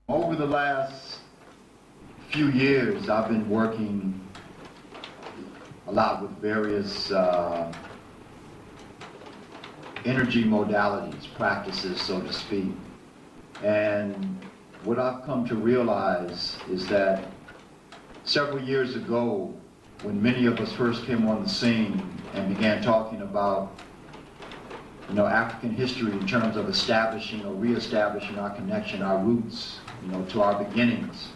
Over the last few years, I've been working a lot with various energy modalities, practices, so to speak. And what I've come to realize is that several years ago, when many of us first came on the scene and began talking about African history in terms of establishing or reestablishing our connection, our roots, to our beginnings,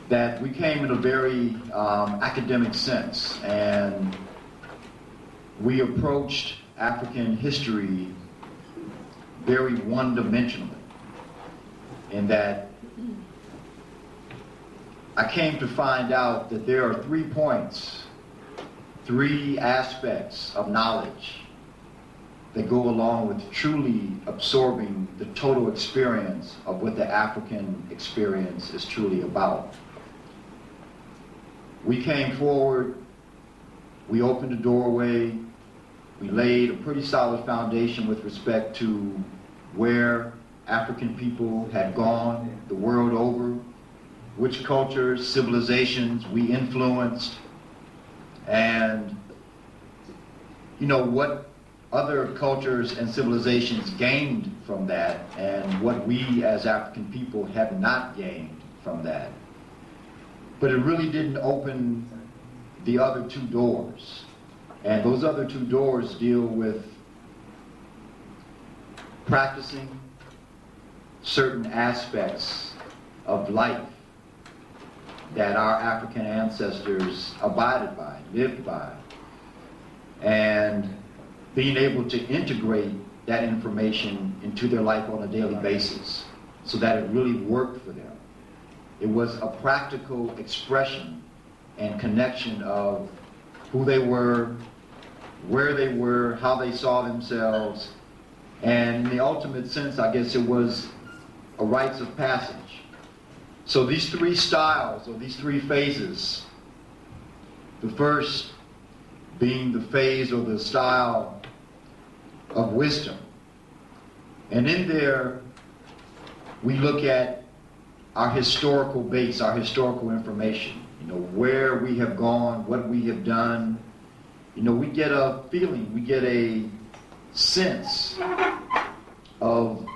that we came in a very academic sense, and we approached African history very one-dimensionally, in that I came to find out that there are 3 points, 3 aspects of knowledge that go along with truly absorbing the total experience of what the African experience is truly about. We came forward, we opened the doorway, we laid a pretty solid foundation with respect to where African people had gone the world over, which cultures, civilizations we influenced, and what other cultures and civilizations gained from that, and what we as African people have not gained from that. But it really didn't open the other 2 doors. And those other 2 doors deal with practicing certain aspects of life that our African ancestors abided by, lived by, and being able to integrate that information into their life on a daily basis so that it really worked for them. It was a practical expression and connection of who they were, where they were, how they saw themselves, and in the ultimate sense, I guess it was a rites of passage. So these 3 styles, or these 3 phases, the first being the phase or the style of wisdom. And in there, we look at our historical base, our historical information, where we have gone, what we have done. We get a feeling, we get a sense of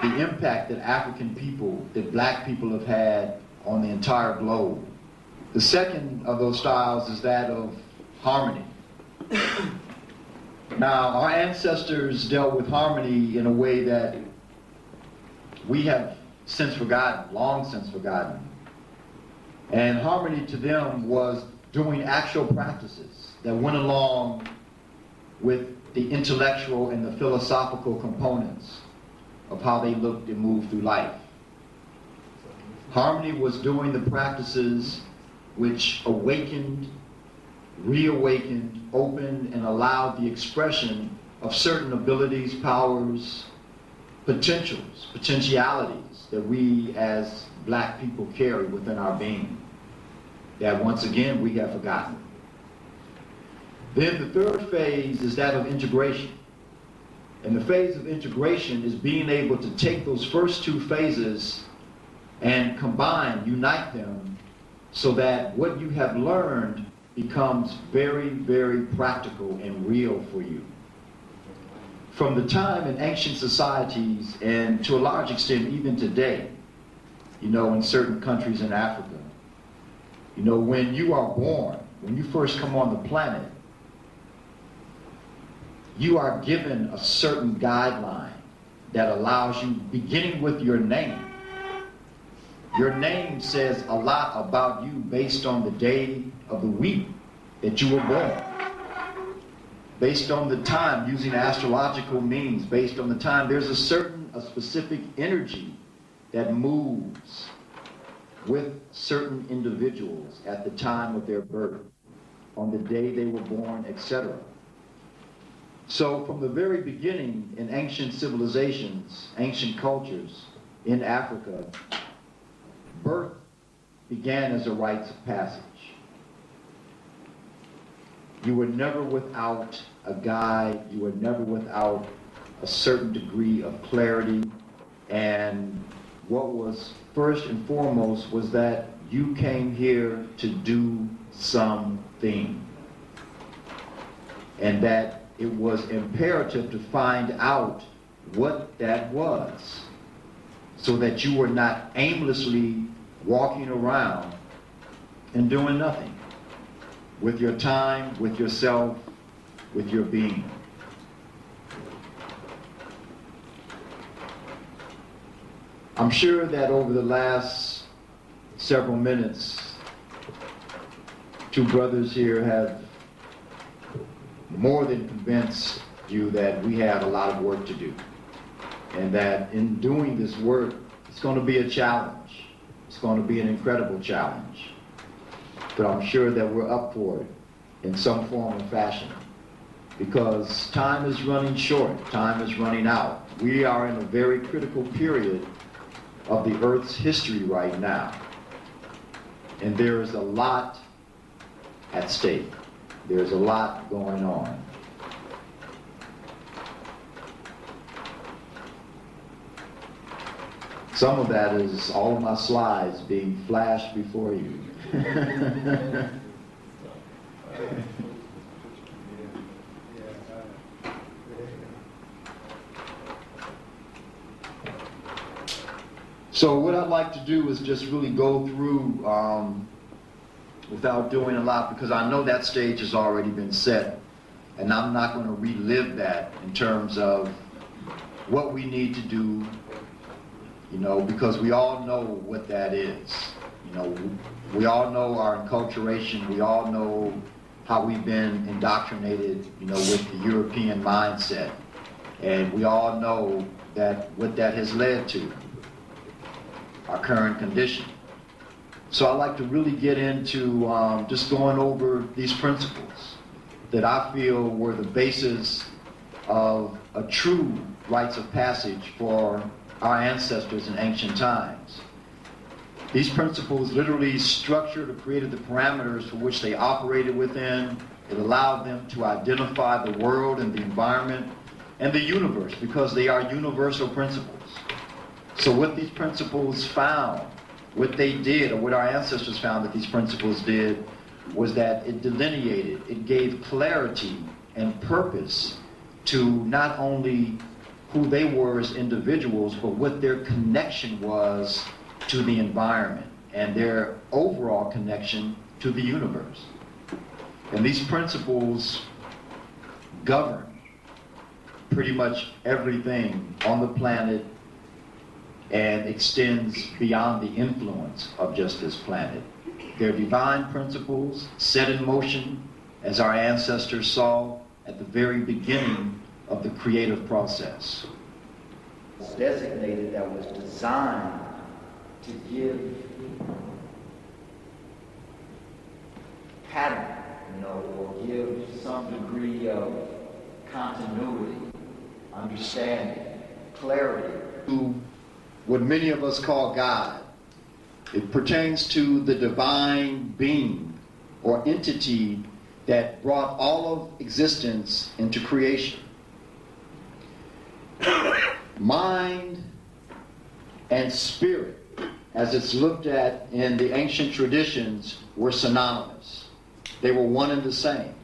the impact that African people, that black people have had on the entire globe. The second of those styles is that of harmony. Now, our ancestors dealt with harmony in a way that we have since forgotten, long since forgotten. And harmony to them was doing actual practices that went along with the intellectual and the philosophical components of how they looked and moved through life. Harmony was doing the practices which awakened, reawakened, opened, and allowed the expression of certain abilities, powers, potentialities that we as black people carry within our being, that once again we have forgotten. Then the third phase is that of integration. And the phase of integration is being able to take those first 2 phases and combine, unite them, so that what you have learned becomes very, very practical and real for you. From the time in ancient societies, and to a large extent even today, in certain countries in Africa, when you are born, when you first come on the planet, you are given a certain guideline that allows you, beginning with your name. Your name says a lot about you based on the day of the week that you were born. Based on the time, using astrological means, based on the time, there's a specific energy that moves with certain individuals at the time of their birth, on the day they were born, etc. So from the very beginning in ancient civilizations, ancient cultures in Africa, birth began as a rites of passage. You were never without a guide, you were never without a certain degree of clarity and what was first and foremost was that you came here to do something. And that it was imperative to find out what that was, so that you were not aimlessly walking around and doing nothing with your time, with yourself, with your being. I'm sure that over the last several minutes, two brothers here have more than convinced you that we have a lot of work to do. And that in doing this work, it's going to be a challenge. It's going to be an incredible challenge. But I'm sure that we're up for it in some form or fashion. Because time is running short. Time is running out. We are in a very critical period of the Earth's history right now. And there is a lot at stake. There's a lot going on. Some of that is all of my slides being flashed before you. So what I'd like to do is just really go through without doing a lot, because I know that stage has already been set, and I'm not going to relive that in terms of what we need to do, because we all know what that is. We all know our enculturation, we all know how we've been indoctrinated, with the European mindset, and we all know that what that has led to, our current condition. So I'd like to really get into just going over these principles that I feel were the basis of a true rites of passage for our ancestors in ancient times. These principles literally structured or created the parameters for which they operated within. It allowed them to identify the world and the environment and the universe, because they are universal principles. So what these principles found, what they did, or what our ancestors found that these principles did, was that it delineated, it gave clarity and purpose to not only who they were as individuals, but what their connection was to the environment and their overall connection to the universe. And these principles govern pretty much everything on the planet and extends beyond the influence of just this planet. They're divine principles set in motion, as our ancestors saw at the very beginning of the creative process. It's designated, that was designed to give pattern, or give some degree of continuity, understanding, clarity to what many of us call God. It pertains to the divine being or entity that brought all of existence into creation. Mind and spirit, as it's looked at in the ancient traditions, were synonymous. They were one and the same.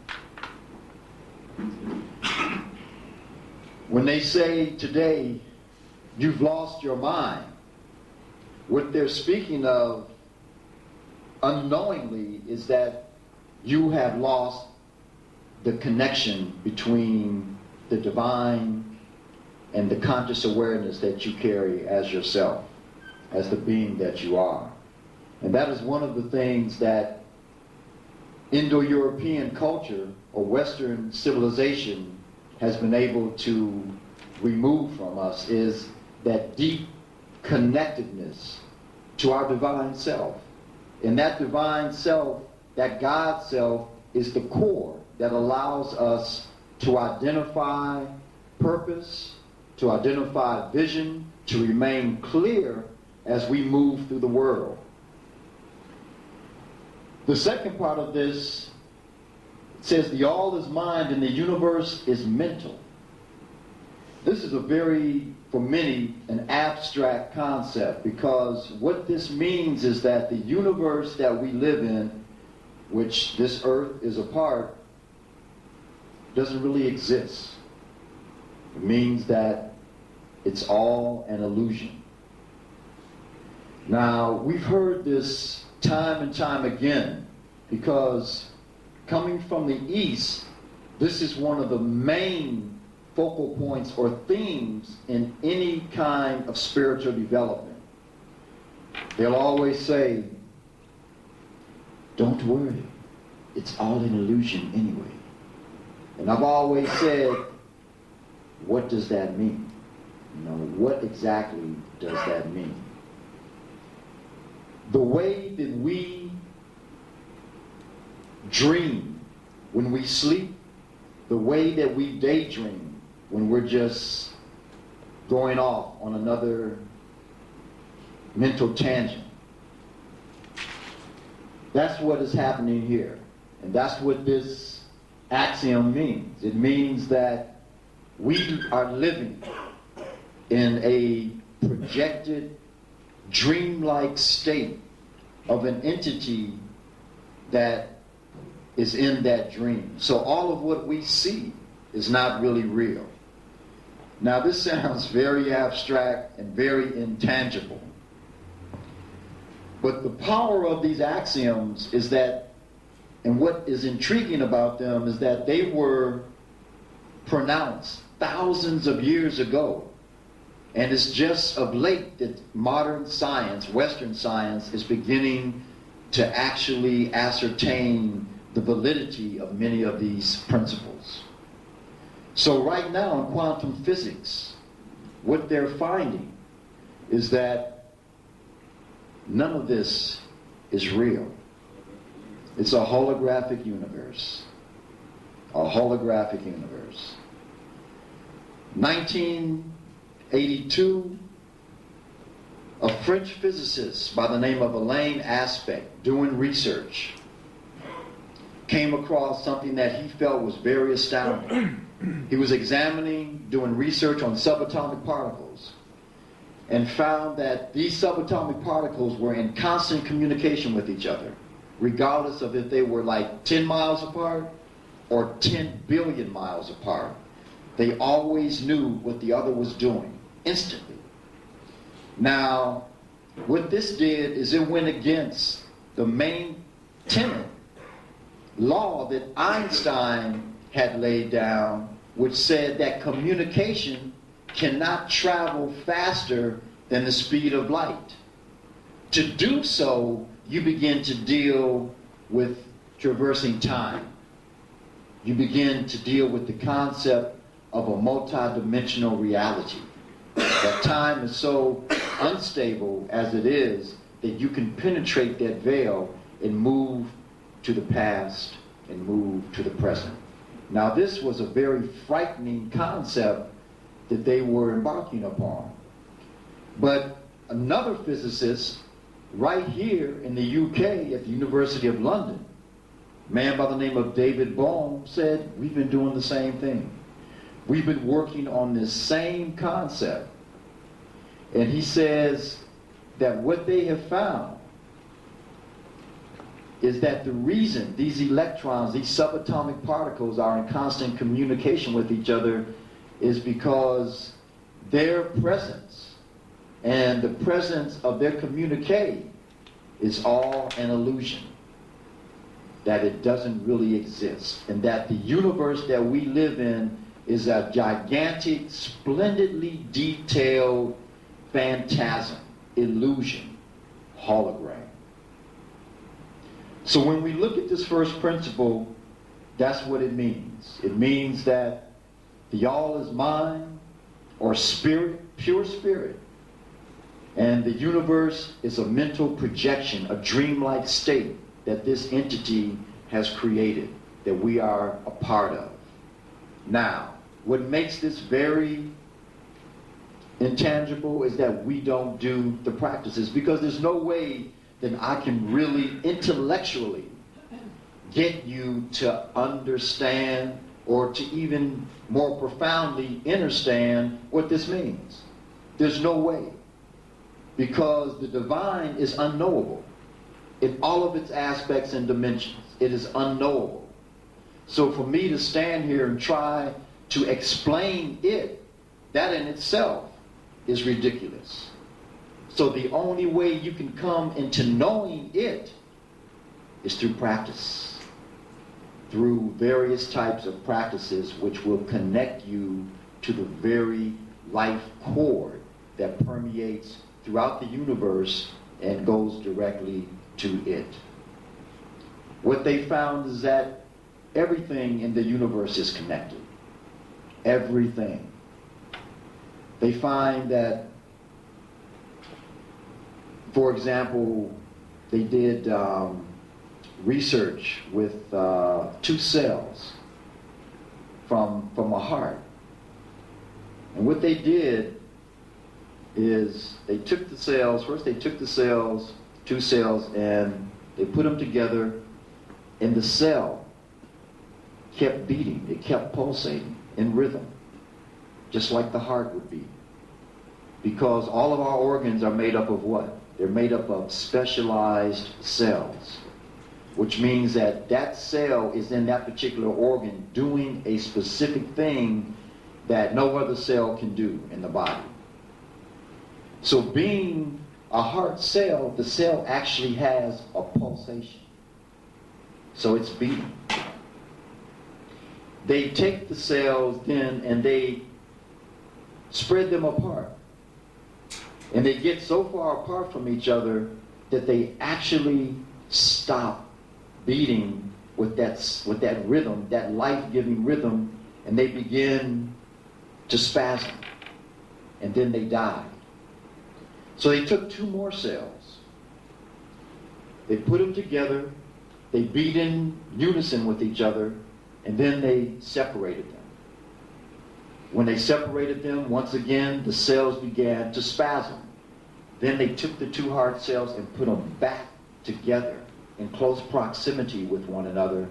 When they say today, you've lost your mind, what they're speaking of unknowingly is that you have lost the connection between the divine and the conscious awareness that you carry as yourself, as the being that you are. And that is one of the things that Indo-European culture or Western civilization has been able to remove from us, is that deep connectedness to our divine self. And that divine self, that God self, is the core that allows us to identify purpose, to identify vision, to remain clear as we move through the world. The second part of this says the all is mind and the universe is mental. This is a very, for many, an abstract concept, because what this means is that the universe that we live in, which this earth is a part, doesn't really exist. It means that it's all an illusion. Now, we've heard this time and time again, because coming from the East, this is one of the main focal points or themes in any kind of spiritual development. They'll always say, don't worry, it's all an illusion anyway. And I've always said, what does that mean? You know, what exactly does that mean? The way that we dream when we sleep, the way that we daydream when we're just going off on another mental tangent. That's what is happening here. And that's what this axiom means. It means that we are living in a projected, dreamlike state of an entity that is in that dream. So all of what we see is not really real. Now, this sounds very abstract and very intangible. But the power of these axioms is that, and what is intriguing about them is that they were pronounced thousands of years ago. And it's just of late that modern science, Western science, is beginning to actually ascertain the validity of many of these principles. So right now in quantum physics, what they're finding is that none of this is real. It's a holographic universe. A holographic universe. 1982, a French physicist by the name of Alain Aspect, doing research, came across something that he felt was very astounding. He was doing research on subatomic particles, and found that these subatomic particles were in constant communication with each other, regardless of if they were like 10 miles apart or 10 billion miles apart. They always knew what the other was doing, instantly. Now, what this did is it went against the main tenet law that Einstein had laid down, which said that communication cannot travel faster than the speed of light. To do so, you begin to deal with traversing time. You begin to deal with the concept of a multi-dimensional reality. That time is so unstable as it is that you can penetrate that veil and move to the past and move to the present. Now, this was a very frightening concept that they were embarking upon. But another physicist right here in the UK at the University of London, a man by the name of David Bohm, said, we've been doing the same thing. We've been working on this same concept. And he says that what they have found is that the reason these electrons, these subatomic particles, are in constant communication with each other is because their presence and the presence of their communique is all an illusion, that it doesn't really exist, and that the universe that we live in is a gigantic, splendidly detailed phantasm, illusion, hologram. So when we look at this first principle, that's what it means. It means that the all is mind, or spirit, pure spirit, and the universe is a mental projection, a dreamlike state that this entity has created, that we are a part of. Now, what makes this very intangible is that we don't do the practices, because there's no way that I can really intellectually get you to understand or to even more profoundly understand what this means. There's no way, because the divine is unknowable in all of its aspects and dimensions. It is unknowable. So for me to stand here and try to explain it, that in itself is ridiculous. So the only way you can come into knowing it is through practice, through various types of practices which will connect you to the very life cord that permeates throughout the universe and goes directly to it. What they found is that everything in the universe is connected. Everything. They find that, for example, they did research with 2 cells from a heart. And what they did is they took the cells, first they took the cells, 2 cells, and they put them together, and the cell kept beating, it kept pulsating in rhythm, just like the heart would beat. Because all of our organs are made up of what? They're made up of specialized cells, which means that that cell is in that particular organ doing a specific thing that no other cell can do in the body. So being a heart cell, the cell actually has a pulsation. So it's beating. They take the cells then and they spread them apart. And they get so far apart from each other that they actually stop beating with that rhythm, that life-giving rhythm, and they begin to spasm. And then they die. So they took 2 more cells. They put them together, they beat in unison with each other, and then they separated them. When they separated them, once again, the cells began to spasm. Then they took the 2 heart cells and put them back together in close proximity with one another.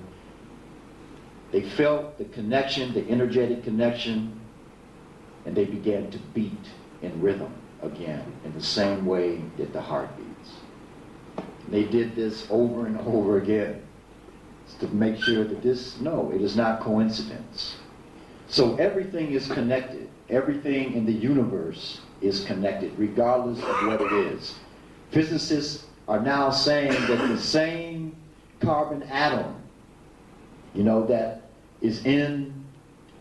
They felt the connection, the energetic connection, and they began to beat in rhythm again, in the same way that the heart beats. They did this over and over again to make sure that it is not coincidence. So everything is connected. Everything in the universe is connected, regardless of what it is. Physicists are now saying that the same carbon atom, that is in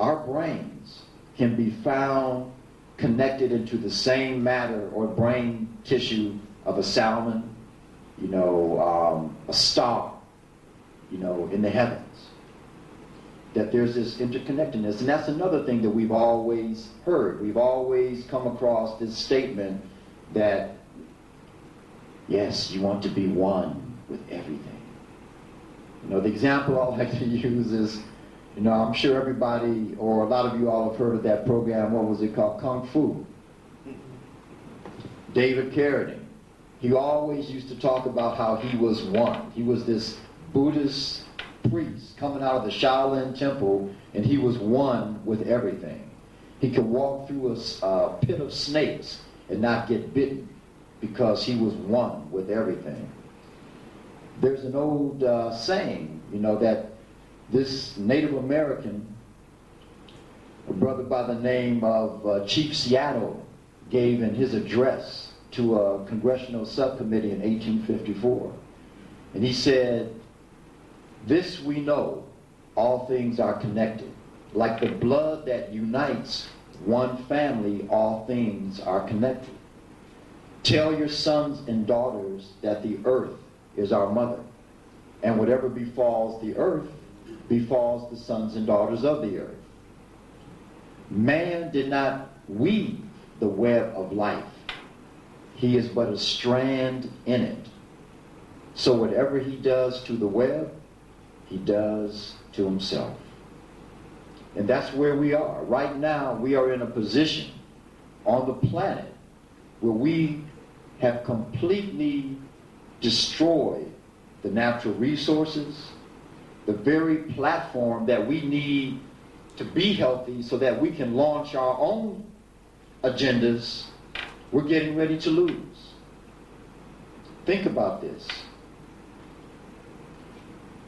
our brains can be found connected into the same matter or brain tissue of a salmon, a star, in the heavens. That there's this interconnectedness. And that's another thing that we've always heard. We've always come across this statement that, yes, you want to be one with everything. The example I like to use is, I'm sure everybody, or a lot of you all have heard of that program, what was it called? Kung Fu. David Carradine. He always used to talk about how he was one. He was this Buddhist priest coming out of the Shaolin temple, and he was one with everything. He could walk through a pit of snakes and not get bitten because he was one with everything. There's an old saying, that this Native American, a brother by the name of Chief Seattle, gave in his address to a congressional subcommittee in 1854. And he said, "This we know, all things are connected. Like the blood that unites one family, all things are connected. Tell your sons and daughters that the earth is our mother, and whatever befalls the earth befalls the sons and daughters of the earth. Man did not weave the web of life. He is but a strand in it. So whatever he does to the web, he does to himself." And that's where we are. Right now, we are in a position on the planet where we have completely destroyed the natural resources, the very platform that we need to be healthy so that we can launch our own agendas, we're getting ready to lose. Think about this.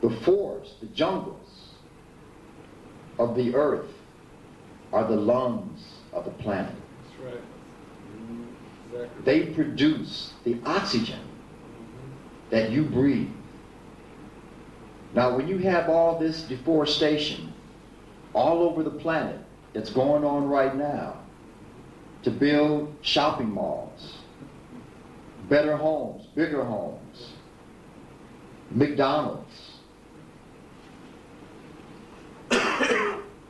The forests, the jungles of the earth are the lungs of the planet. That's right. Exactly. They produce the oxygen that you breathe. Now, when you have all this deforestation all over the planet that's going on right now to build shopping malls, better homes, bigger homes, McDonald's,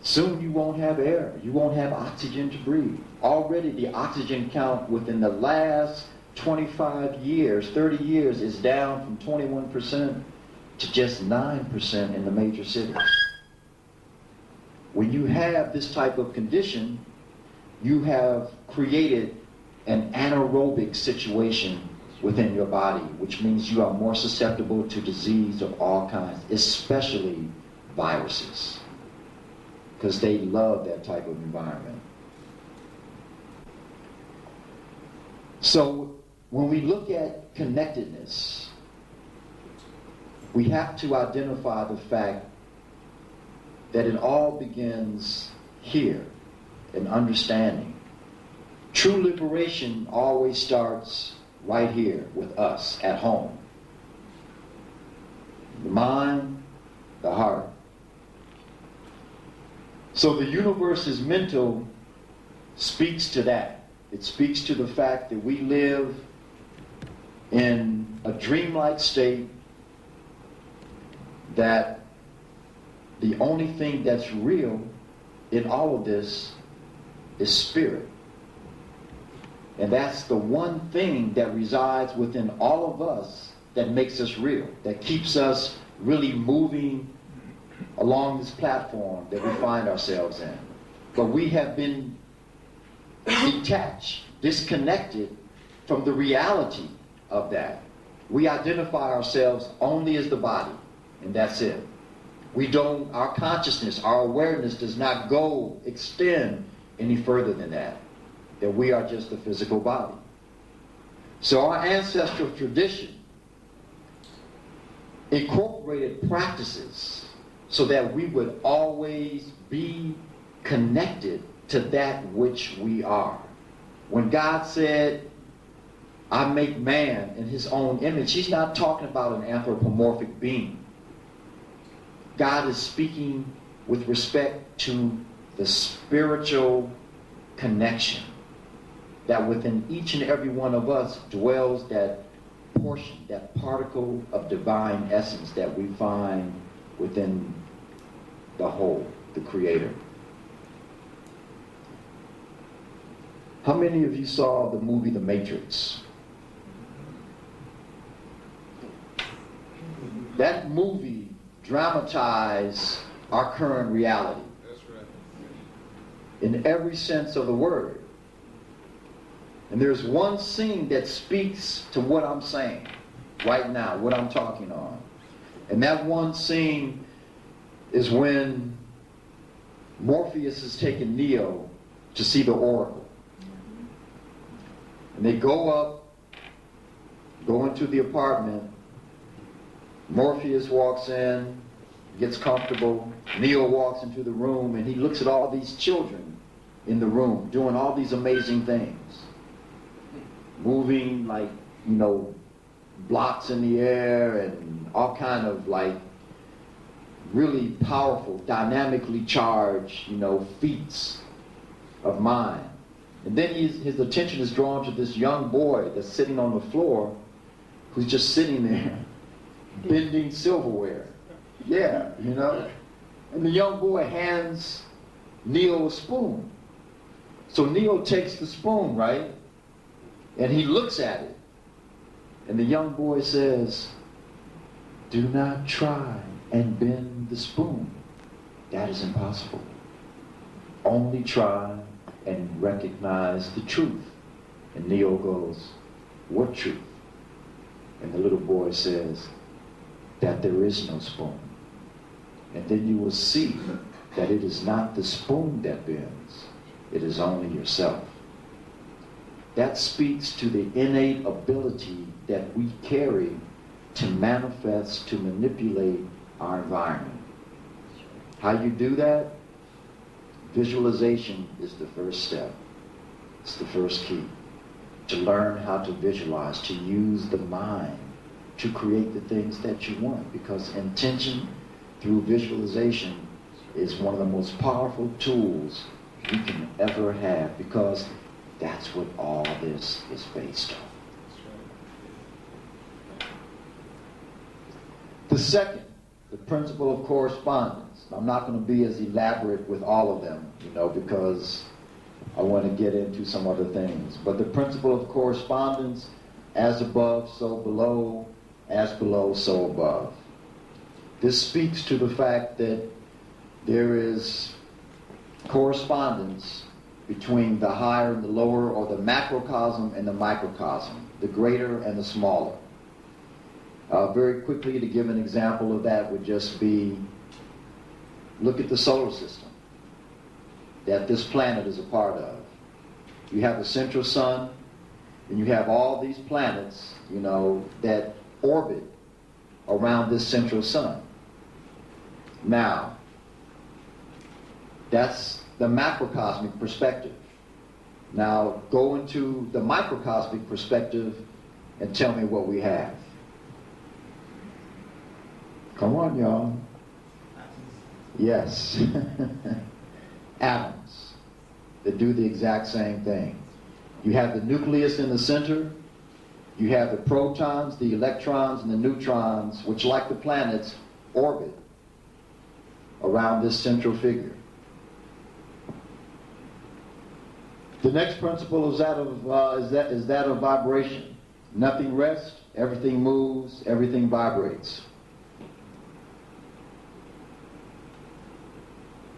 soon you won't have air. You won't have oxygen to breathe. Already the oxygen count within the last 25 years, 30 years is down from 21% to just 9% in the major cities. When you have this type of condition, you have created an anaerobic situation within your body, which means you are more susceptible to disease of all kinds, especially viruses, because they love that type of environment. So when we look at connectedness, we have to identify the fact that it all begins here in understanding. True liberation always starts right here with us at home. The mind, the heart. So the universe is mental speaks to that. It speaks to the fact that we live in a dreamlike state, that the only thing that's real in all of this is spirit. And that's the one thing that resides within all of us that makes us real, that keeps us really moving along this platform that we find ourselves in. But we have been detached, disconnected from the reality of that. We identify ourselves only as the body, and that's it. We don't, our consciousness, our awareness does not extend any further than that we are just a physical body. So our ancestral tradition incorporated practices so that we would always be connected to that which we are. When God said, I make man in his own image, he's not talking about an anthropomorphic being. God is speaking with respect to the spiritual connection, that within each and every one of us dwells that portion, that particle of divine essence that we find within the whole, the Creator. How many of you saw the movie The Matrix? That movie dramatized our current reality. That's right. In every sense of the word. And there's one scene that speaks to what I'm saying right now, what I'm talking on. And that one scene is when Morpheus is taking Neo to see the Oracle. And they go into the apartment. Morpheus walks in, gets comfortable. Neo walks into the room, and he looks at all these children in the room doing all these amazing things. Moving like, blocks in the air and all kind of like really powerful, dynamically charged, feats of mind. And then his attention is drawn to this young boy that's sitting on the floor, who's just sitting there, bending silverware. Yeah, And the young boy hands Neo a spoon. So Neo takes the spoon, right? And he looks at it. And the young boy says, do not try and bend the spoon. That is impossible. Only try and recognize the truth. And Neo goes, what truth? And the little boy says, that there is no spoon. And then you will see that it is not the spoon that bends, it is only yourself. That speaks to the innate ability that we carry to manifest, to manipulate our environment. How you do that? Visualization is the first step. It's the first key. To learn how to visualize, to use the mind to create the things that you want. Because intention through visualization is one of the most powerful tools we can ever have, because that's what all this is based on. The second, the principle of correspondence. I'm not going to be as elaborate with all of them, because I want to get into some other things. But the principle of correspondence, as above, so below, as below, so above. This speaks to the fact that there is correspondence between the higher and the lower, or the macrocosm and the microcosm, the greater and the smaller. Very quickly, to give an example of that would just be, look at the solar system that this planet is a part of. You have a central sun, and you have all these planets, that orbit around this central sun. Now, that's the macrocosmic perspective. Now, go into the microcosmic perspective and tell me what we have. Come on, y'all. Yes. Atoms that do the exact same thing. You have the nucleus in the center. You have the protons, the electrons, and the neutrons, which, like the planets, orbit around this central figure. The next principle is that of vibration. Nothing rests, everything moves, everything vibrates.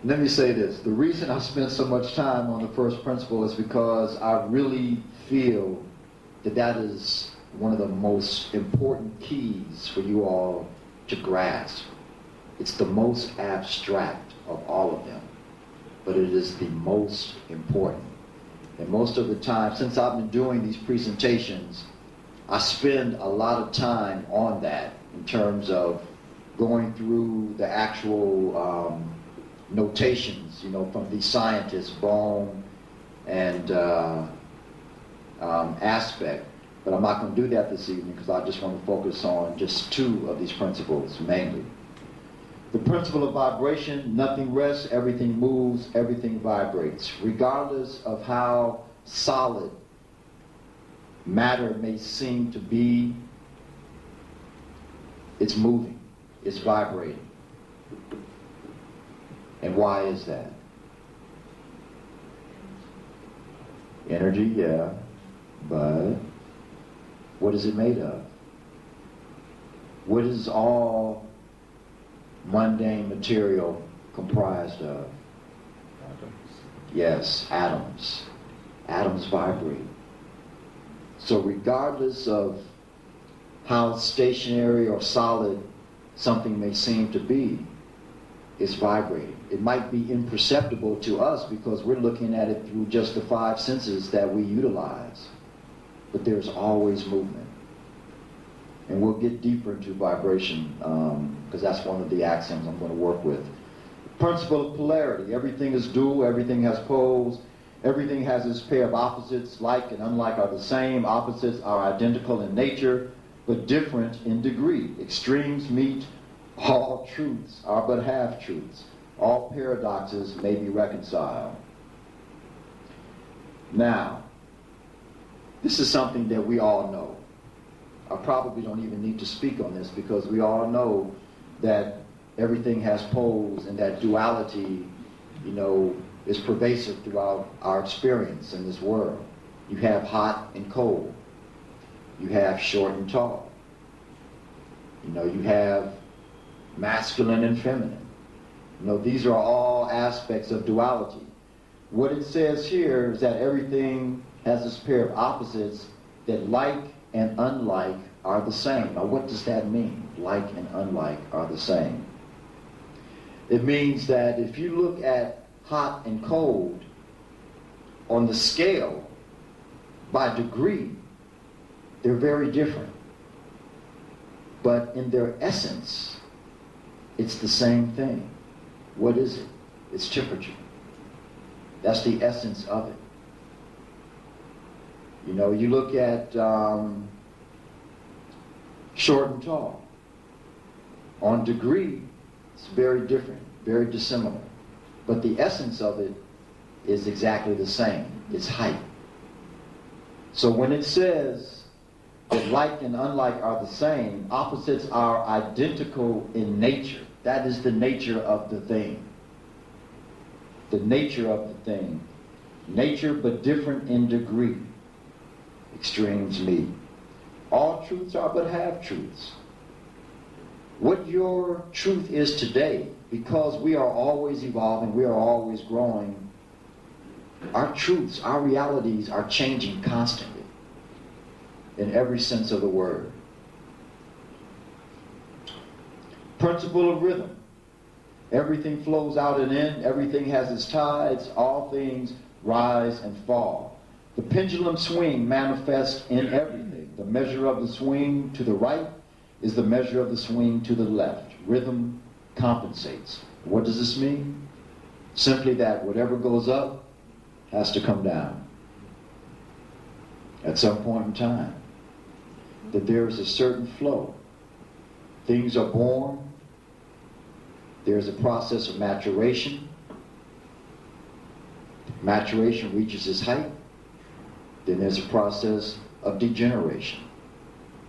Let me say this. The reason I spent so much time on the first principle is because I really feel that that is one of the most important keys for you all to grasp. It's the most abstract of all of them, but it is the most important. And most of the time, since I've been doing these presentations, I spend a lot of time on that in terms of going through the actual notations, from these scientists, Bohm and Aspect. But I'm not going to do that this evening because I just want to focus on just two of these principles mainly. The principle of vibration: nothing rests, everything moves, everything vibrates. Regardless of how solid matter may seem to be, it's moving, it's vibrating. And why is that? Energy, yeah, but what is it made of? What is all mundane material comprised of? Yes, atoms. Atoms vibrate. So regardless of how stationary or solid something may seem to be, it's vibrating. It might be imperceptible to us because we're looking at it through just the five senses that we utilize. But there's always movement. And we'll get deeper into vibration because that's one of the axioms I'm going to work with. Principle of polarity. Everything is dual, everything has poles, everything has its pair of opposites. Like and unlike are the same. Opposites are identical in nature, but different in degree. Extremes meet. All truths are but half-truths. All paradoxes may be reconciled. Now, this is something that we all know. I probably don't even need to speak on this because we all know that everything has poles and that duality, is pervasive throughout our experience in this world. You have hot and cold. You have short and tall. You have masculine and feminine. These are all aspects of duality. What it says here is that everything has this pair of opposites, that like and unlike are the same. Now what does that mean? Like and unlike are the same. It means that if you look at hot and cold on the scale by degree, they're very different. But in their essence, it's the same thing. What is it? It's temperature. That's the essence of it. You know, you look at short and tall. On degree, it's very different, very dissimilar. But the essence of it is exactly the same. It's height. So when it says that like and unlike are the same, opposites are identical in nature. That is the nature of the thing. The nature of the thing. Nature but different in degree. Extremes meet. All truths are but half-truths. What your truth is today, because we are always evolving, we are always growing, our truths, our realities are changing constantly in every sense of the word. Principle of rhythm. Everything flows out and in, everything has its tides, all things rise and fall. The pendulum swing manifests in everything. The measure of the swing to the right is the measure of the swing to the left. Rhythm compensates. What does this mean? Simply that whatever goes up has to come down at some point in time. That there is a certain flow. Things are born. There's a process of maturation. Maturation reaches its height. Then there's a process of degeneration.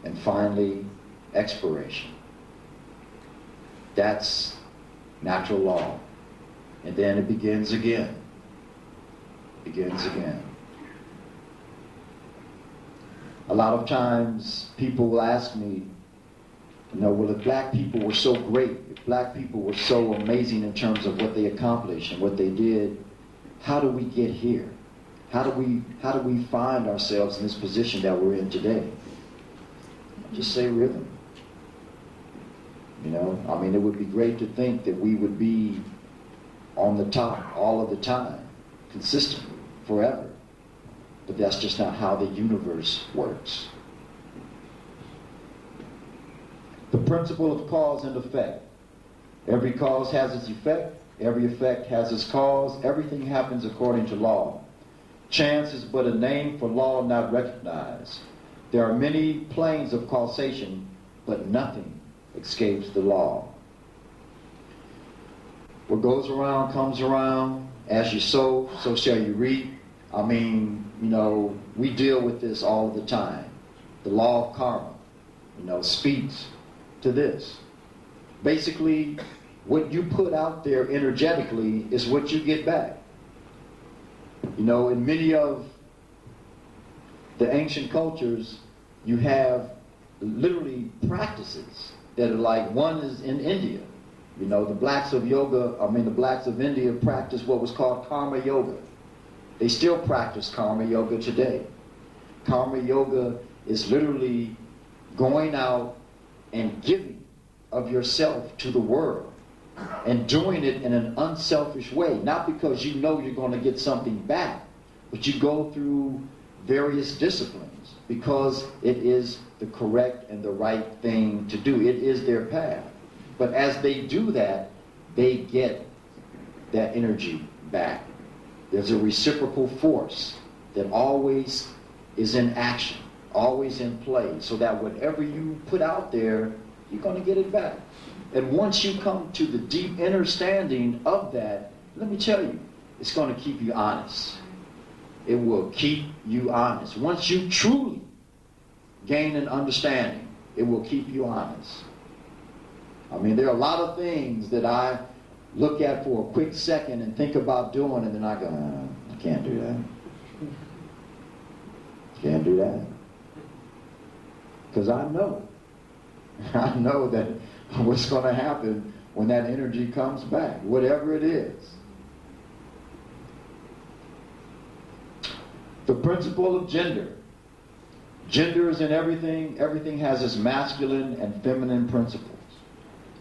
And finally, expiration. That's natural law. And then it begins again. Begins again. A lot of times people will ask me, you know, well, if black people were so great, if black people were so amazing in terms of what they accomplished and what they did, how do we get here? How do we find ourselves in this position that we're in today? Just say rhythm. You know, I mean, it would be great to think that we would be on the top all of the time, consistently, forever. But that's just not how the universe works. The principle of cause and effect. Every cause has its effect. Every effect has its cause. Everything happens according to law. Chance is but a name for law not recognized. There are many planes of causation, but nothing escapes the law. What goes around comes around. As you sow, so shall you reap. I mean, you know, we deal with this all the time. The law of karma, you know, speaks to this. Basically, what you put out there energetically is what you get back. You know, in many of the ancient cultures, you have literally practices that are like, one is in India. You know, the blacks of India practice what was called karma yoga. They still practice karma yoga today. Karma yoga is literally going out and giving of yourself to the world and doing it in an unselfish way. Not because you know you're going to get something back, but you go through various disciplines because it is the correct and the right thing to do. It is their path. But as they do that, they get that energy back. There's a reciprocal force that always is in action, always in play, so that whatever you put out there, you're going to get it back. And once you come to the deep understanding of that, let me tell you, it's going to keep you honest. It will keep you honest. Once you truly gain an understanding, it will keep you honest. I mean, there are a lot of things that I look at for a quick second and think about doing, and then I go, I can't do that. Can't do that. Because I know that what's going to happen when that energy comes back, whatever it is. The principle of gender. Gender is in everything. Everything has its masculine and feminine principles.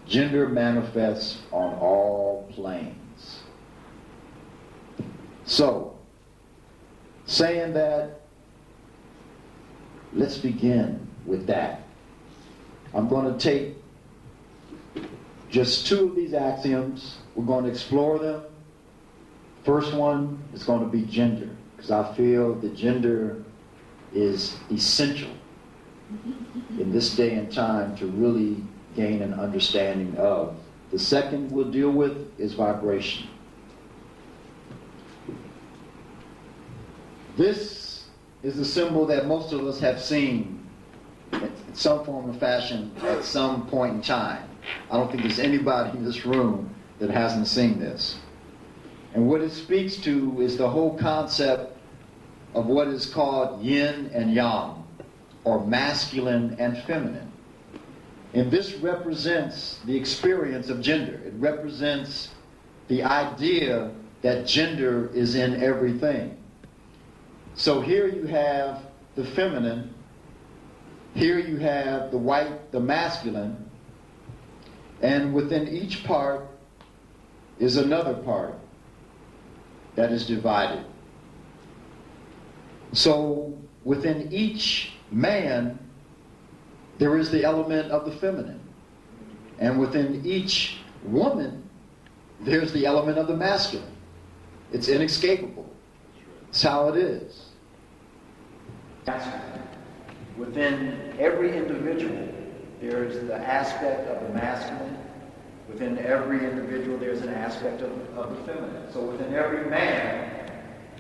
Gender manifests on all planes. So, saying that, let's begin with that. I'm going to take just two of these axioms. We're going to explore them. First one is going to be gender, because I feel that gender is essential in this day and time to really gain an understanding of. The second we'll deal with is vibration. This is a symbol that most of us have seen in some form or fashion at some point in time. I don't think there's anybody in this room that hasn't seen this. And what it speaks to is the whole concept of what is called yin and yang, or masculine and feminine. And this represents the experience of gender. It represents the idea that gender is in everything. So here you have the feminine, here you have the white, the masculine, and within each part is another part that is divided. So within each man, there is the element of the feminine. And within each woman, there's the element of the masculine. It's inescapable. It's how it is. Within every individual, there's the aspect of the masculine. Within every individual, there's an aspect of the feminine. So within every man,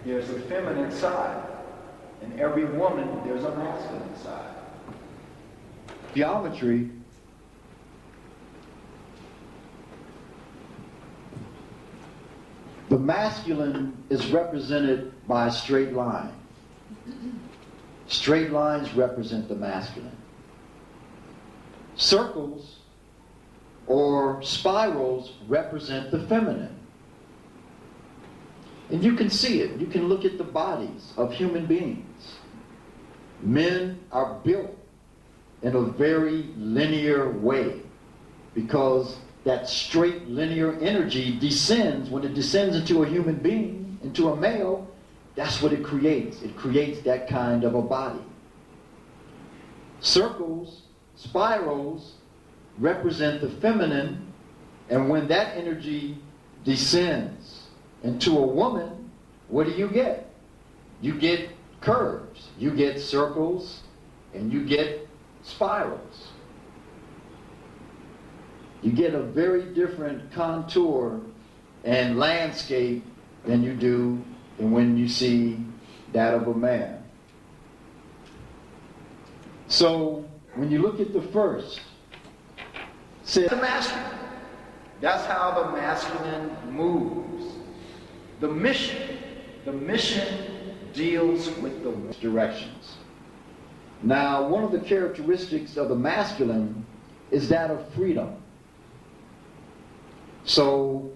there's a feminine side. In every woman, there's a masculine side. Geometry the masculine is represented by a straight line. Straight lines represent the masculine. Circles or spirals represent the feminine. And you can see it. You can look at the bodies of human beings. Men are built in a very linear way because that straight linear energy descends. When it descends into a human being, into a male, that's what it creates. It creates that kind of a body. Circles, spirals represent the feminine, and when that energy descends into a woman, what do you get? You get curves, you get circles, and you get spirals. You get a very different contour and landscape than you do when you see that of a man. So when you look at the first, say the masculine. That's how the masculine moves. The mission deals with the directions. Now, one of the characteristics of the masculine is that of freedom. So,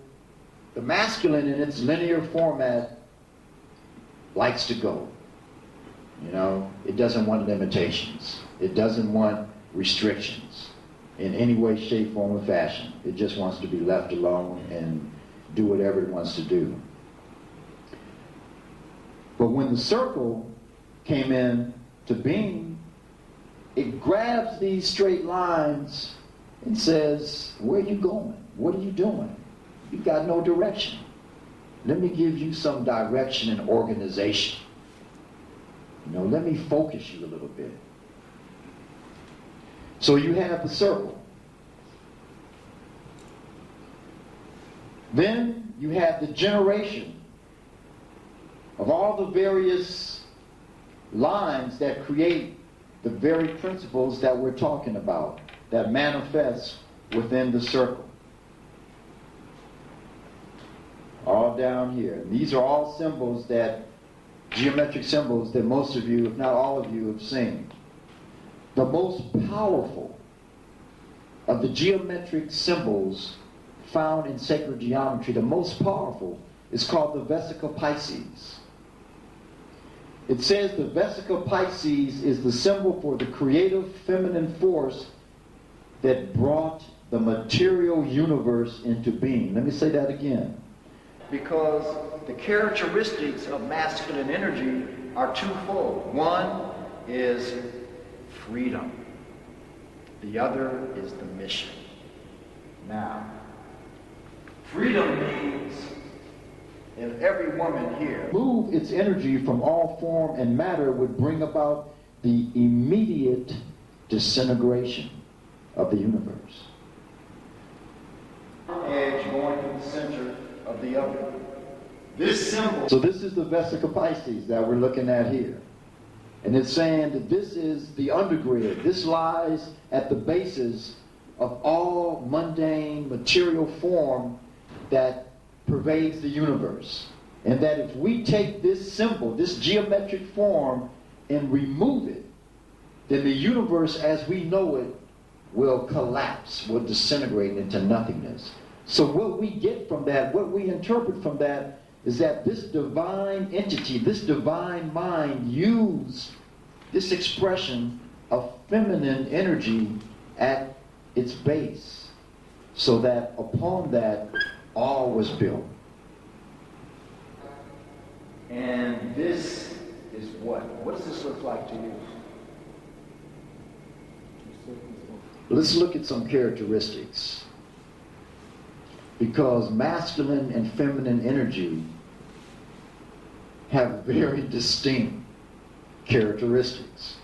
the masculine in its linear format likes to go. You know, it doesn't want limitations. It doesn't want restrictions in any way, shape, form, or fashion. It just wants to be left alone and do whatever it wants to do. But when the circle came in to being, it grabs these straight lines and says, where are you going? What are you doing? You've got no direction. Let me give you some direction and organization. You know, let me focus you a little bit. So you have the circle. Then you have the generation of all the various lines that create the very principles that we're talking about, that manifest within the circle. All down here. And these are all symbols that, geometric symbols that most of you, if not all of you, have seen. The most powerful of the geometric symbols found in sacred geometry, the most powerful, is called the Vesica Pisces. It says the Vesica Pisces is the symbol for the creative feminine force that brought the material universe into being. Let me say that again. Because the characteristics of masculine energy are twofold. One is freedom. The other is the mission. Now, freedom means if every woman here move its energy from all form and matter would bring about the immediate disintegration of the universe. Edge going to the center of the other. This symbol. So this is the Vesica Pisces that we're looking at here. And it's saying that this is the undergrid. This lies at the basis of all mundane material form that pervades the universe. And that if we take this symbol, this geometric form, and remove it, then the universe as we know it will collapse, will disintegrate into nothingness. So what we get from that, what we interpret from that, is that this divine entity, this divine mind used this expression of feminine energy at its base, so that upon that all was built. And this is what? What does this look like to you? Let's look at some characteristics. Because masculine and feminine energy have very distinct characteristics.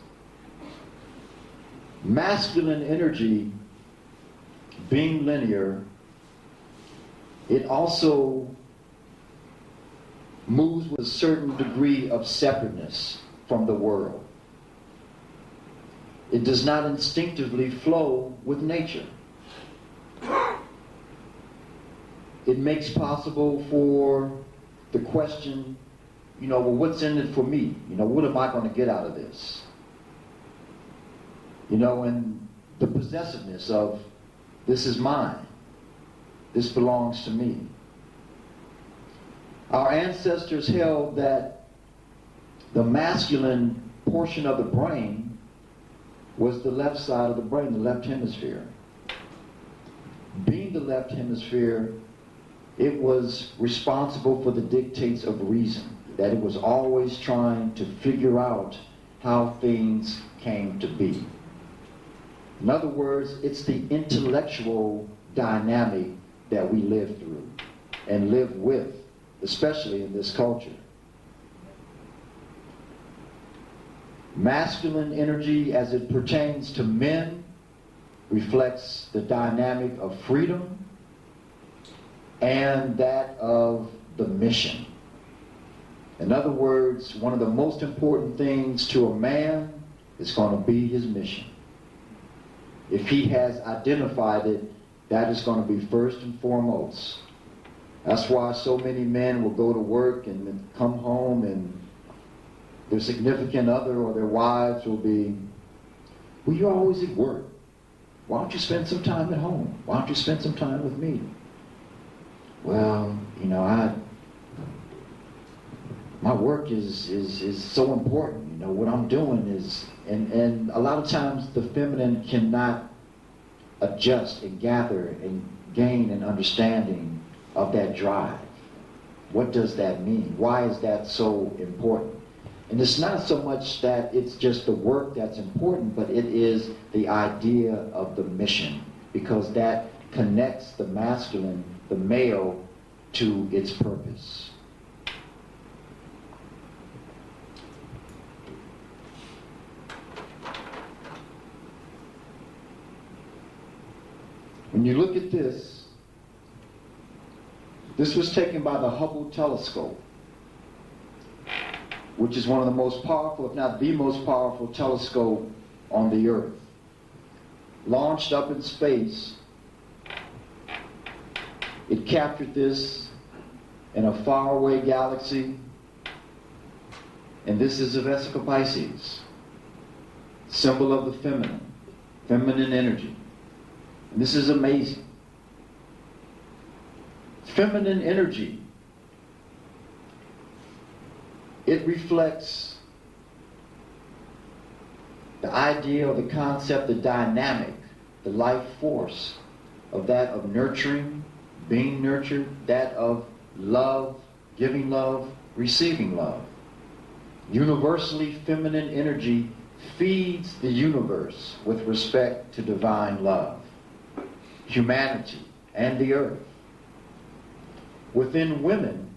Masculine energy, being linear, it also moves with a certain degree of separateness from the world. It does not instinctively flow with nature. It makes possible for the question, well, what's in it for me? What am I going to get out of this? And the possessiveness of, this is mine. This belongs to me. Our ancestors held that the masculine portion of the brain was the left side of the brain, the left hemisphere. Being the left hemisphere, it was responsible for the dictates of reason, that it was always trying to figure out how things came to be. In other words, it's the intellectual dynamic that we live through and live with, especially in this culture. Masculine energy, as it pertains to men, reflects the dynamic of freedom and that of the mission. In other words, one of the most important things to a man is going to be his mission. If he has identified it, that is going to be first and foremost. That's why so many men will go to work and then come home and their significant other or their wives will be, well, you're always at work. Why don't you spend some time at home? Why don't you spend some time with me? Well, my work is so important. What I'm doing is, and a lot of times the feminine cannot adjust and gather and gain an understanding of that drive. What does that mean? Why is that so important? And it's not so much that it's just the work that's important, but it is the idea of the mission, because that connects the masculine, the male, to its purpose. When you look at this was taken by the Hubble telescope, which is one of the most powerful, if not the most powerful telescope on the earth. Launched up in space, it captured this in a faraway galaxy, and this is the Vesica Pisces, symbol of the feminine energy. And this is amazing. Feminine energy, it reflects the idea or the concept, the dynamic, the life force of that of nurturing, being nurtured, that of love, giving love, receiving love. Universally feminine energy feeds the universe with respect to divine love, humanity, and the earth. Within women,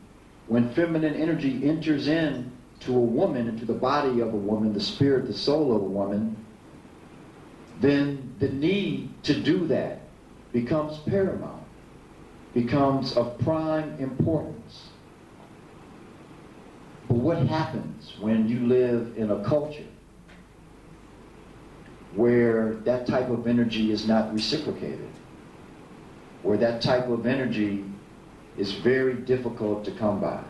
when feminine energy enters into a woman, into the body of a woman, the spirit, the soul of a woman, then the need to do that becomes paramount, becomes of prime importance. But what happens when you live in a culture where that type of energy is not reciprocated, where that type of energy is very difficult to come by?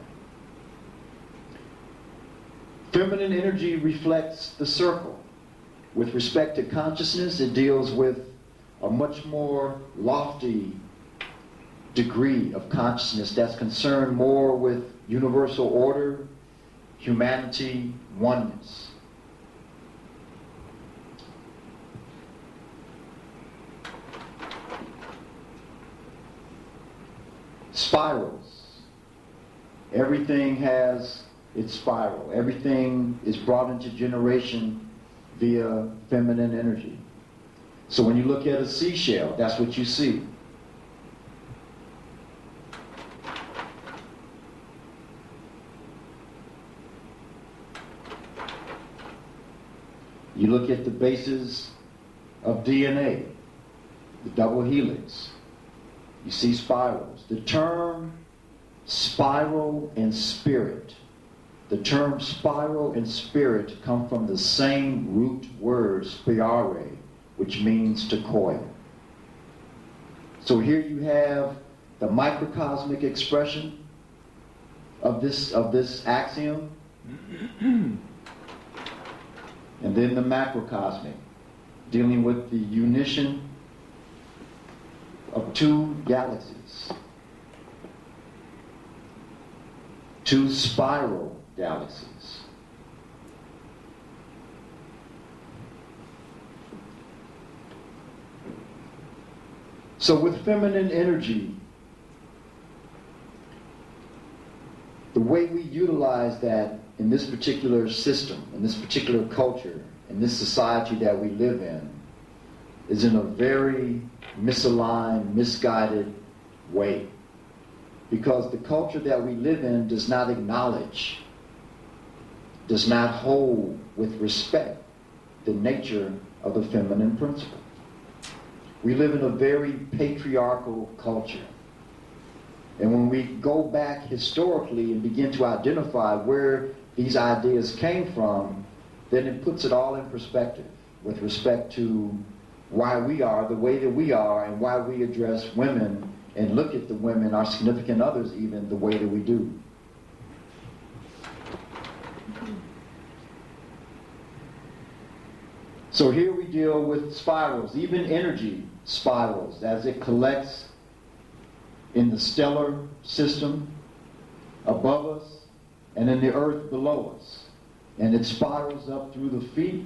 Feminine energy reflects the circle. With respect to consciousness, it deals with a much more lofty degree of consciousness that's concerned more with universal order, humanity, oneness. Spirals. Everything has its spiral. Everything is brought into generation via feminine energy. So when you look at a seashell, that's what you see. You look at the bases of DNA, the double helix. You see spirals. The term spiral and spirit, the term spiral and spirit come from the same root word, spirare, which means to coil. So here you have the microcosmic expression of this axiom, and then the macrocosmic, dealing with the unition of two galaxies, two spiral galaxies. So with feminine energy, the way we utilize that in this particular system, in this particular culture, in this society that we live in, is in a very misaligned, misguided way. Because the culture that we live in does not acknowledge, does not hold with respect the nature of the feminine principle. We live in a very patriarchal culture. And when we go back historically and begin to identify where these ideas came from, then it puts it all in perspective with respect to why we are the way that we are and why we address women and look at the women, our significant others even, the way that we do. So here we deal with spirals, even energy spirals, as it collects in the stellar system above us and in the earth below us. And it spirals up through the feet,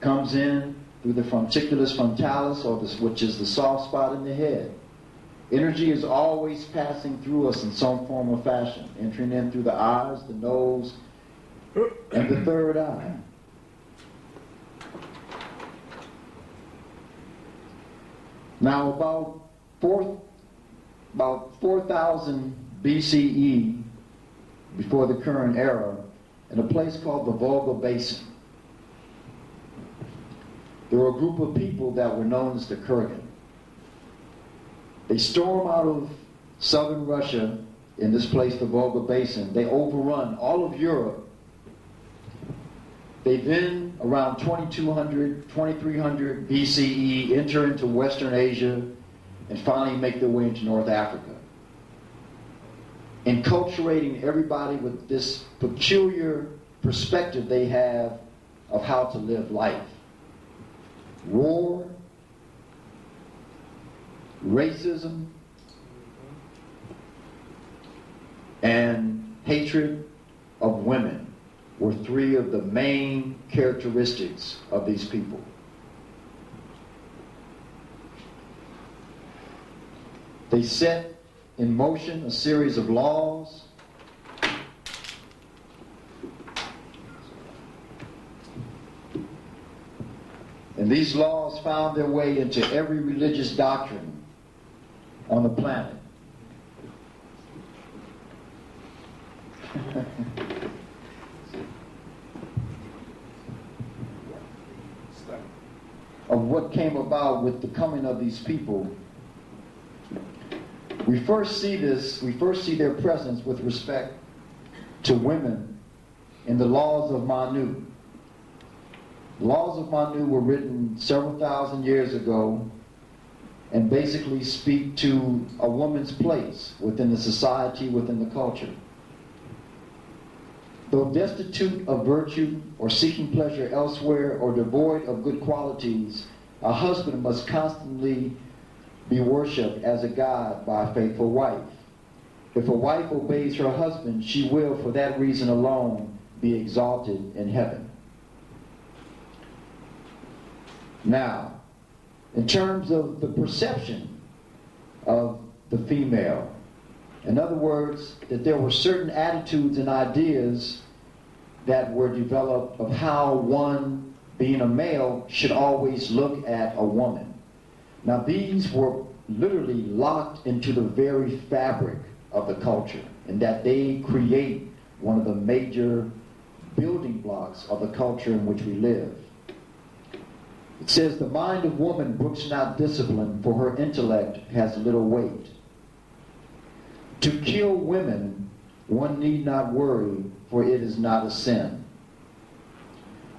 comes in through the fronticulus frontalis, which is the soft spot in the head. Energy is always passing through us in some form or fashion, entering in through the eyes, the nose, and the third eye. Now, about 4,000 BCE, before the current era, in a place called the Volga Basin, there were a group of people that were known as the Kurgan. They storm out of southern Russia in this place, the Volga Basin. They overrun all of Europe. They then, around 2200, 2300 BCE, enter into Western Asia and finally make their way into North Africa. Enculturating everybody with this peculiar perspective they have of how to live life. War, racism, and hatred of women were three of the main characteristics of these people. They set in motion a series of laws and these laws found their way into every religious doctrine on the planet. Of what came about with the coming of these people. We first see their presence with respect to women in the laws of Manu. The laws of Manu were written several thousand years ago and basically speak to a woman's place within the society, within the culture. Though destitute of virtue or seeking pleasure elsewhere or devoid of good qualities, a husband must constantly be worshipped as a god by a faithful wife. If a wife obeys her husband, she will, for that reason alone, be exalted in heaven. Now, in terms of the perception of the female, in other words, that there were certain attitudes and ideas that were developed of how one, being a male, should always look at a woman. Now these were literally locked into the very fabric of the culture, in that they create one of the major building blocks of the culture in which we live. It says, the mind of woman brooks not discipline, for her intellect has little weight. To kill women, one need not worry, for it is not a sin.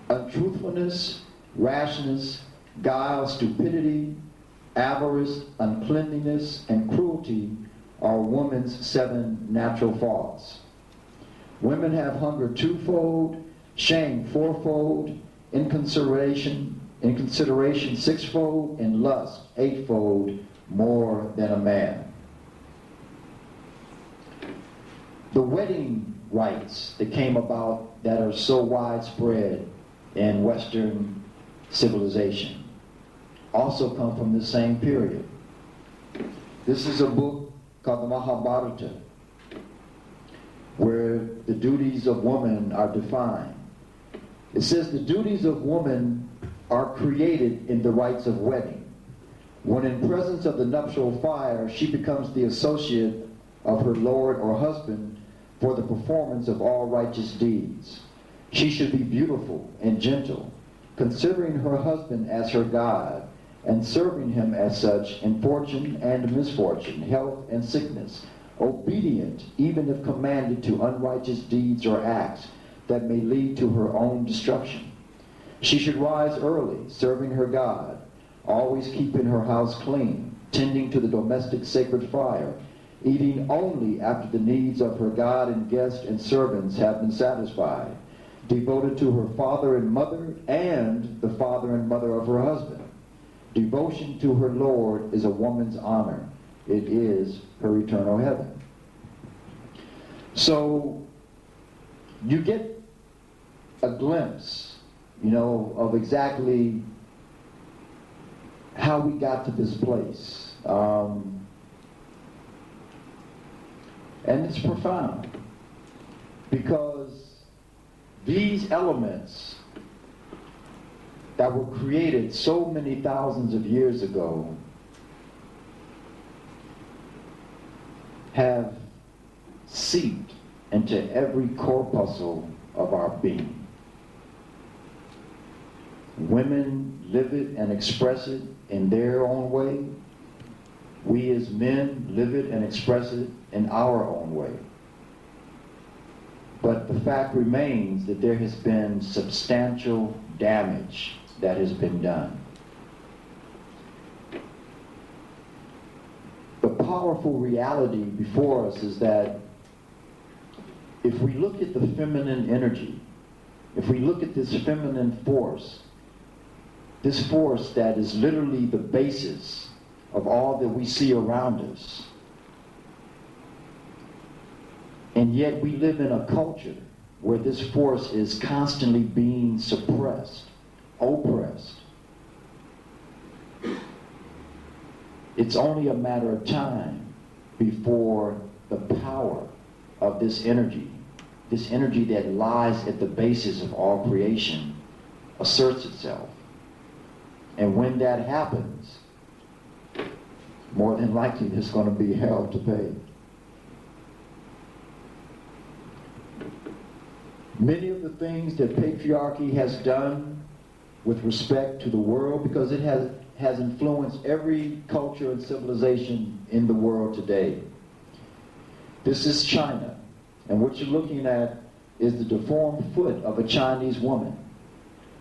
Untruthfulness, rashness, guile, stupidity, avarice, uncleanliness, and cruelty are woman's 7 natural faults. Women have hunger twofold, shame fourfold, inconsideration sixfold, and lust eightfold more than a man. The wedding rites that came about that are so widespread in Western civilization also come from the same period. This is a book called the Mahabharata, where the duties of woman are defined. It says the duties of woman are created in the rites of wedding. When in presence of the nuptial fire, she becomes the associate of her lord or husband for the performance of all righteous deeds. She should be beautiful and gentle, considering her husband as her God, and serving him as such in fortune and misfortune, health and sickness, obedient even if commanded to unrighteous deeds or acts that may lead to her own destruction. She should rise early, serving her God, always keeping her house clean, tending to the domestic sacred fire, eating only after the needs of her God and guests and servants have been satisfied, devoted to her father and mother and the father and mother of her husband. Devotion to her Lord is a woman's honor. It is her eternal heaven. So you get a glimpse, of exactly how we got to this place. And it's profound, because these elements that were created so many thousands of years ago have seeped into every corpuscle of our being. Women live it and express it in their own way. We as men live it and express it in our own way. But the fact remains that there has been substantial damage that has been done. The powerful reality before us is that if we look at the feminine energy, if we look at this feminine force, this force that is literally the basis of all that we see around us, and yet we live in a culture where this force is constantly being suppressed, oppressed. It's only a matter of time before the power of this energy that lies at the basis of all creation, asserts itself. And when that happens, more than likely there's going to be hell to pay. Many of the things that patriarchy has done with respect to the world, because it has influenced every culture and civilization in the world today. This is China, and what you're looking at is the deformed foot of a Chinese woman.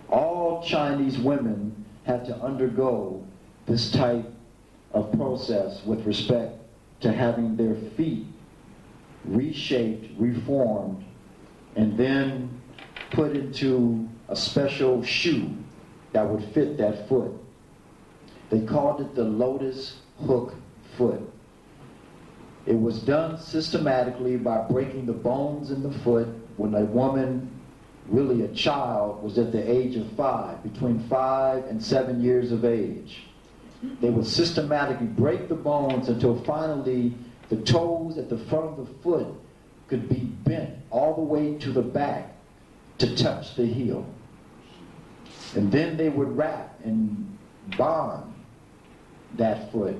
All Chinese women had to undergo this type of process with respect to having their feet reshaped, reformed, and then put into a special shoe that would fit that foot. They called it the lotus hook foot. It was done systematically by breaking the bones in the foot when a woman, really a child, was at the age of 5, between 5 and 7 years of age. They would systematically break the bones until finally the toes at the front of the foot could be bent all the way to the back to touch the heel. And then they would wrap and bond that foot.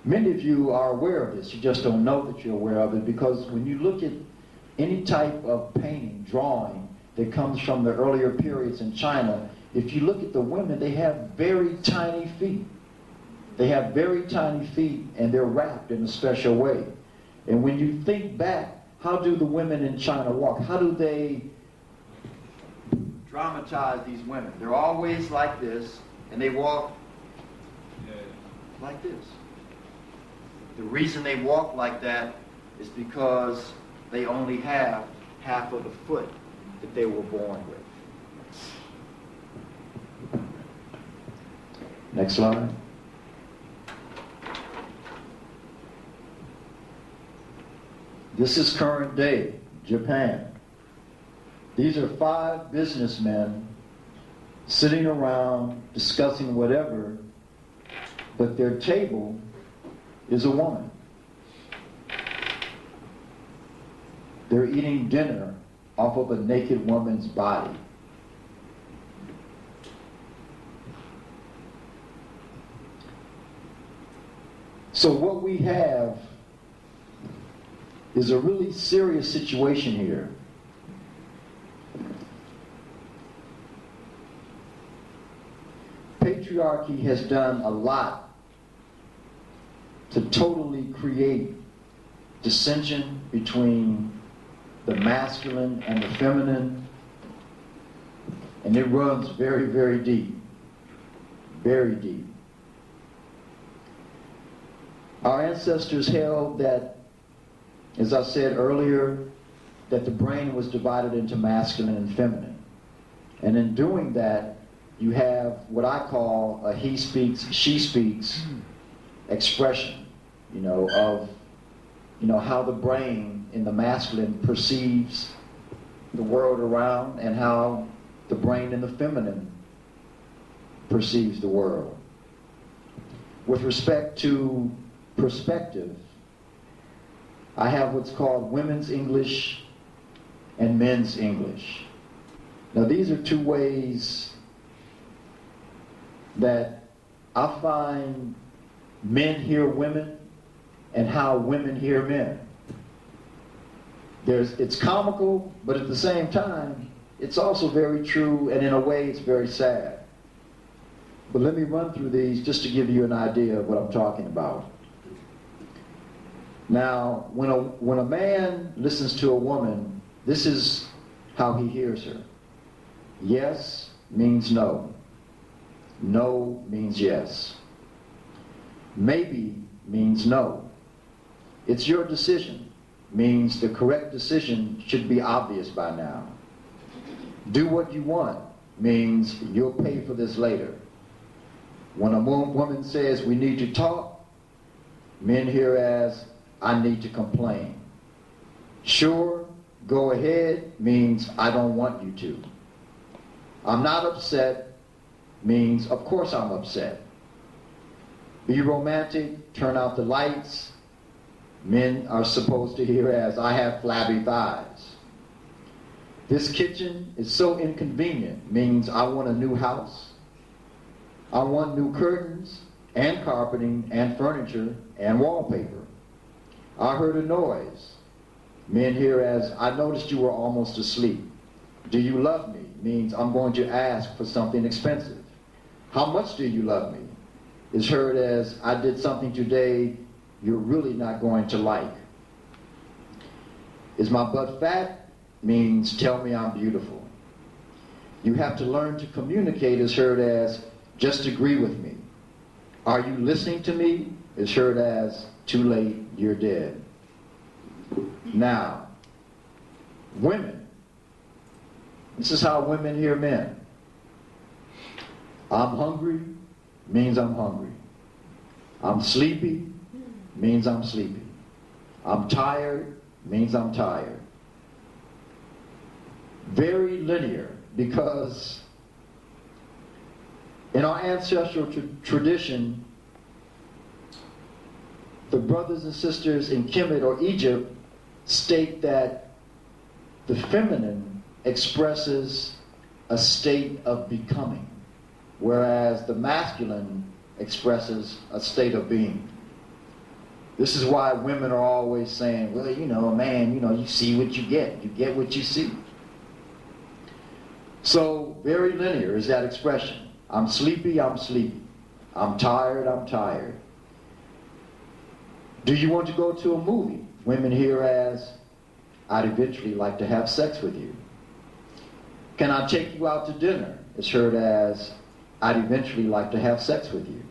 Many of you are aware of this, you just don't know that you're aware of it, because when you look at any type of painting, drawing that comes from the earlier periods in China, if you look at the women, they have very tiny feet. They have very tiny feet, and they're wrapped in a special way. And when you think back, how do the women in China walk? How do they dramatize these women? They're always like this, and they walk like this. The reason they walk like that is because they only have half of the foot that they were born with. Next slide. This is current day, Japan. These are 5 businessmen sitting around discussing whatever, but their table is a woman. They're eating dinner off of a naked woman's body. So what we have is a really serious situation here. Patriarchy has done a lot to totally create dissension between the masculine and the feminine, and it runs very, very deep. Very deep. Our ancestors held that, as I said earlier, that the brain was divided into masculine and feminine. And in doing that, you have what I call a he speaks, she speaks expression, of how the brain in the masculine perceives the world around and how the brain in the feminine perceives the world. With respect to perspective, I have what's called women's English and men's English. Now these are 2 ways that I find men hear women and how women hear men. It's comical, but at the same time, it's also very true, and in a way, it's very sad. But let me run through these just to give you an idea of what I'm talking about. Now, when a man listens to a woman, this is how he hears her. Yes means no. No means yes. Maybe means no. It's your decision means the correct decision should be obvious by now. Do what you want means you'll pay for this later. When a woman says we need to talk, men hear as I need to complain. Sure, go ahead means I don't want you to. I'm not upset means of course I'm upset. Be romantic, turn out the lights. Men are supposed to hear as, I have flabby thighs. This kitchen is so inconvenient, means I want a new house. I want new curtains and carpeting and furniture and wallpaper. I heard a noise. Men hear as, I noticed you were almost asleep. Do you love me? Means I'm going to ask for something expensive. How much do you love me? Is heard as, I did something today you're really not going to like. Is my butt fat? Means tell me I'm beautiful. You have to learn to communicate is heard as, just agree with me. Are you listening to me? Is heard as, too late, you're dead. Now, women. This is how women hear men. I'm hungry means I'm hungry. I'm sleepy means I'm sleepy. I'm tired means I'm tired. Very linear, because in our ancestral tradition, the brothers and sisters in Kemet or Egypt state that the feminine expresses a state of becoming, whereas the masculine expresses a state of being. This is why women are always saying, well, a man, you see what you get what you see. So very linear is that expression. I'm sleepy, I'm sleepy. I'm tired, I'm tired. Do you want to go to a movie? Women hear as, I'd eventually like to have sex with you. Can I take you out to dinner? It's heard as, I'd eventually like to have sex with you.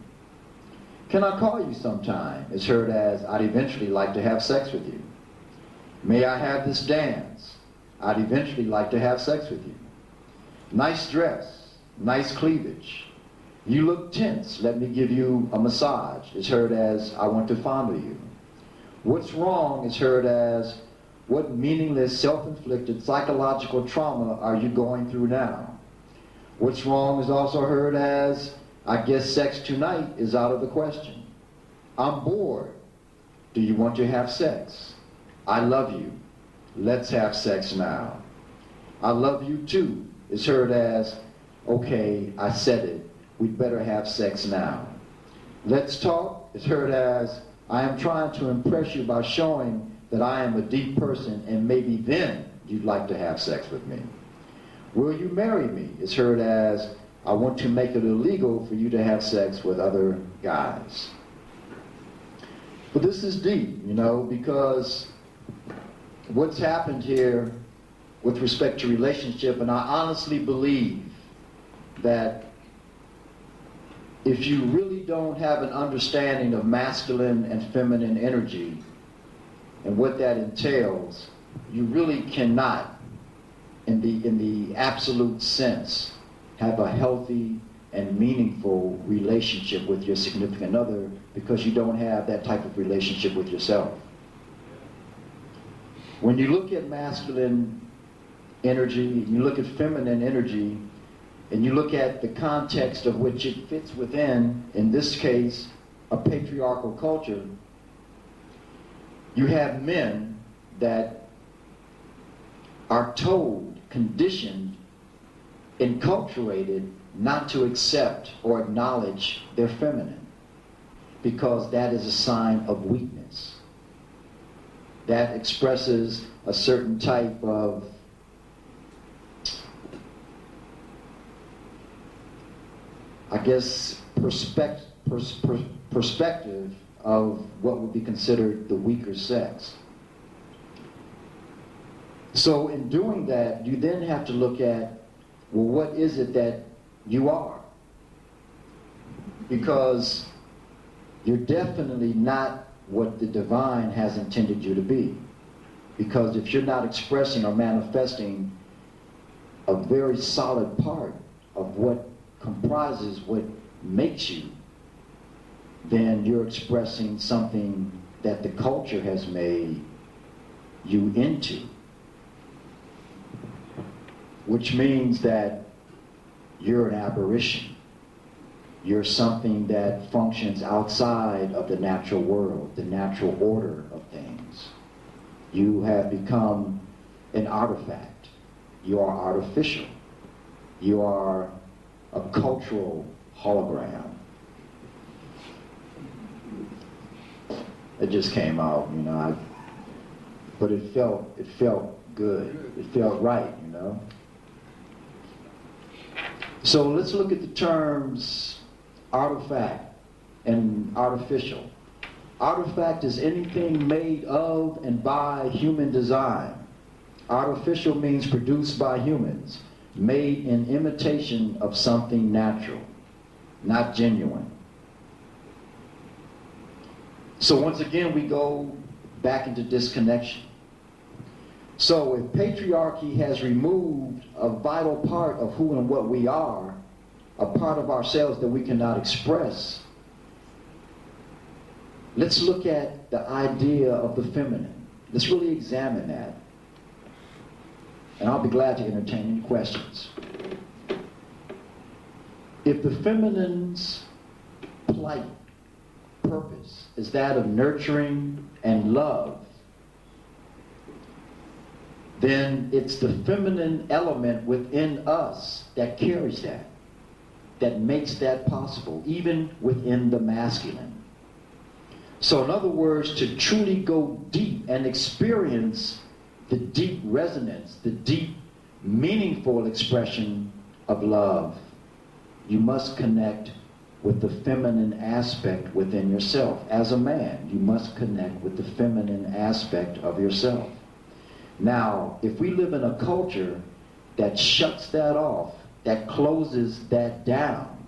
Can I call you sometime? It's heard as, I'd eventually like to have sex with you. May I have this dance? I'd eventually like to have sex with you. Nice dress, nice cleavage. You look tense, let me give you a massage. It's heard as, I want to fondle you. What's wrong is heard as, what meaningless self-inflicted psychological trauma are you going through now? What's wrong is also heard as, I guess sex tonight is out of the question. I'm bored. Do you want to have sex? I love you. Let's have sex now. I love you too is heard as, okay, I said it. We'd better have sex now. Let's talk is heard as, I am trying to impress you by showing that I am a deep person and maybe then you'd like to have sex with me. Will you marry me is heard as, I want to make it illegal for you to have sex with other guys. But this is deep, because what's happened here with respect to relationship, and I honestly believe that if you really don't have an understanding of masculine and feminine energy and what that entails, you really cannot, in the absolute sense, have a healthy and meaningful relationship with your significant other, because you don't have that type of relationship with yourself. When you look at masculine energy, you look at feminine energy, and you look at the context of which it fits within, in this case, a patriarchal culture, you have men that are told, conditioned, enculturated not to accept or acknowledge their feminine, because that is a sign of weakness. That expresses a certain type of perspective of what would be considered the weaker sex. So in doing that, you then have to look at, well, what is it that you are? Because you're definitely not what the divine has intended you to be. Because if you're not expressing or manifesting a very solid part of what comprises what makes you, then you're expressing something that the culture has made you into. Which means that you're an aberration. You're something that functions outside of the natural world, the natural order of things. You have become an artifact. You are artificial. You are a cultural hologram. It just came out, you know, but it felt good. It felt right, you know. So let's look at the terms artifact and artificial. Artifact is anything made of and by human design. Artificial means produced by humans, made in imitation of something natural, not genuine. So once again, we go back into disconnection. So if patriarchy has removed a vital part of who and what we are, a part of ourselves that we cannot express, let's look at the idea of the feminine. Let's really examine that. And I'll be glad to entertain any questions. If the feminine's plight, purpose, is that of nurturing and love, then it's the feminine element within us that carries that makes that possible, even within the masculine. So in other words, to truly go deep and experience the deep resonance, the deep, meaningful expression of love, you must connect with the feminine aspect within yourself. As a man, you must connect with the feminine aspect of yourself. Now, if we live in a culture that shuts that off, that closes that down,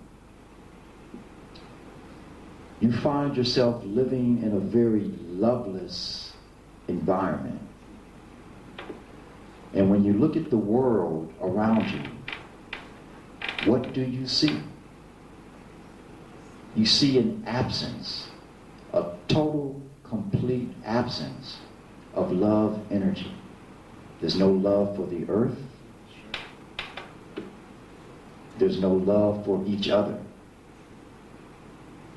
you find yourself living in a very loveless environment. And when you look at the world around you, what do you see? You see an absence, a total, complete absence of love energy. There's no love for the earth. There's no love for each other.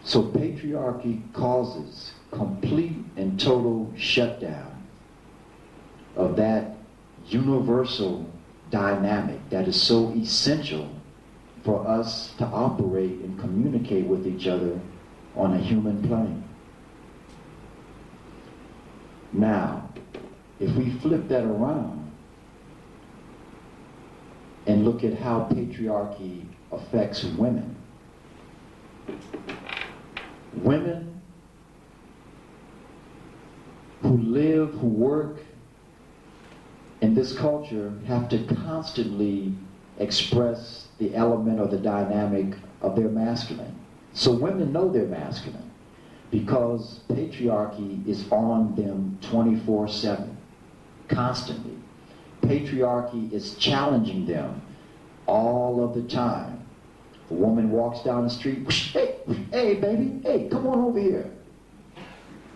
So patriarchy causes complete and total shutdown of that universal dynamic that is so essential for us to operate and communicate with each other on a human plane. Now, if we flip that around and look at how patriarchy affects women, women who live, who work in this culture have to constantly express the element or the dynamic of their masculine. So women know they're masculine because patriarchy is on them 24/7, constantly. Patriarchy is challenging them all of the time. A woman walks down the street, hey baby, hey, come on over here.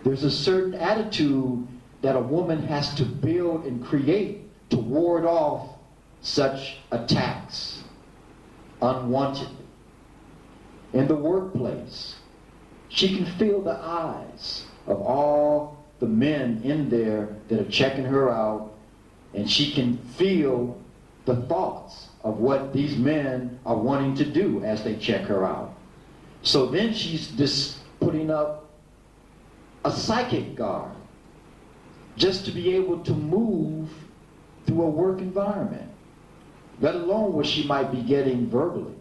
There's a certain attitude that a woman has to build and create to ward off such attacks, unwanted. In the workplace, she can feel the eyes of all the men in there that are checking her out, and she can feel the thoughts of what these men are wanting to do as they check her out. So then she's just putting up a psychic guard just to be able to move through a work environment, let alone what she might be getting verbally.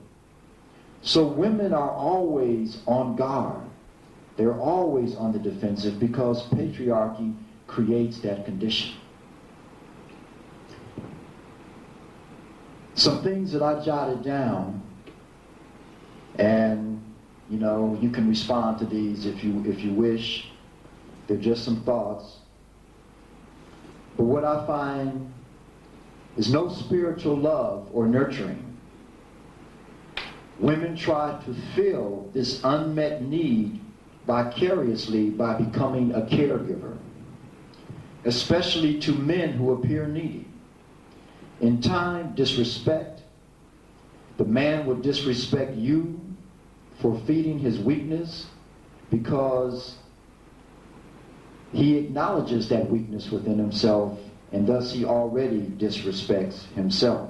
So women are always on guard. They're always on the defensive because patriarchy creates that condition. Some things that I jotted down, and you can respond to these if you wish. They're just some thoughts. But what I find is no spiritual love or nurturing. Women try to fill this unmet need vicariously by becoming a caregiver, especially to men who appear needy. In time, disrespect. The man will disrespect you for feeding his weakness because he acknowledges that weakness within himself, and thus he already disrespects himself.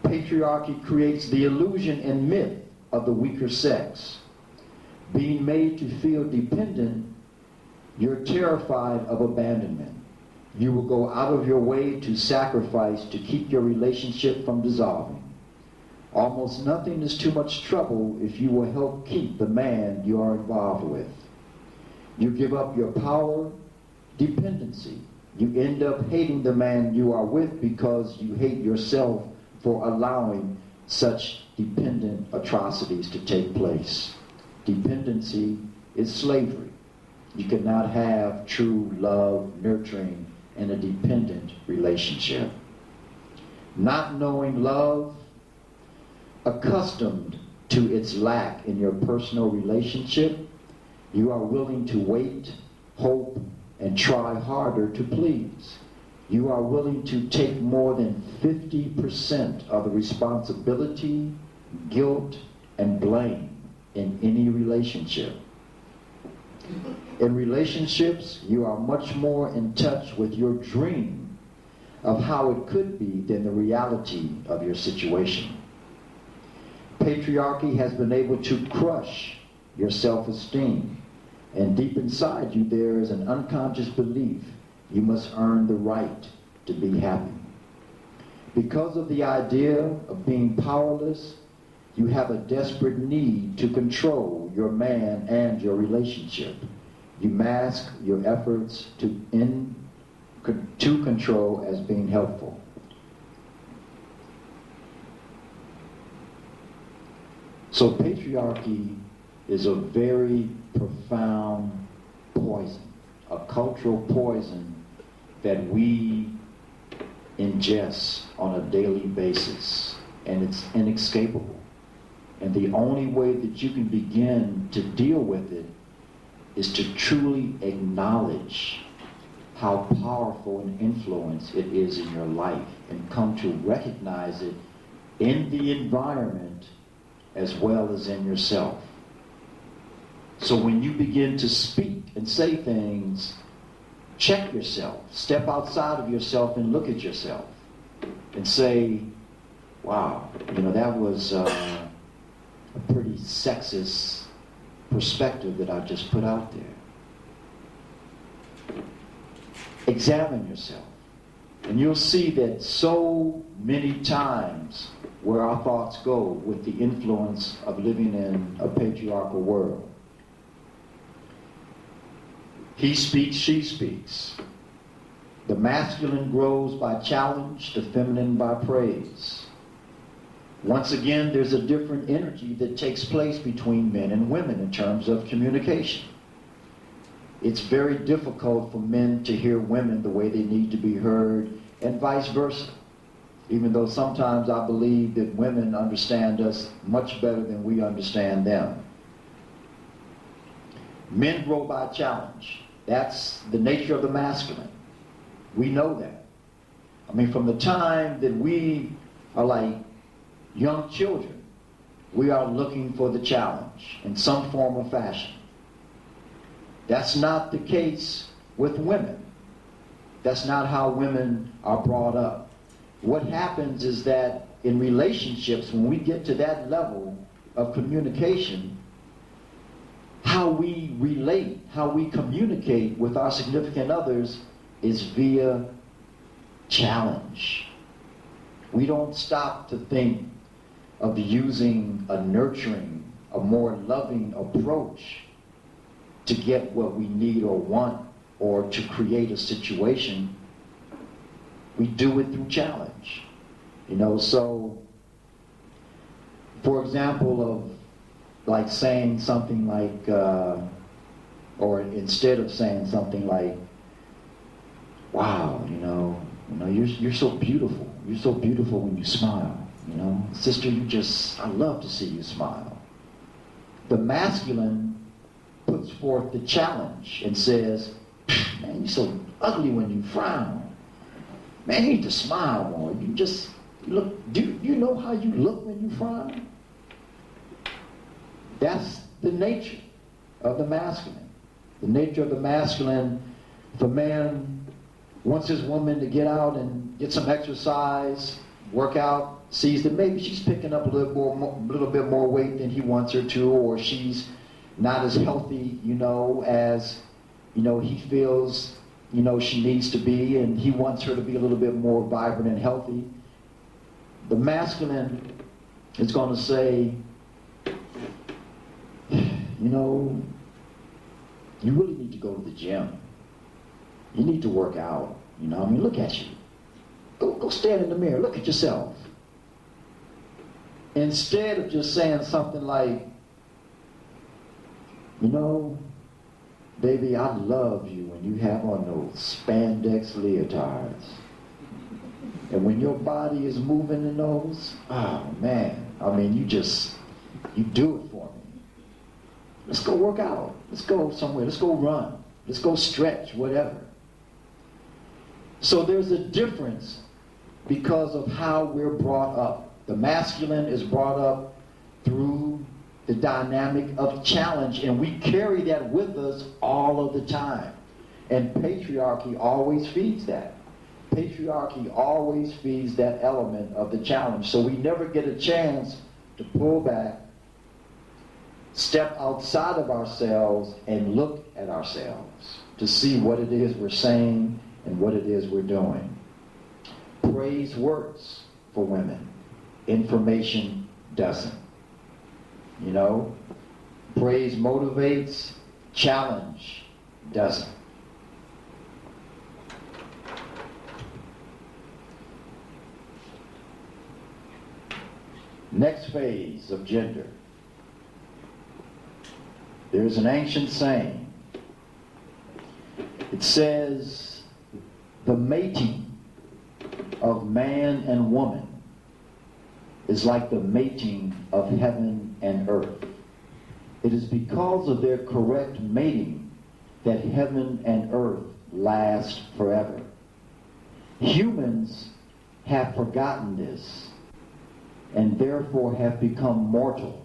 Patriarchy creates the illusion and myth of the weaker sex. Being made to feel dependent, you're terrified of abandonment. You will go out of your way to sacrifice to keep your relationship from dissolving. Almost nothing is too much trouble if you will help keep the man you are involved with. You give up your power, dependency. You end up hating the man you are with because you hate yourself for allowing such dependent atrocities to take place. Dependency is slavery. You cannot have true love, nurturing, in a dependent relationship. Not knowing love, accustomed to its lack in your personal relationship, you are willing to wait, hope, and try harder to please. You are willing to take more than 50% of the responsibility, guilt, and blame in any relationship. In relationships, you are much more in touch with your dream of how it could be than the reality of your situation. Patriarchy has been able to crush your self-esteem, and deep inside you there is an unconscious belief you must earn the right to be happy. Because of the idea of being powerless, you have a desperate need to control your man and your relationship. You mask your efforts to control as being helpful. So patriarchy is a very profound poison, a cultural poison that we ingest on a daily basis, and it's inescapable. And the only way that you can begin to deal with it is to truly acknowledge how powerful an influence it is in your life and come to recognize it in the environment as well as in yourself. So when you begin to speak and say things, check yourself, step outside of yourself and look at yourself and say, wow, that was a pretty sexist perspective that I just put out there. Examine yourself, and you'll see that so many times where our thoughts go with the influence of living in a patriarchal world. He speaks, she speaks. The masculine grows by challenge, the feminine by praise. Once again, there's a different energy that takes place between men and women in terms of communication. It's very difficult for men to hear women the way they need to be heard, and vice versa. Even though sometimes I believe that women understand us much better than we understand them. Men grow by challenge. That's the nature of the masculine. We know that. From the time that we are like young children, we are looking for the challenge in some form or fashion. That's not the case with women. That's not how women are brought up. What happens is that in relationships, when we get to that level of communication, how we relate, how we communicate with our significant others is via challenge. We don't stop to think of using a nurturing, a more loving approach to get what we need or want or to create a situation. We do it through challenge. So, for example, of like saying something like, or instead of saying something like, wow, you're so beautiful. You're so beautiful when you smile. Sister, I love to see you smile. The masculine puts forth the challenge and says, man, you're so ugly when you frown. Man, you need to smile more. You just look, do you know how you look when you frown? That's the nature of the masculine. The nature of the masculine, if a man wants his woman to get out and get some exercise, work out, sees that maybe she's picking up a little bit more weight than he wants her to, or she's not as healthy, as, he feels, she needs to be, and he wants her to be a little bit more vibrant and healthy. The masculine is going to say, you really need to go to the gym. You need to work out. Look at you. Go stand in the mirror. Look at yourself. Instead of just saying something like, baby, I love you when you have on those spandex leotards. And when your body is moving in those, oh man, you do it for me. Let's go work out. Let's go somewhere. Let's go run. Let's go stretch, whatever. So there's a difference because of how we're brought up. The masculine is brought up through the dynamic of challenge, and we carry that with us all of the time. And patriarchy always feeds that. Patriarchy always feeds that element of the challenge. So we never get a chance to pull back, step outside of ourselves, and look at ourselves to see what it is we're saying and what it is we're doing. Praise works for women. Information doesn't. Praise motivates, challenge doesn't. Next phase of gender. There's an ancient saying. It says, the mating of man and woman is like the mating of heaven and earth. It is because of their correct mating that heaven and earth last forever. Humans have forgotten this and therefore have become mortal.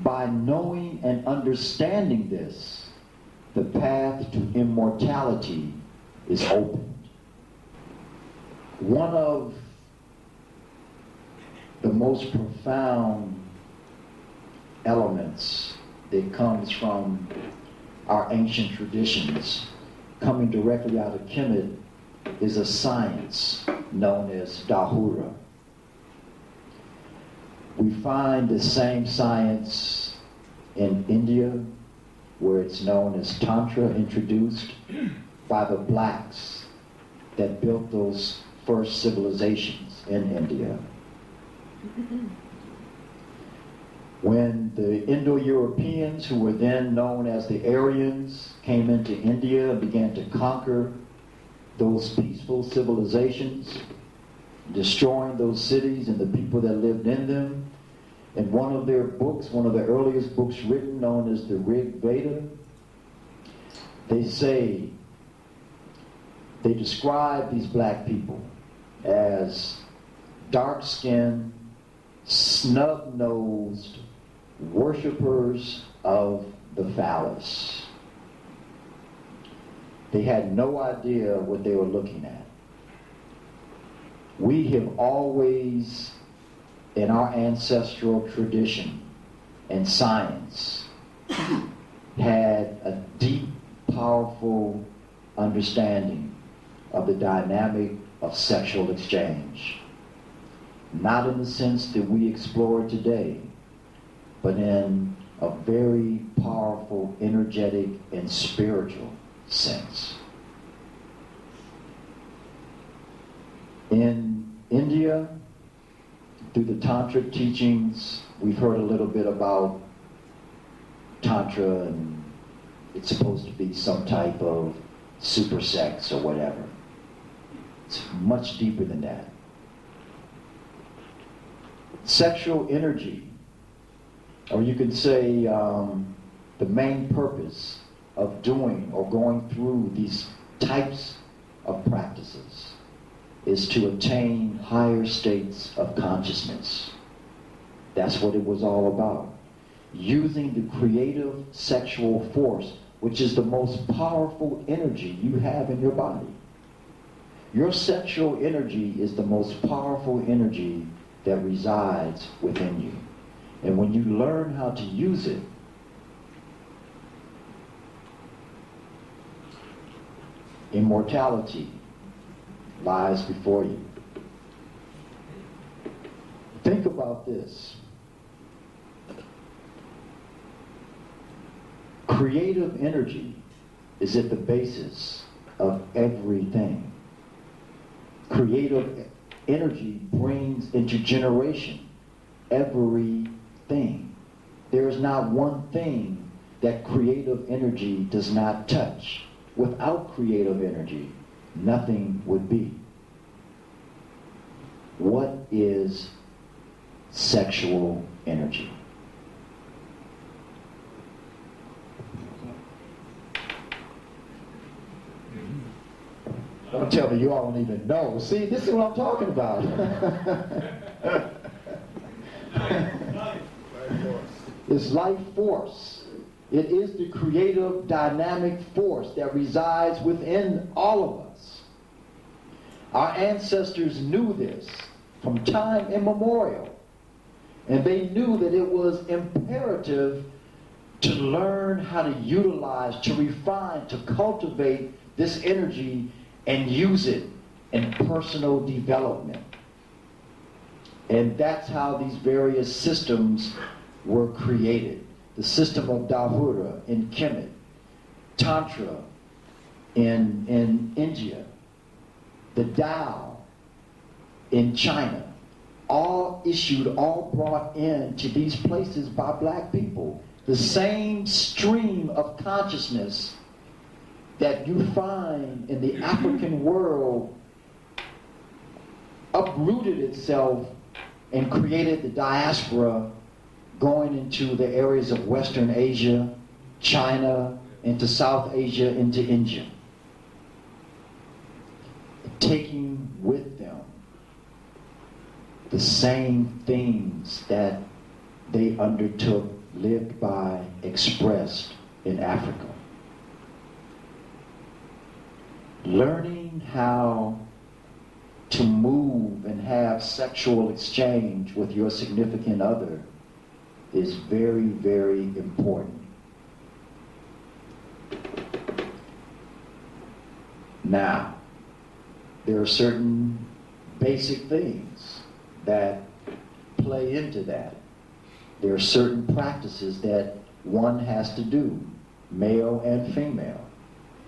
By knowing and understanding this, the path to immortality is opened. One of the most profound elements that comes from our ancient traditions, coming directly out of Kemet, is a science known as Dahura. We find the same science in India, where it's known as Tantra, introduced by the blacks that built those first civilizations in India. When the Indo-Europeans, who were then known as the Aryans, came into India and began to conquer those peaceful civilizations, destroying those cities and the people that lived in them, in one of their books, one of the earliest books written, known as the Rig Veda, they describe these black people as dark-skinned, snub-nosed worshipers of the phallus. They had no idea what they were looking at. We have always, in our ancestral tradition and science, had a deep, powerful understanding of the dynamic of sexual exchange. Not in the sense that we explore today, but in a very powerful, energetic, and spiritual sense. In India, through the Tantric teachings, we've heard a little bit about Tantra, and it's supposed to be some type of super sex or whatever. It's much deeper than that. Sexual energy, or you could say the main purpose of doing or going through these types of practices is to attain higher states of consciousness. That's what it was all about. using the creative sexual force, which is the most powerful energy you have in your body. Your sexual energy is the most powerful energy that resides within you. And when you learn how to use it, immortality lies before you. Think about this. Creative energy is at the basis of everything. Creative energy brings into generation everything. There is not one thing that creative energy does not touch. Without creative energy, nothing would be. What is sexual energy? Don't tell me you all don't even know. See, this is what I'm talking about. It's life force. It is the creative, dynamic force that resides within all of us. Our ancestors knew this from time immemorial. And they knew that it was imperative to learn how to utilize, to refine, to cultivate this energy and use it in personal development. And that's how these various systems were created. The system of Davura in Kemet, Tantra in India, the Tao in China, all brought into these places by black people. The same stream of consciousness that you find in the African world uprooted itself and created the diaspora going into the areas of Western Asia, China, into South Asia, into India. Taking with them the same things that they undertook, lived by, expressed in Africa. Learning how to move and have sexual exchange with your significant other is very, very important. Now, there are certain basic things that play into that. There are certain practices that one has to do, male and female,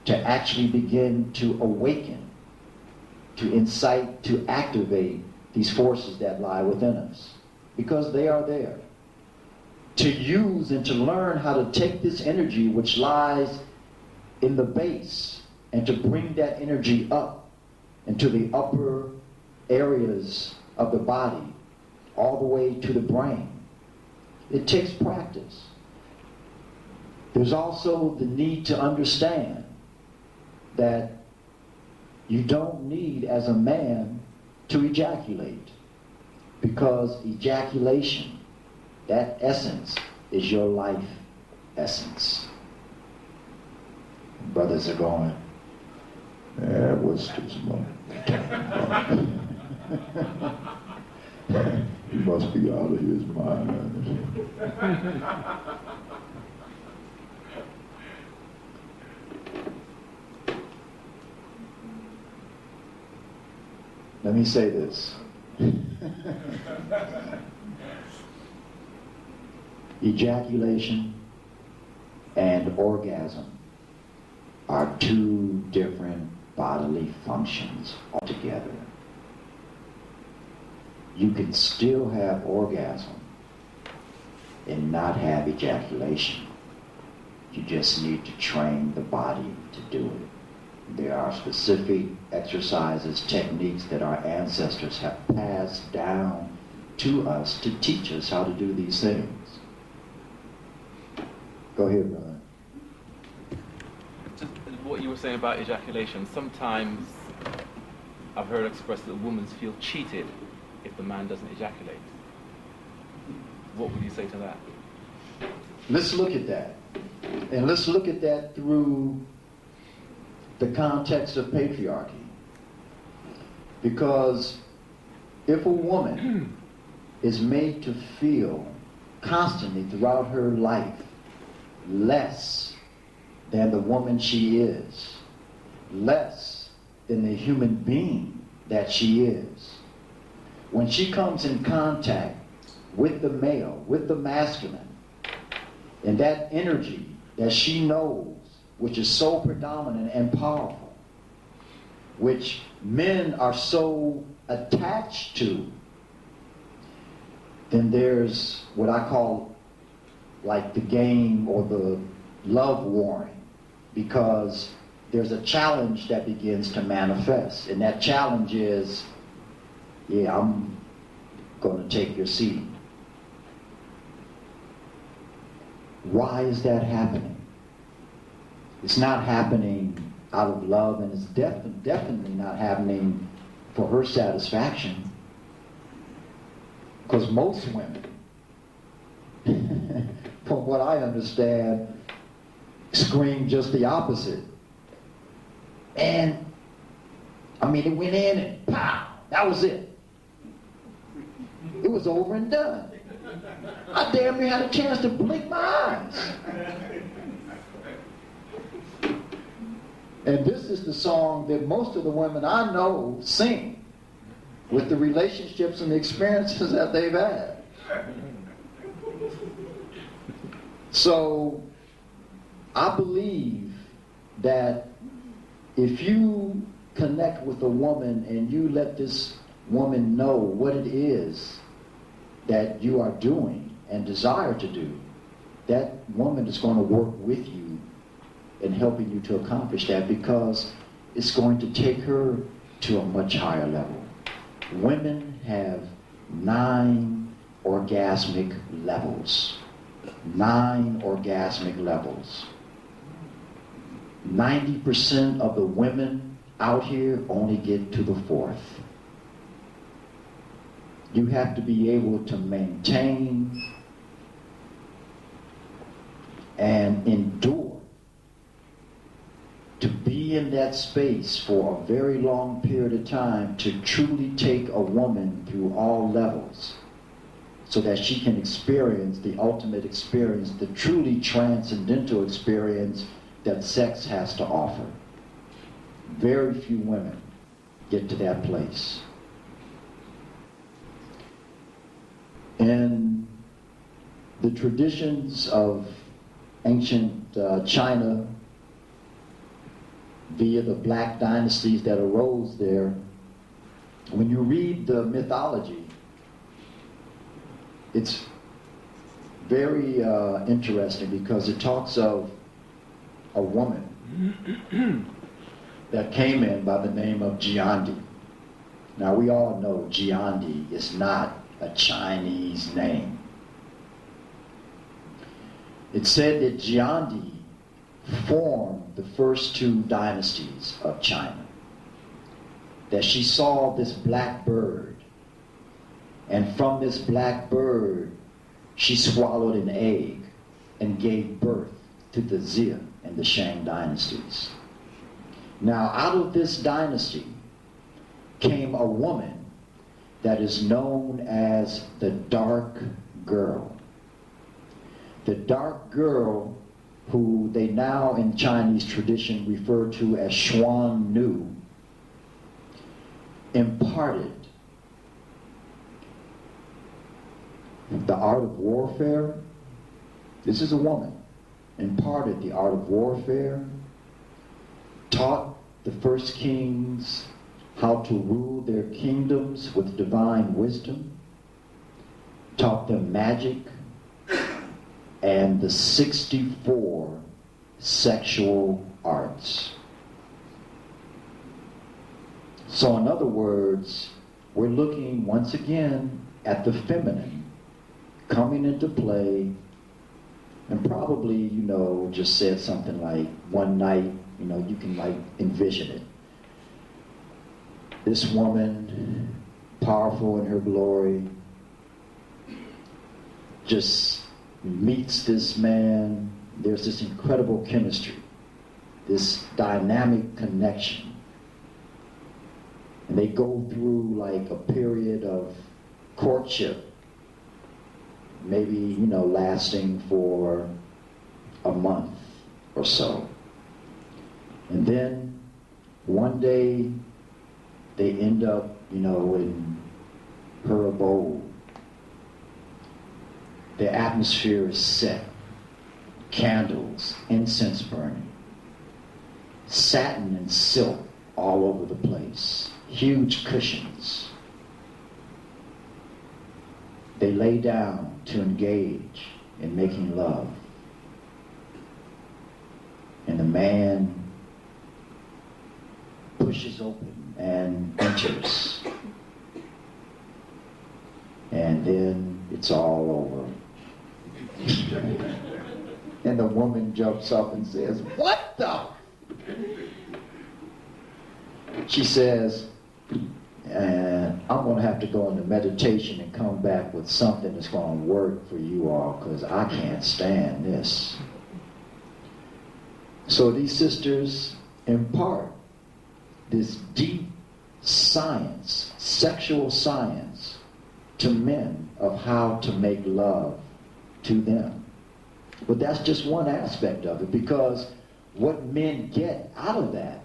to actually begin to awaken, to incite, to activate these forces that lie within us, because they are there. To use and to learn how to take this energy which lies in the base and to bring that energy up into the upper areas of the body, all the way to the brain. It takes practice. There's also the need to understand that you don't need, as a man, to ejaculate, because ejaculation, that essence, is your life essence. Brothers are going, that was too small. He must be out of his mind. Let me say this. Ejaculation and orgasm are two different bodily functions altogether. You can still have orgasm and not have ejaculation. You just need to train the body to do it. There are specific exercises, techniques that our ancestors have passed down to us to teach us how to do these things. Go ahead, brother. Just what you were saying about ejaculation, sometimes I've heard expressed that women feel cheated if the man doesn't ejaculate. What would you say to that? let's look at that. And let's look at that through the context of patriarchy. Because if a woman is made to feel constantly throughout her life less than the woman she is, less than the human being that she is, when she comes in contact with the male, with the masculine, and that energy that she knows, which is so predominant and powerful, which men are so attached to, then there's what I call like the game or the love warring, because there's a challenge that begins to manifest. And that challenge is, yeah, I'm going to take your seed. Why is that happening? It's not happening out of love, and it's definitely not happening for her satisfaction. Because most women, from what I understand, scream just the opposite. And, I mean, it went in and pow, that was it. It was over and done. I damn near had a chance to blink my eyes. And this is the song that most of the women I know sing with the relationships and the experiences that they've had. So, I believe that if you connect with a woman and you let this woman know what it is that you are doing and desire to do, that woman is going to work with you in helping you to accomplish that, because it's going to take her to a much higher level. Women have 9 orgasmic levels. 9 orgasmic levels. 90% of the women out here only get to the 4th. You have to be able to maintain and endure to be in that space for a very long period of time to truly take a woman through all levels so that she can experience the ultimate experience, the truly transcendental experience that sex has to offer. Very few women get to that place. In the traditions of ancient China, via the black dynasties that arose there, when you read the mythology, it's very interesting, because it talks of a woman that came in by the name of Jiandi. Now we all know Jiandi is not a Chinese name. It said that Jiandi formed the first 2 dynasties of China. That she saw this black bird, and from this black bird she swallowed an egg and gave birth to the Xia and the Shang dynasties. Now out of this dynasty came a woman that is known as the dark girl. The dark girl, who they now in Chinese tradition refer to as Xuan Nu, imparted the art of warfare. This is a woman. Imparted the art of warfare, taught the first kings how to rule their kingdoms with divine wisdom, taught them magic, and the 64 sexual arts. So in other words, we're looking once again at the feminine coming into play, and probably, just said something like, one night, you can like envision it. This woman, powerful in her glory, just He meets this man. There's this incredible chemistry, this dynamic connection. And they go through like a period of courtship, maybe, lasting for a month or so. And then one day they end up, in her abode. The atmosphere is set. Candles, incense burning, satin and silk all over the place, huge cushions. They lay down to engage in making love. And the man pushes open and enters. And then it's all over. And the woman jumps up and says, "What the?" She says, "And I'm going to have to go into meditation and come back with something that's going to work for you all, because I can't stand this." So these sisters impart this deep science, sexual science, to men of how to make love to them. But that's just one aspect of it, because what men get out of that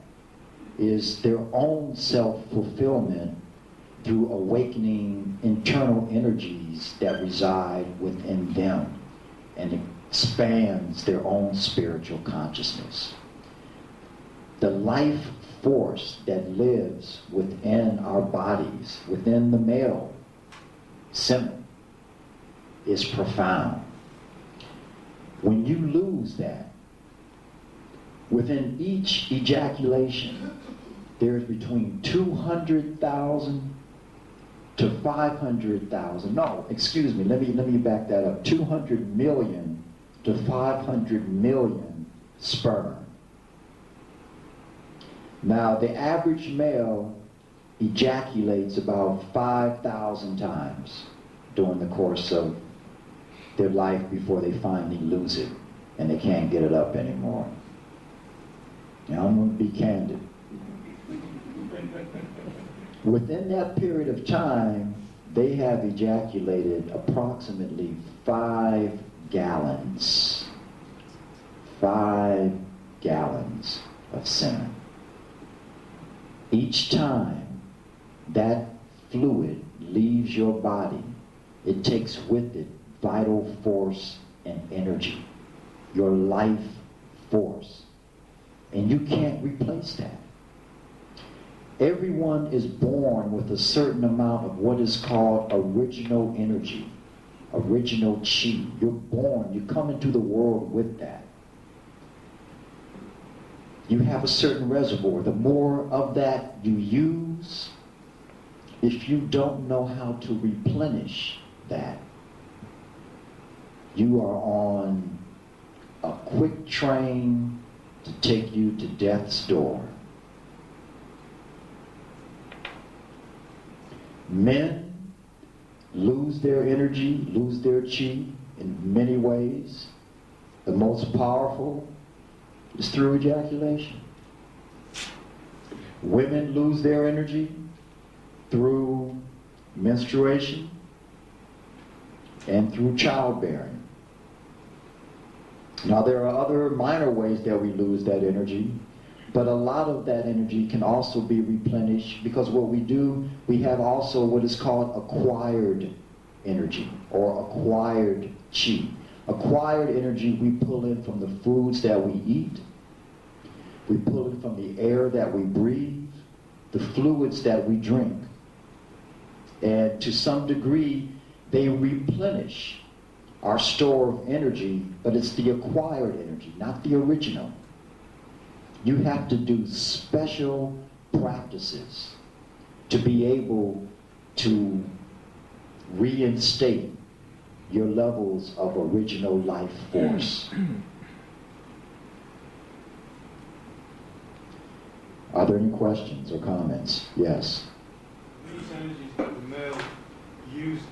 is their own self-fulfillment through awakening internal energies that reside within them, and expands their own spiritual consciousness. The life force that lives within our bodies, within the male semen, is profound. When you lose that, within each ejaculation, there's between 200,000 to 500,000. No, excuse me, let me back that up. 200 million to 500 million sperm. Now, the average male ejaculates about 5,000 times during the course of their life before they finally lose it and they can't get it up anymore. Now, I'm going to be candid. Within that period of time, they have ejaculated approximately 5 gallons. 5 gallons of semen. Each time that fluid leaves your body, it takes with it vital force and energy, your life force. And you can't replace that. Everyone is born with a certain amount of what is called original energy, original chi. You're born, you come into the world with that. You have a certain reservoir. The more of that you use, if you don't know how to replenish that, you are on a quick train to take you to death's door. Men lose their energy, lose their chi in many ways. The most powerful is through ejaculation. Women lose their energy through menstruation and through childbearing. Now, there are other minor ways that we lose that energy, but a lot of that energy can also be replenished, because what we do, we have also what is called acquired energy or acquired chi. Acquired energy we pull in from the foods that we eat, we pull it from the air that we breathe, the fluids that we drink. And to some degree, they replenish our store of energy, but it's the acquired energy, not the original. You have to do special practices to be able to reinstate your levels of original life force. Are there any questions or comments? Yes. These energies that the male loses,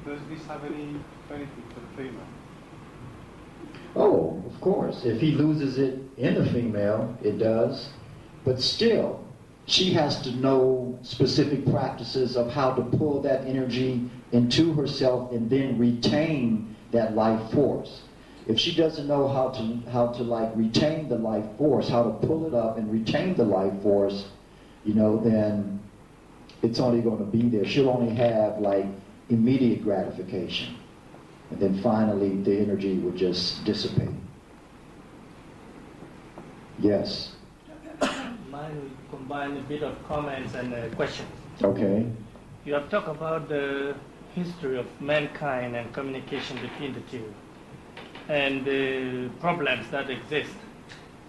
Does this have any benefit for the female? Oh, of course. If he loses it in the female, it does. But still, she has to know specific practices of how to pull that energy into herself and then retain that life force. If she doesn't know how to like retain the life force, how to pull it up and retain the life force, then it's only going to be there. She'll only have like immediate gratification. And then finally the energy will just dissipate. Yes. Mine will combine a bit of comments and questions. Okay. You have talked about the history of mankind and communication between the two, and the problems that exist.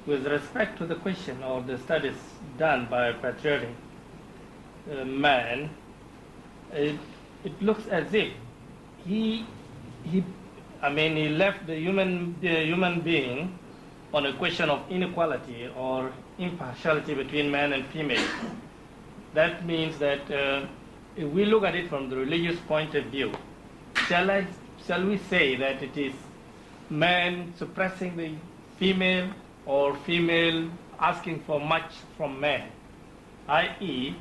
With respect to the question or the studies done by patriotic man, it looks as if he left the human being on a question of inequality or impartiality between man and female. That means that if we look at it from the religious point of view, shall we say that it is man suppressing the female or female asking for much from man? I.e.,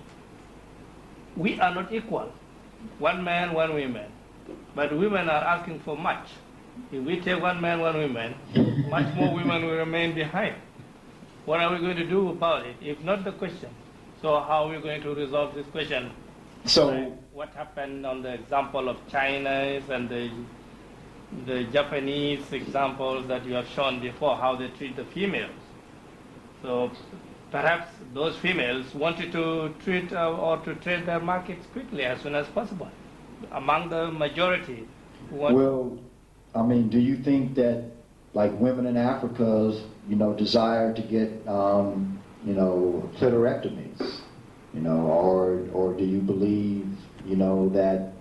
we are not equal, one man, one woman, but women are asking for much. If we take one man, one woman, much more women will remain behind. What are we going to do about it? If not the question. So how are we going to resolve this question? So Like what happened on the example of China and the Japanese examples that you have shown before, how they treat the females. So perhaps those females wanted to treat or to trade their markets quickly as soon as possible among the majority. Who want well, do you think that like women in Africa, desire to get, clitorectomies, or do you believe, that,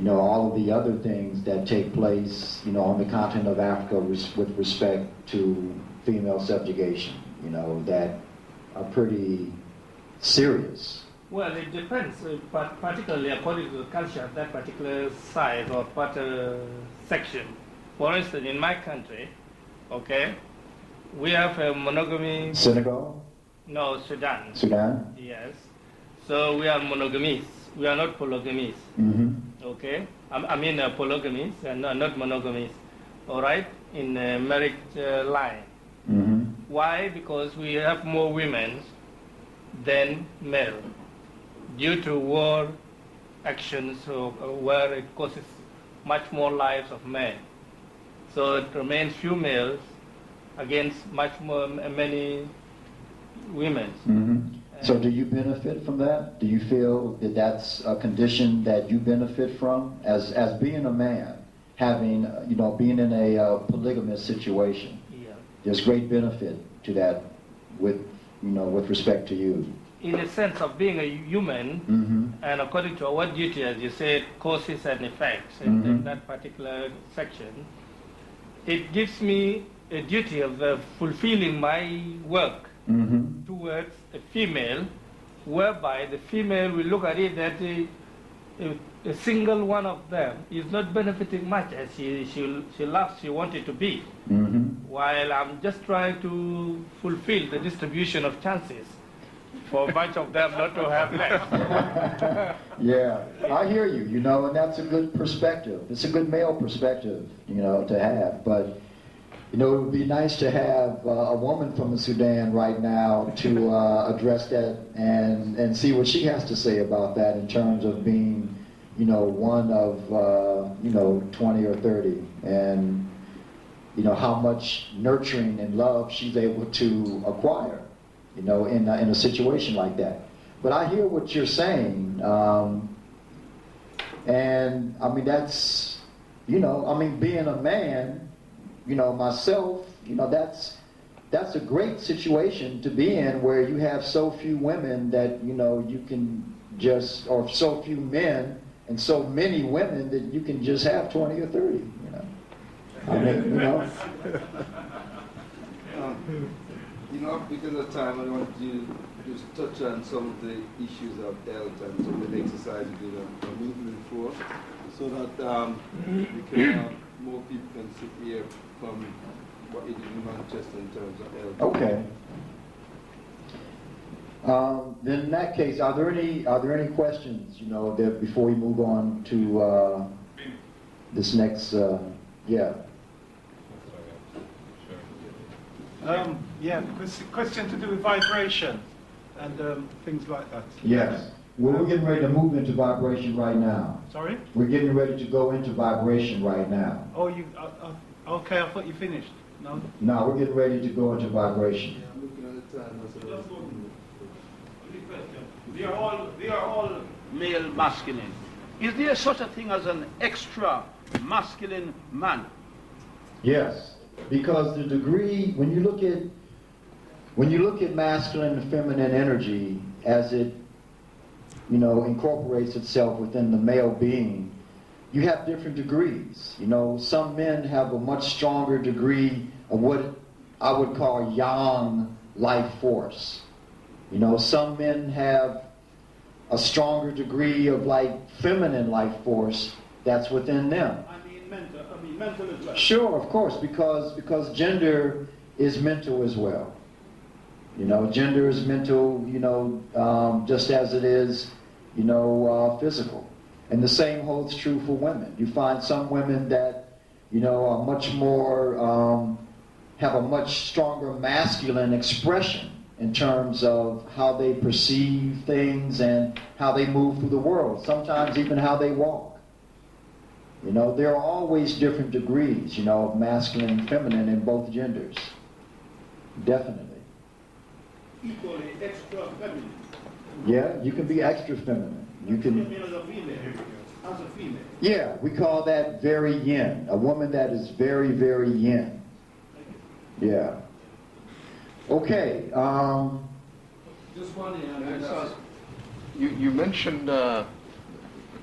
all of the other things that take place, on the continent of Africa with respect to female subjugation, that are pretty serious? Well, it depends, particularly according to the culture of that particular side or section. For instance, in my country, okay, we have a monogamy. Senegal? No, Sudan. Sudan? Yes. So we are monogamous. We are not polygamous. Mm-hmm. Okay. Polygamous and not monogamous. All right. In marriage line. Mm-hmm. Why? Because we have more women than male, due to war actions where it causes much more lives of men. So it remains few males against many women. Mm-hmm. So do you benefit from that? Do you feel that that's a condition that you benefit from as being a man, having, being in a polygamous situation? Yeah. There's great benefit to that with respect to you. In a sense of being a human, Mm-hmm. and according to our duty, as you said, causes and effects Mm-hmm. in that particular section, it gives me a duty of fulfilling my work Mm-hmm. towards a female, whereby the female will look at it that a single one of them is not benefiting much as she wanted to be, Mm-hmm. while I'm just trying to fulfill the distribution of chances for a bunch of them not to have less. Yeah, I hear you, and that's a good perspective. It's a good male perspective, to have. But, it would be nice to have a woman from the Sudan right now to address that and see what she has to say about that in terms of being, one of, 20 or 30. And, how much nurturing and love she's able to acquire, in a situation like that. But I hear what you're saying, and that's, being a man, myself, that's a great situation to be in, where you have so few women that, you can just, or so few men and so many women that you can just have 20 or 30, Because of time, I want to just touch on some of the issues of health and some of the exercise we did on movement before. so that we can more people can sit here from what you did in Manchester in terms of health. Okay. Then in that case, are there any questions, that before we move on to this next, yeah. Yeah, question to do with vibration and things like that. Yes. Well, we're getting ready to move into vibration right now. Sorry? We're getting ready to go into vibration right now. Oh, you, okay, I thought you finished. No? No, we're getting ready to go into vibration. I'm looking at the time. I said, We are all male masculine. Is there such a thing as an extra masculine man? Yes, because the degree, when you look at masculine and feminine energy as it, incorporates itself within the male being, you have different degrees. Some men have a much stronger degree of what I would call yang life force. Some men have a stronger degree of feminine life force that's within them. I mean mental as well. Sure, of course, because gender is mental as well. Gender is mental, just as it is, physical. And the same holds true for women. You find some women that, are much more, have a much stronger masculine expression in terms of how they perceive things and how they move through the world, sometimes even how they walk. There are always different degrees, of masculine and feminine in both genders. Definitely. Equally extra feminine. Yeah, you can be extra feminine. You can. As a female. As a female. Yeah, we call that very yin. A woman that is very, very yin. Yeah. Okay. just one here. You mentioned the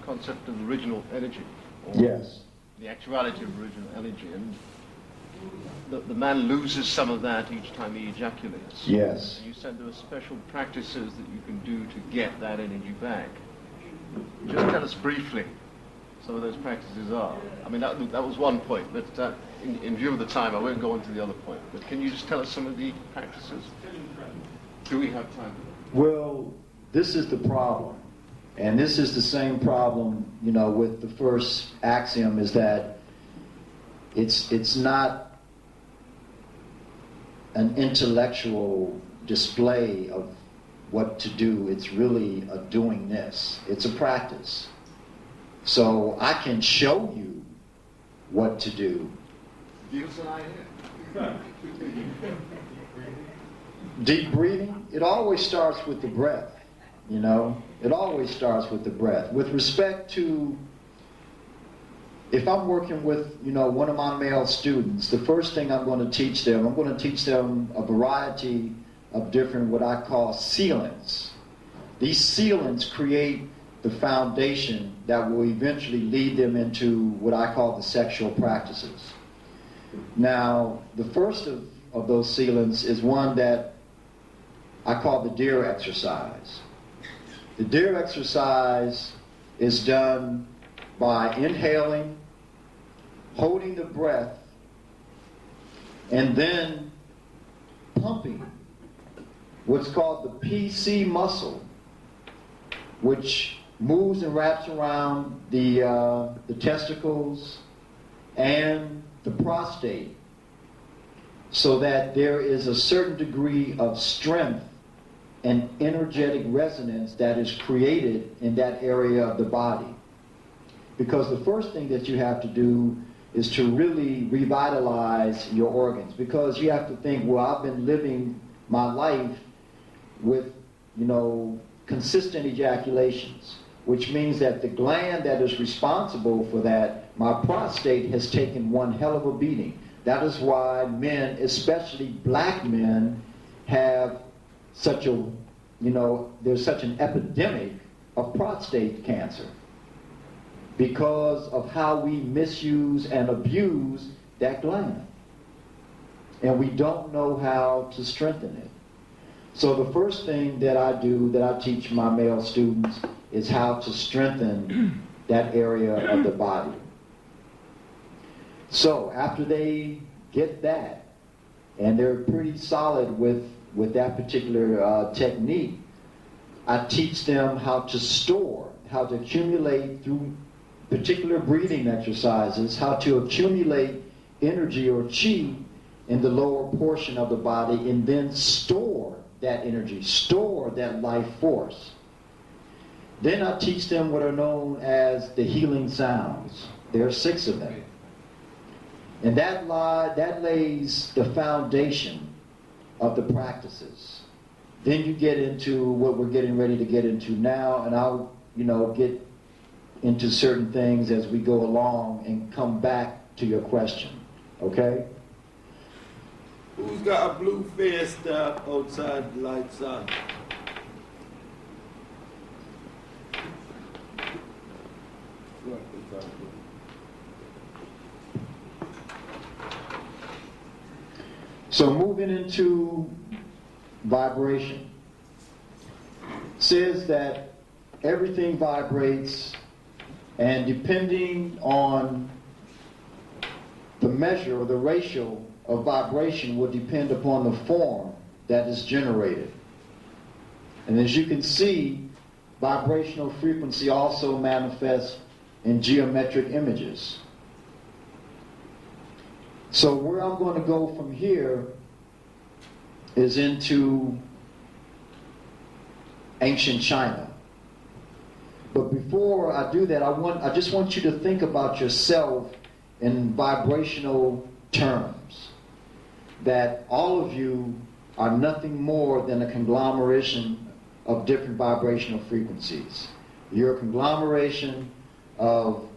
concept of original energy. Or Yes. The actuality of original energy, and the man loses some of that each time he ejaculates. Yes. You said there are special practices that you can do to get that energy back. Just tell us briefly some of those practices are. I mean, that was one point, but in view of the time, I won't go on to the other point. But can you just tell us some of the practices? Do we have time? Well, this is the problem. And this is the same problem, with the first axiom, is that it's not an intellectual display of what to do. It's really a doing this. It's a practice. So I can show you what to do. Deals and I here. Deep breathing, it always starts with the breath, It always starts with the breath. With respect to, if I'm working with, one of my male students, the first thing I'm going to teach them a variety of different, what I call sealants. These sealants create the foundation that will eventually lead them into what I call the sexual practices. Now, the first of those sealants is one that I call the deer exercise. The deer exercise is done by inhaling, holding the breath, and then pumping what's called the PC muscle, which moves and wraps around the testicles and the prostate, so that there is a certain degree of strength and energetic resonance that is created in that area of the body. Because the first thing that you have to do is to really revitalize your organs. Because you have to think, well, I've been living my life with, consistent ejaculations, which means that the gland that is responsible for that, my prostate, has taken one hell of a beating. That is why men, especially black men, have such a, there's such an epidemic of prostate cancer because of how we misuse and abuse that gland. And we don't know how to strengthen it. So the first thing that I do, that I teach my male students, is how to strengthen that area of the body. So after they get that, and they're pretty solid with that particular technique, I teach them how to store, how to accumulate through particular breathing exercises, how to accumulate energy or chi in the lower portion of the body and then store that energy, store that life force. Then I teach them what are known as the healing sounds. There are 6 of them. And that lays the foundation of the practices. Then you get into what we're getting ready to get into now, and I'll, get into certain things as we go along and come back to your question. Okay? Who's got a blue face there outside the lights on? So moving into vibration. Says that everything vibrates, and depending on the measure or the ratio of vibration will depend upon the form that is generated. And as you can see, vibrational frequency also manifests in geometric images. So where I'm going to go from here is into ancient China. But before I do that, I just want you to think about yourself in vibrational terms. That all of you are nothing more than a conglomeration of different vibrational frequencies. You're a conglomeration of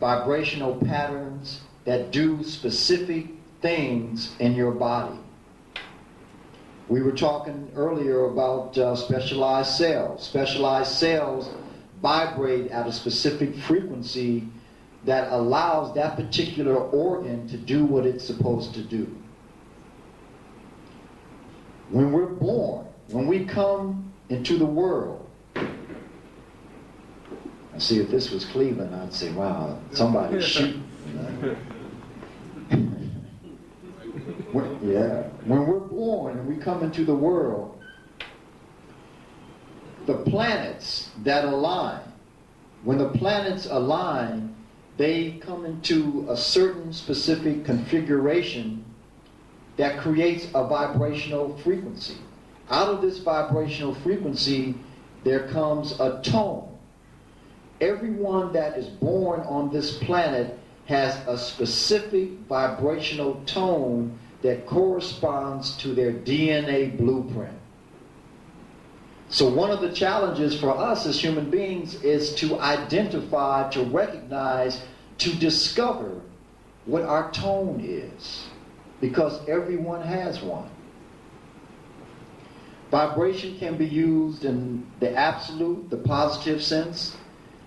vibrational patterns that do specific things in your body. We were talking earlier about specialized cells. Specialized cells vibrate at a specific frequency that allows that particular organ to do what it's supposed to do. When we're born, when we come into the world, I see if this was Cleveland, I'd say, wow, somebody's shooting. When we're born and we come into the world, the planets that align, when the planets align, they come into a certain specific configuration that creates a vibrational frequency. Out of this vibrational frequency, there comes a tone. Everyone that is born on this planet has a specific vibrational tone that corresponds to their DNA blueprint. So one of the challenges for us as human beings is to identify, to recognize, to discover what our tone is, because everyone has one. Vibration can be used in the absolute, the positive sense,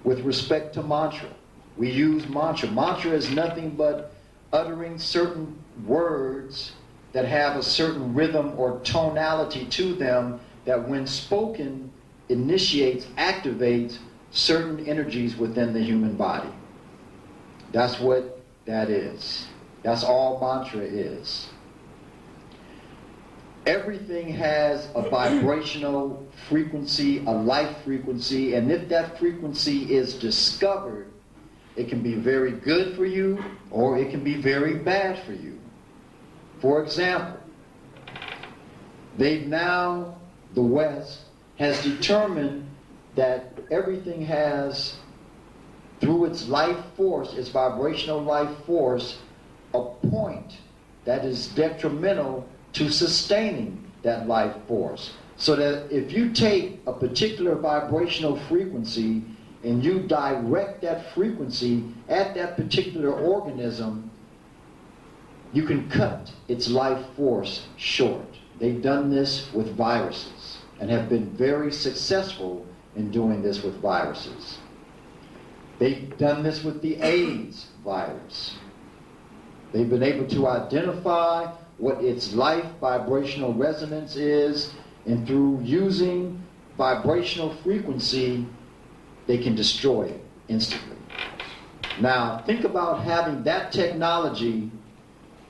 with respect to mantra. We use mantra. Mantra is nothing but uttering certain words that have a certain rhythm or tonality to them that when spoken initiates, activates certain energies within the human body. That's what that is. That's all mantra is. Everything has a vibrational frequency, a life frequency, and if that frequency is discovered, it can be very good for you or it can be very bad for you. For example, the West has determined that everything has, through its life force, its vibrational life force, a point that is detrimental to sustaining that life force. So that if you take a particular vibrational frequency and you direct that frequency at that particular organism, you can cut its life force short. They've done this with viruses and have been very successful in doing this with viruses. They've done this with the AIDS virus. They've been able to identify what its life vibrational resonance is, and through using vibrational frequency, they can destroy it instantly. Now, think about having that technology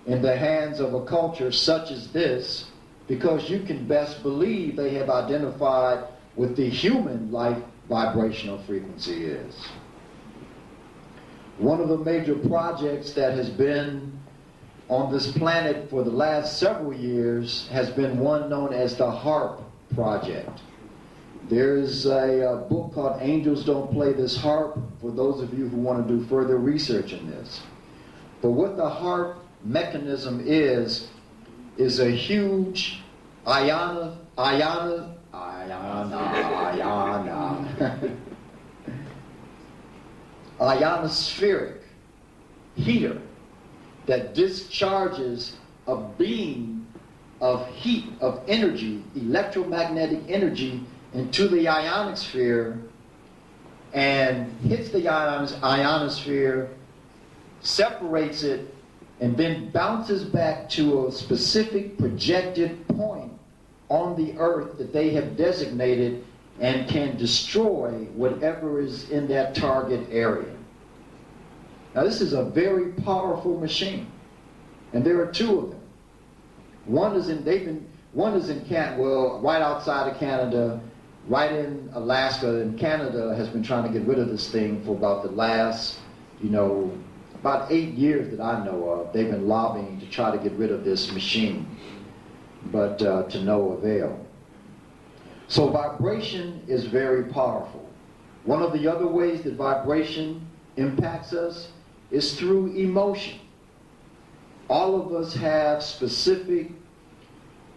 in the hands of a culture such as this, because you can best believe they have identified what the human life vibrational frequency is. One of the major projects that has been on this planet for the last several years has been one known as the HARP project. There's a book called Angels Don't Play This Harp for those of you who want to do further research in this. But what the HARP mechanism is a huge ionospheric heater that discharges a beam of heat, of energy, electromagnetic energy, into the ionosphere and hits the ionosphere, separates it, and then bounces back to a specific projected point on the earth that they have designated and can destroy whatever is in that target area. Now this is a very powerful machine, and there are two of them. One is in right outside of Canada, right in Alaska, and Canada has been trying to get rid of this thing for about the last, about 8 years that I know of. They've been lobbying to try to get rid of this machine, but to no avail. So vibration is very powerful. One of the other ways that vibration impacts us is through emotion. All of us have specific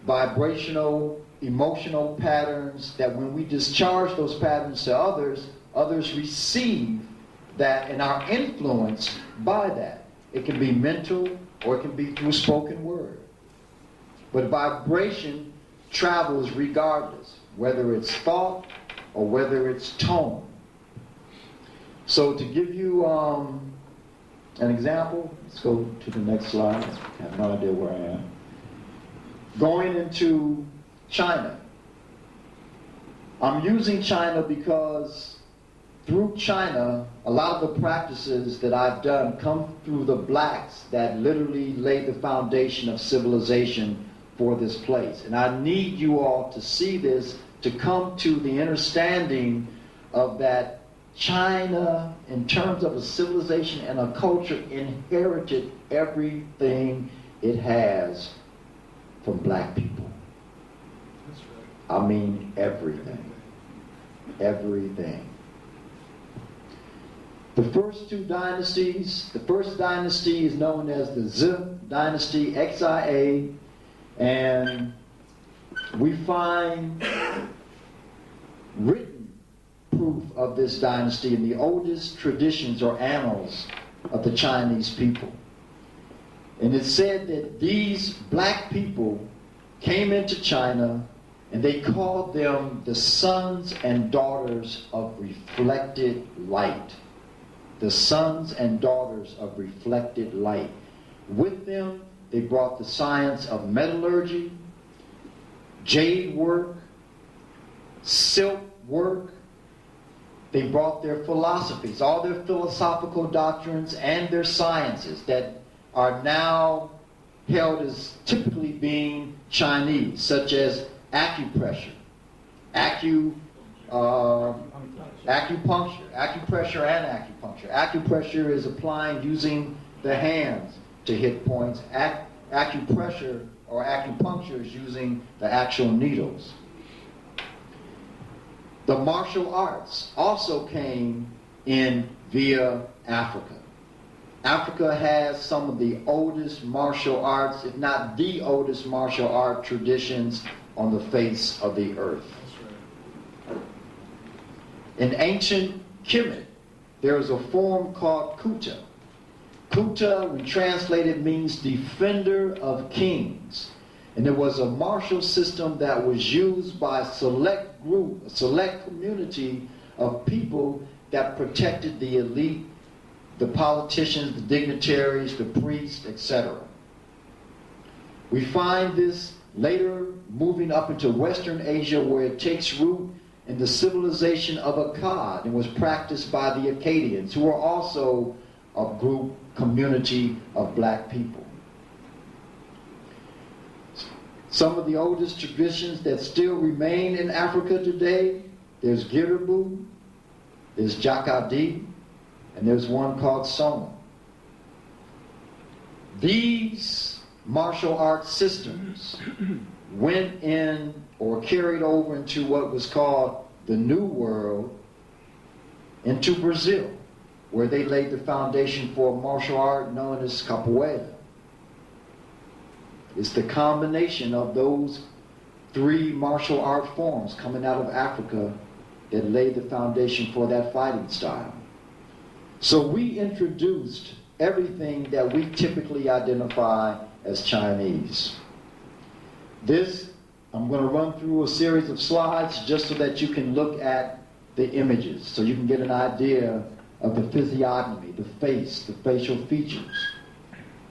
vibrational, emotional patterns that when we discharge those patterns to others, others receive that and are influenced by that. It can be mental or it can be through spoken word. But vibration travels regardless, whether it's thought or whether it's tone. So to give you an example, let's go to the next slide. I have no idea where I am. Going into China. I'm using China because through China, a lot of the practices that I've done come through the blacks that literally laid the foundation of civilization for this place. And I need you all to see this, to come to the understanding of that China, in terms of a civilization and a culture, inherited everything it has from black people. I mean everything. Everything. The first two dynasties, the first dynasty is known as the Zim dynasty, XIA, and we find written proof of this dynasty in the oldest traditions or annals of the Chinese people. And it said that these black people came into China and they called them the sons and daughters of reflected light. The sons and daughters of reflected light. With them, they brought the science of metallurgy, jade work, silk work. They brought their philosophies, all their philosophical doctrines and their sciences that are now held as typically being Chinese, such as acupressure, acupressure and acupuncture. Acupressure is applying using the hands to hit points. Acupressure or acupuncture is using the actual needles. The martial arts also came in via Africa. Africa has some of the oldest martial arts, if not the oldest martial art traditions on the face of the earth. In ancient Kemet, there is a form called Kuta. Kuta, when translated, means defender of kings. And there was a martial system that was used by a select group, a select community of people that protected the elite, the politicians, the dignitaries, the priests, etc. We find this later moving up into Western Asia, where it takes root in the civilization of Akkad and was practiced by the Akkadians, who are also or group, community of black people. Some of the oldest traditions that still remain in Africa today, there's Giribu, there's Jakadi, and there's one called Soma. These martial arts systems went in or carried over into what was called the New World, into Brazil, where they laid the foundation for a martial art known as capoeira. It's the combination of those three martial art forms coming out of Africa that laid the foundation for that fighting style. So we introduced everything that we typically identify as Chinese. This, I'm going to run through a series of slides just so that you can look at the images, so you can get an idea of the physiognomy, the face, the facial features.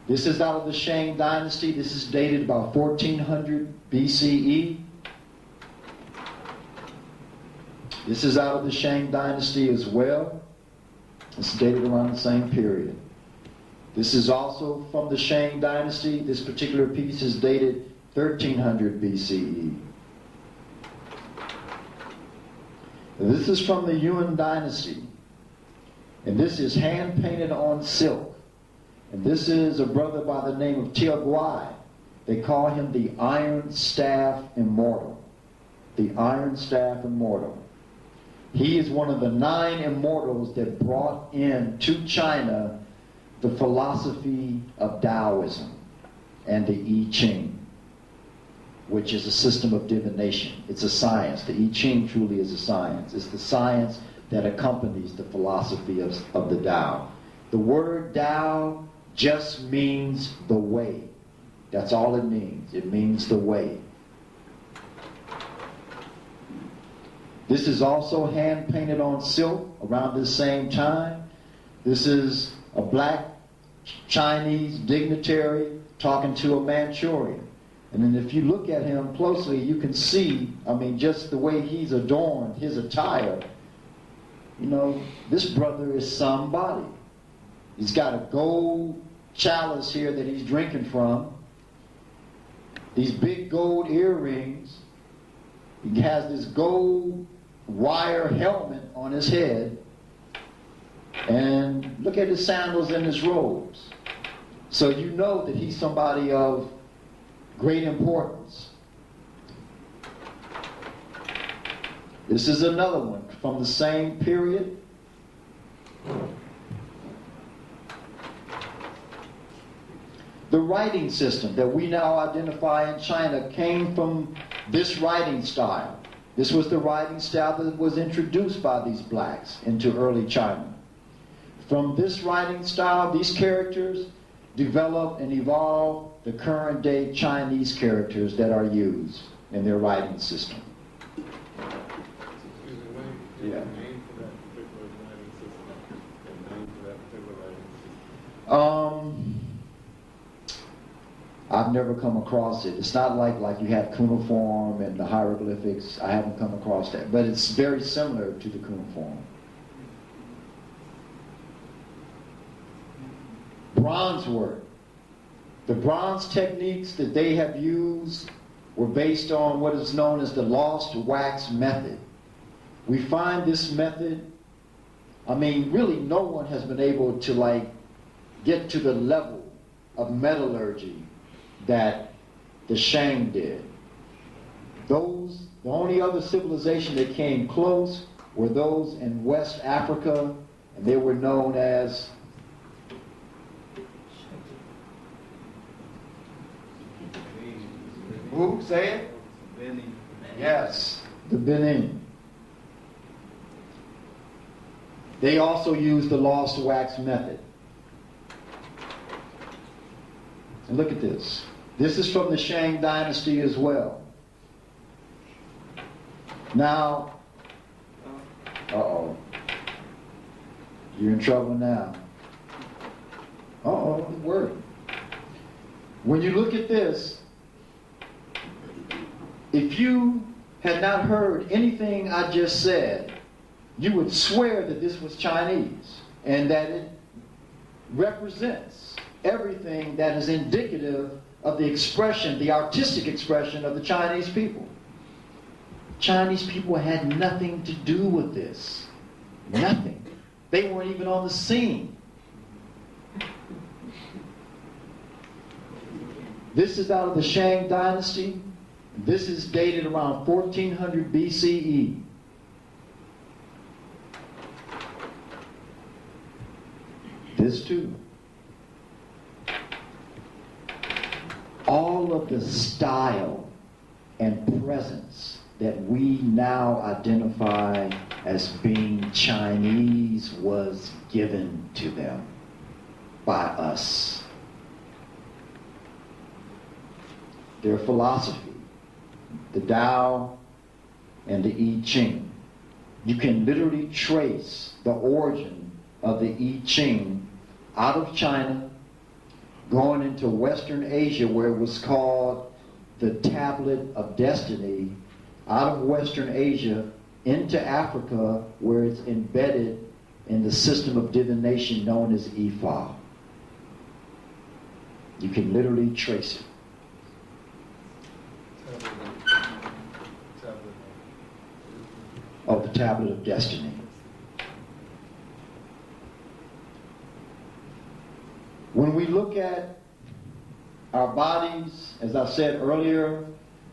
This is out of the Shang dynasty. This is dated about 1400 BCE. This is out of the Shang dynasty as well. It's dated around the same period. This is also from the Shang dynasty. This particular piece is dated 1300 BCE. This is from the Yuan dynasty. And this is hand-painted on silk. And this is a brother by the name of Tia Guai. They call him the Iron Staff Immortal. The Iron Staff Immortal. He is one of the 9 immortals that brought in to China the philosophy of Taoism and the I Ching, which is a system of divination. It's a science. The I Ching truly is a science. It's the science that accompanies the philosophy of the Tao. The word Tao just means the way. That's all it means. It means the way. This is also hand-painted on silk around the same time. This is a black Chinese dignitary talking to a Manchurian. And then if you look at him closely, you can see, just the way he's adorned, his attire. This brother is somebody. He's got a gold chalice here that he's drinking from. These big gold earrings. He has this gold wire helmet on his head. And look at his sandals and his robes. So you know that he's somebody of great importance. This is another one from the same period. The writing system that we now identify in China came from this writing style. This was the writing style that was introduced by these blacks into early China. From this writing style, these characters developed and evolved the current day Chinese characters that are used in their writing system. Yeah. I've never come across it. It's not like you have cuneiform and the hieroglyphics. I haven't come across that, but it's very similar to the cuneiform. Bronze work. The bronze techniques that they have used were based on what is known as the lost wax method. We find this method, really no one has been able to get to the level of metallurgy that the Shang did. The only other civilization that came close were those in West Africa, and they were known as who? Say it? Benin. Yes, the Benin. They also used the lost wax method. And look at this. This is from the Shang dynasty as well. Now, you're in trouble now. Word. When you look at this, if you had not heard anything I just said, you would swear that this was Chinese and that represents everything that is indicative of the expression, the artistic expression of the Chinese people. Chinese people had nothing to do with this. Nothing. They weren't even on the scene. This is out of the Shang dynasty. This is dated around 1400 BCE. This too. All of the style and presence that we now identify as being Chinese was given to them by us. Their philosophy, the Tao and the I Ching. You can literally trace the origin of the I Ching out of China, going into Western Asia where it was called the Tablet of Destiny, out of Western Asia into Africa where it's embedded in the system of divination known as Ifa. You can literally trace it. Of the Tablet of Destiny. When we look at our bodies, as I said earlier,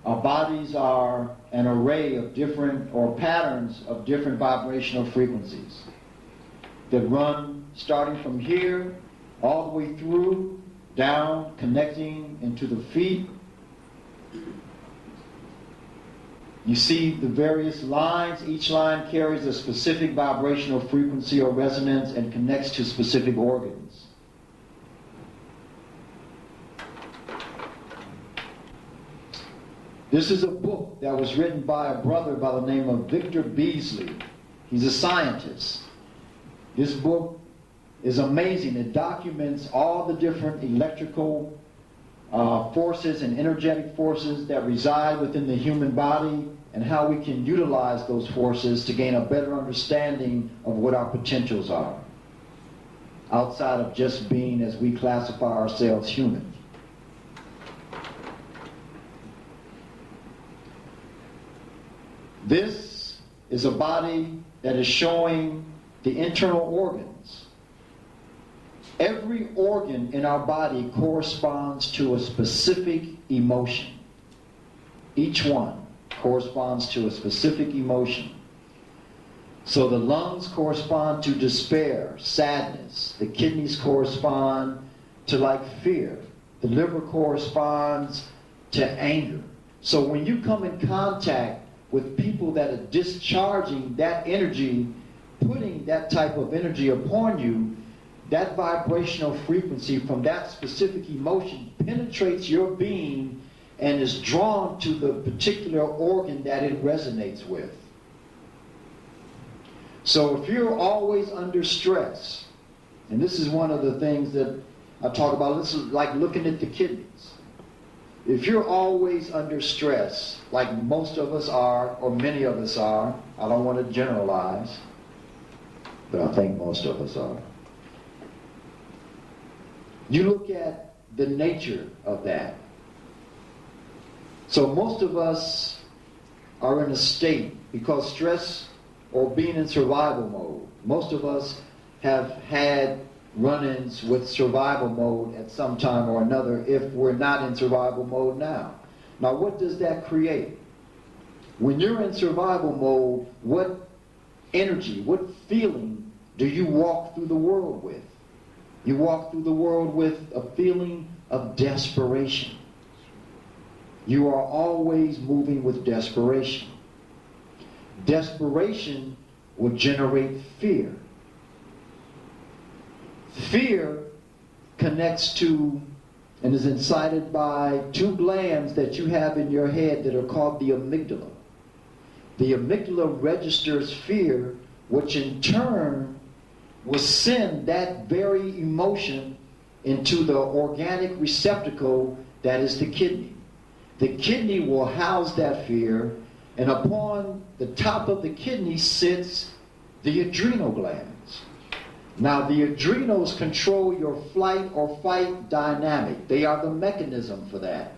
our bodies are an array of different, or patterns of different vibrational frequencies that run starting from here all the way through, down, connecting into the feet. You see the various lines. Each line carries a specific vibrational frequency or resonance and connects to specific organs. This is a book that was written by a brother by the name of Victor Beasley. He's a scientist. This book is amazing. It documents all the different electrical forces and energetic forces that reside within the human body and how we can utilize those forces to gain a better understanding of what our potentials are outside of just being, as we classify ourselves, human. This is a body that is showing the internal organs. Every organ in our body corresponds to a specific emotion. Each one corresponds to a specific emotion. So the lungs correspond to despair, sadness. The kidneys correspond to like fear. The liver corresponds to anger. So when you come in contact with people that are discharging that energy, putting that type of energy upon you, that vibrational frequency from that specific emotion penetrates your being and is drawn to the particular organ that it resonates with. So if you're always under stress, and this is one of the things that I talk about, this is like looking at the kidneys. If you're always under stress, like most of us are, or many of us are, I don't want to generalize, but I think most of us are. You look at the nature of that. So most of us are in a state, because stress or being in survival mode, most of us have had run-ins with survival mode at some time or another if we're not in survival mode now. Now what does that create? When you're in survival mode, what energy, what feeling do you walk through the world with? You walk through the world with a feeling of desperation. You are always moving with desperation. Desperation will generate fear. Fear connects to and is incited by two glands that you have in your head that are called the amygdala. The amygdala registers fear, which in turn will send that very emotion into the organic receptacle that is the kidney. The kidney will house that fear, and upon the top of the kidney sits the adrenal glands. Now, the adrenals control your flight or fight dynamic. They are the mechanism for that,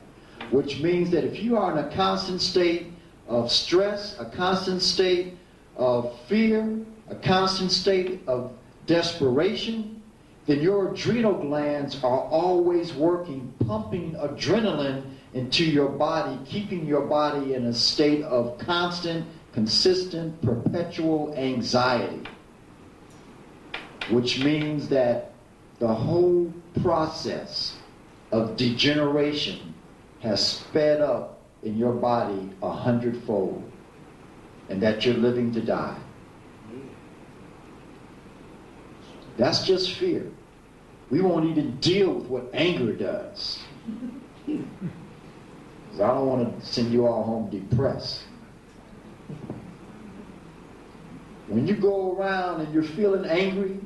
which means that if you are in a constant state of stress, a constant state of fear, a constant state of desperation, then your adrenal glands are always working, pumping adrenaline into your body, keeping your body in a state of constant, consistent, perpetual anxiety. Which means that the whole process of degeneration has sped up in your body 100-fold, and that you're living to die. That's just fear. We won't even deal with what anger does. 'Cause I don't want to send you all home depressed. When you go around and you're feeling angry,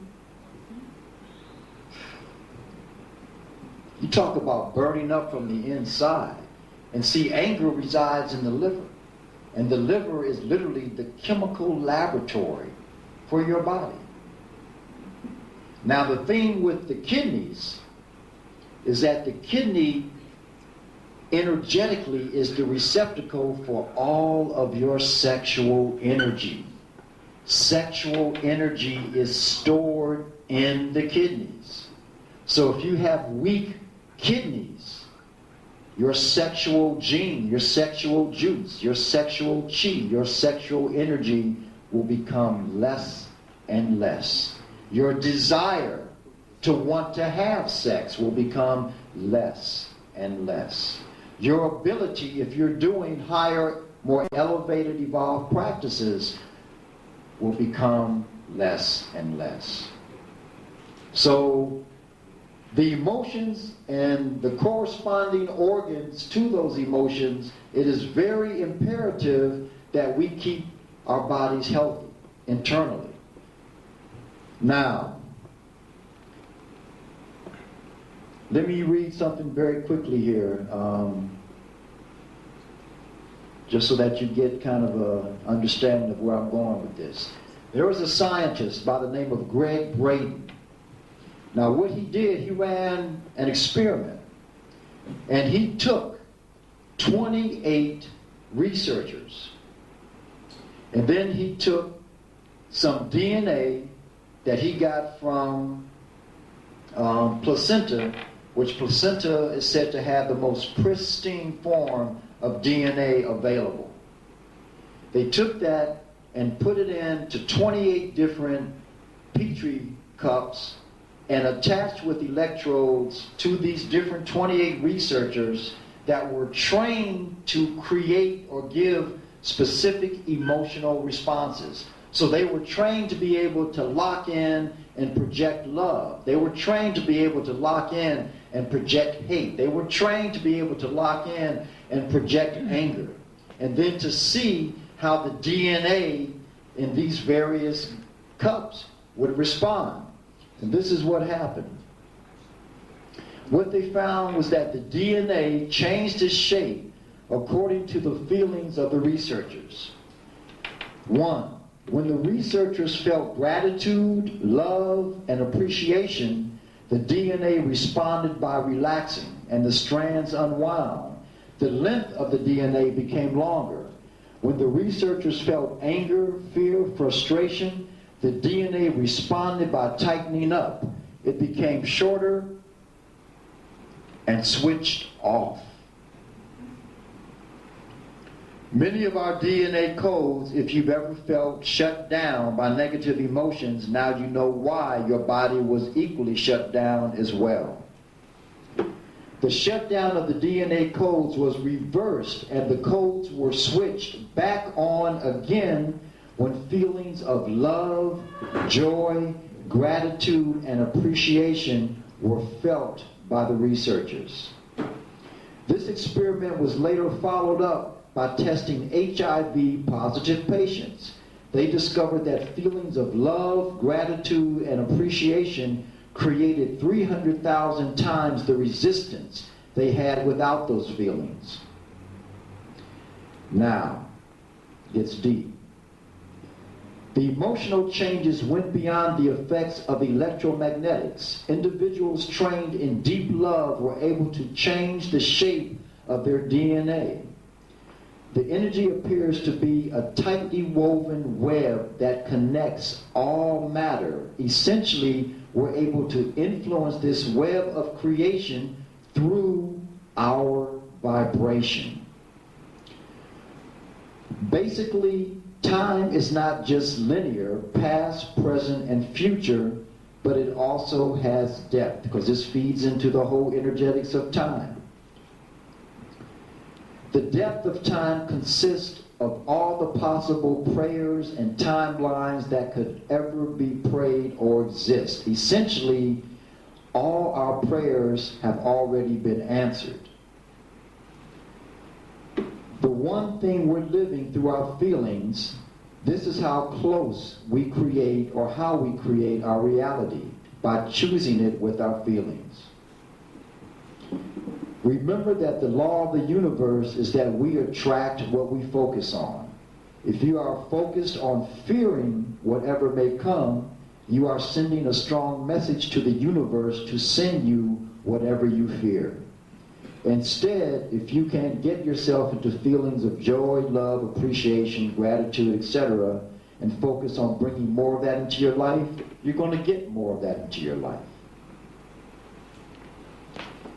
you talk about burning up from the inside. And see, anger resides in the liver. And the liver is literally the chemical laboratory for your body. Now, the thing with the kidneys is that the kidney energetically is the receptacle for all of your sexual energy. Sexual energy is stored in the kidneys. So if you have weak kidneys, your sexual gene, your sexual juice, your sexual chi, your sexual energy will become less and less. Your desire to want to have sex will become less and less. Your ability, if you're doing higher, more elevated, evolved practices, will become less and less. So the emotions and the corresponding organs to those emotions, it is very imperative that we keep our bodies healthy internally. Now, let me read something very quickly here, just so that you get kind of an understanding of where I'm going with this. There was a scientist by the name of Greg Braden. Now what he did, he ran an experiment, and he took 28 researchers, and then he took some DNA that he got from placenta, which placenta is said to have the most pristine form of DNA available. They took that and put it into 28 different Petri cups and attached with electrodes to these different 28 researchers that were trained to create or give specific emotional responses. So they were trained to be able to lock in and project love. They were trained to be able to lock in and project hate. They were trained to be able to lock in and project anger. And then to see how the DNA in these various cups would respond. And this is what happened. What they found was that the DNA changed its shape according to the feelings of the researchers. 1. When the researchers felt gratitude, love, and appreciation, the DNA responded by relaxing, and the strands unwound. The length of the DNA became longer. When the researchers felt anger, fear, frustration, the DNA responded by tightening up. It became shorter and switched off. Many of our DNA codes, if you've ever felt shut down by negative emotions, now you know why your body was equally shut down as well. The shutdown of the DNA codes was reversed, and the codes were switched back on again when feelings of love, joy, gratitude, and appreciation were felt by the researchers. This experiment was later followed up by testing HIV-positive patients. They discovered that feelings of love, gratitude, and appreciation created 300,000 times the resistance they had without those feelings. Now, it's deep. The emotional changes went beyond the effects of electromagnetics. Individuals trained in deep love were able to change the shape of their DNA. The energy appears to be a tightly woven web that connects all matter. Essentially, we're able to influence this web of creation through our vibration. Basically, time is not just linear, past, present, and future, but it also has depth, because this feeds into the whole energetics of time. The depth of time consists of all the possible prayers and timelines that could ever be prayed or exist. Essentially, all our prayers have already been answered. The one thing we're living through our feelings, this is how close we create, or how we create our reality, by choosing it with our feelings. Remember that the law of the universe is that we attract what we focus on. If you are focused on fearing whatever may come, you are sending a strong message to the universe to send you whatever you fear. Instead, if you can get yourself into feelings of joy, love, appreciation, gratitude, etc., and focus on bringing more of that into your life, you're going to get more of that into your life.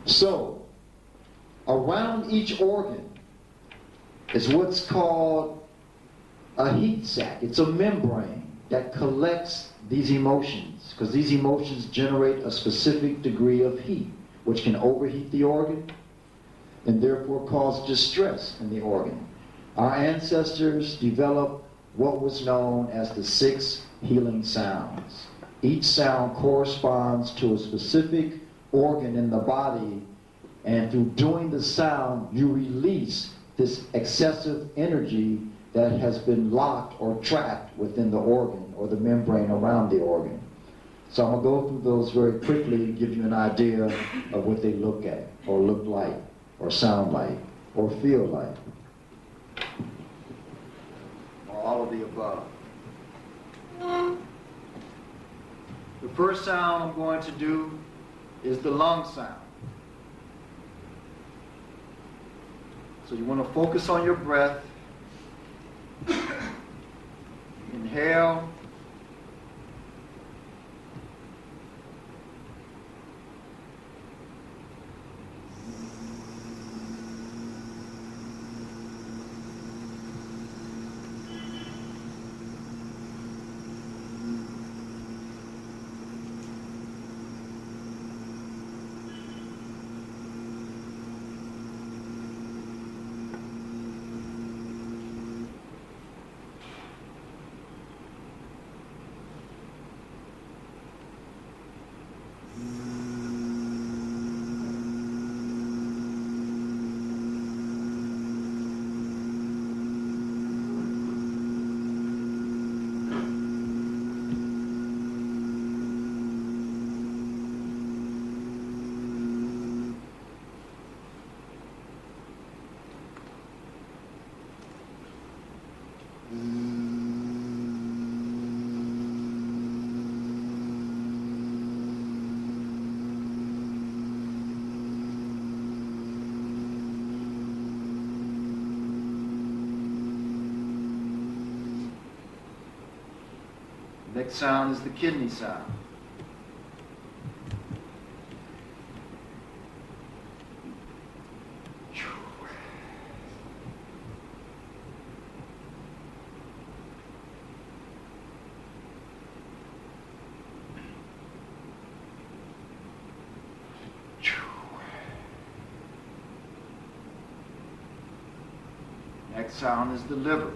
So, around each organ is what's called a heat sac. It's a membrane that collects these emotions, because these emotions generate a specific degree of heat, which can overheat the organ and therefore cause distress in the organ. Our ancestors developed what was known as the 6 healing sounds. Each sound corresponds to a specific organ in the body, and through doing the sound, you release this excessive energy that has been locked or trapped within the organ or the membrane around the organ. So I'm going to go through those very quickly and give you an idea of what they look at, or look like, or sound like, or feel like, or all of the above. The first sound I'm going to do is the lung sound. So you want to focus on your breath. Inhale. Next sound is the kidney sound. Next sound is the liver.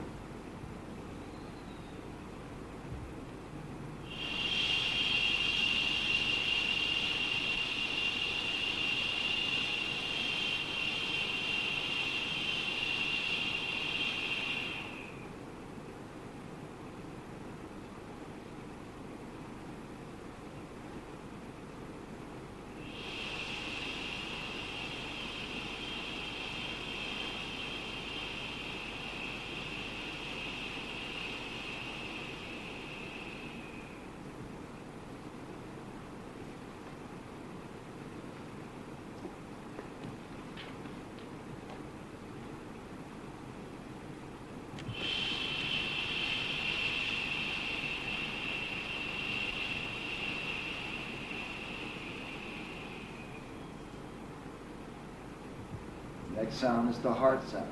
Next sound is the heart sound.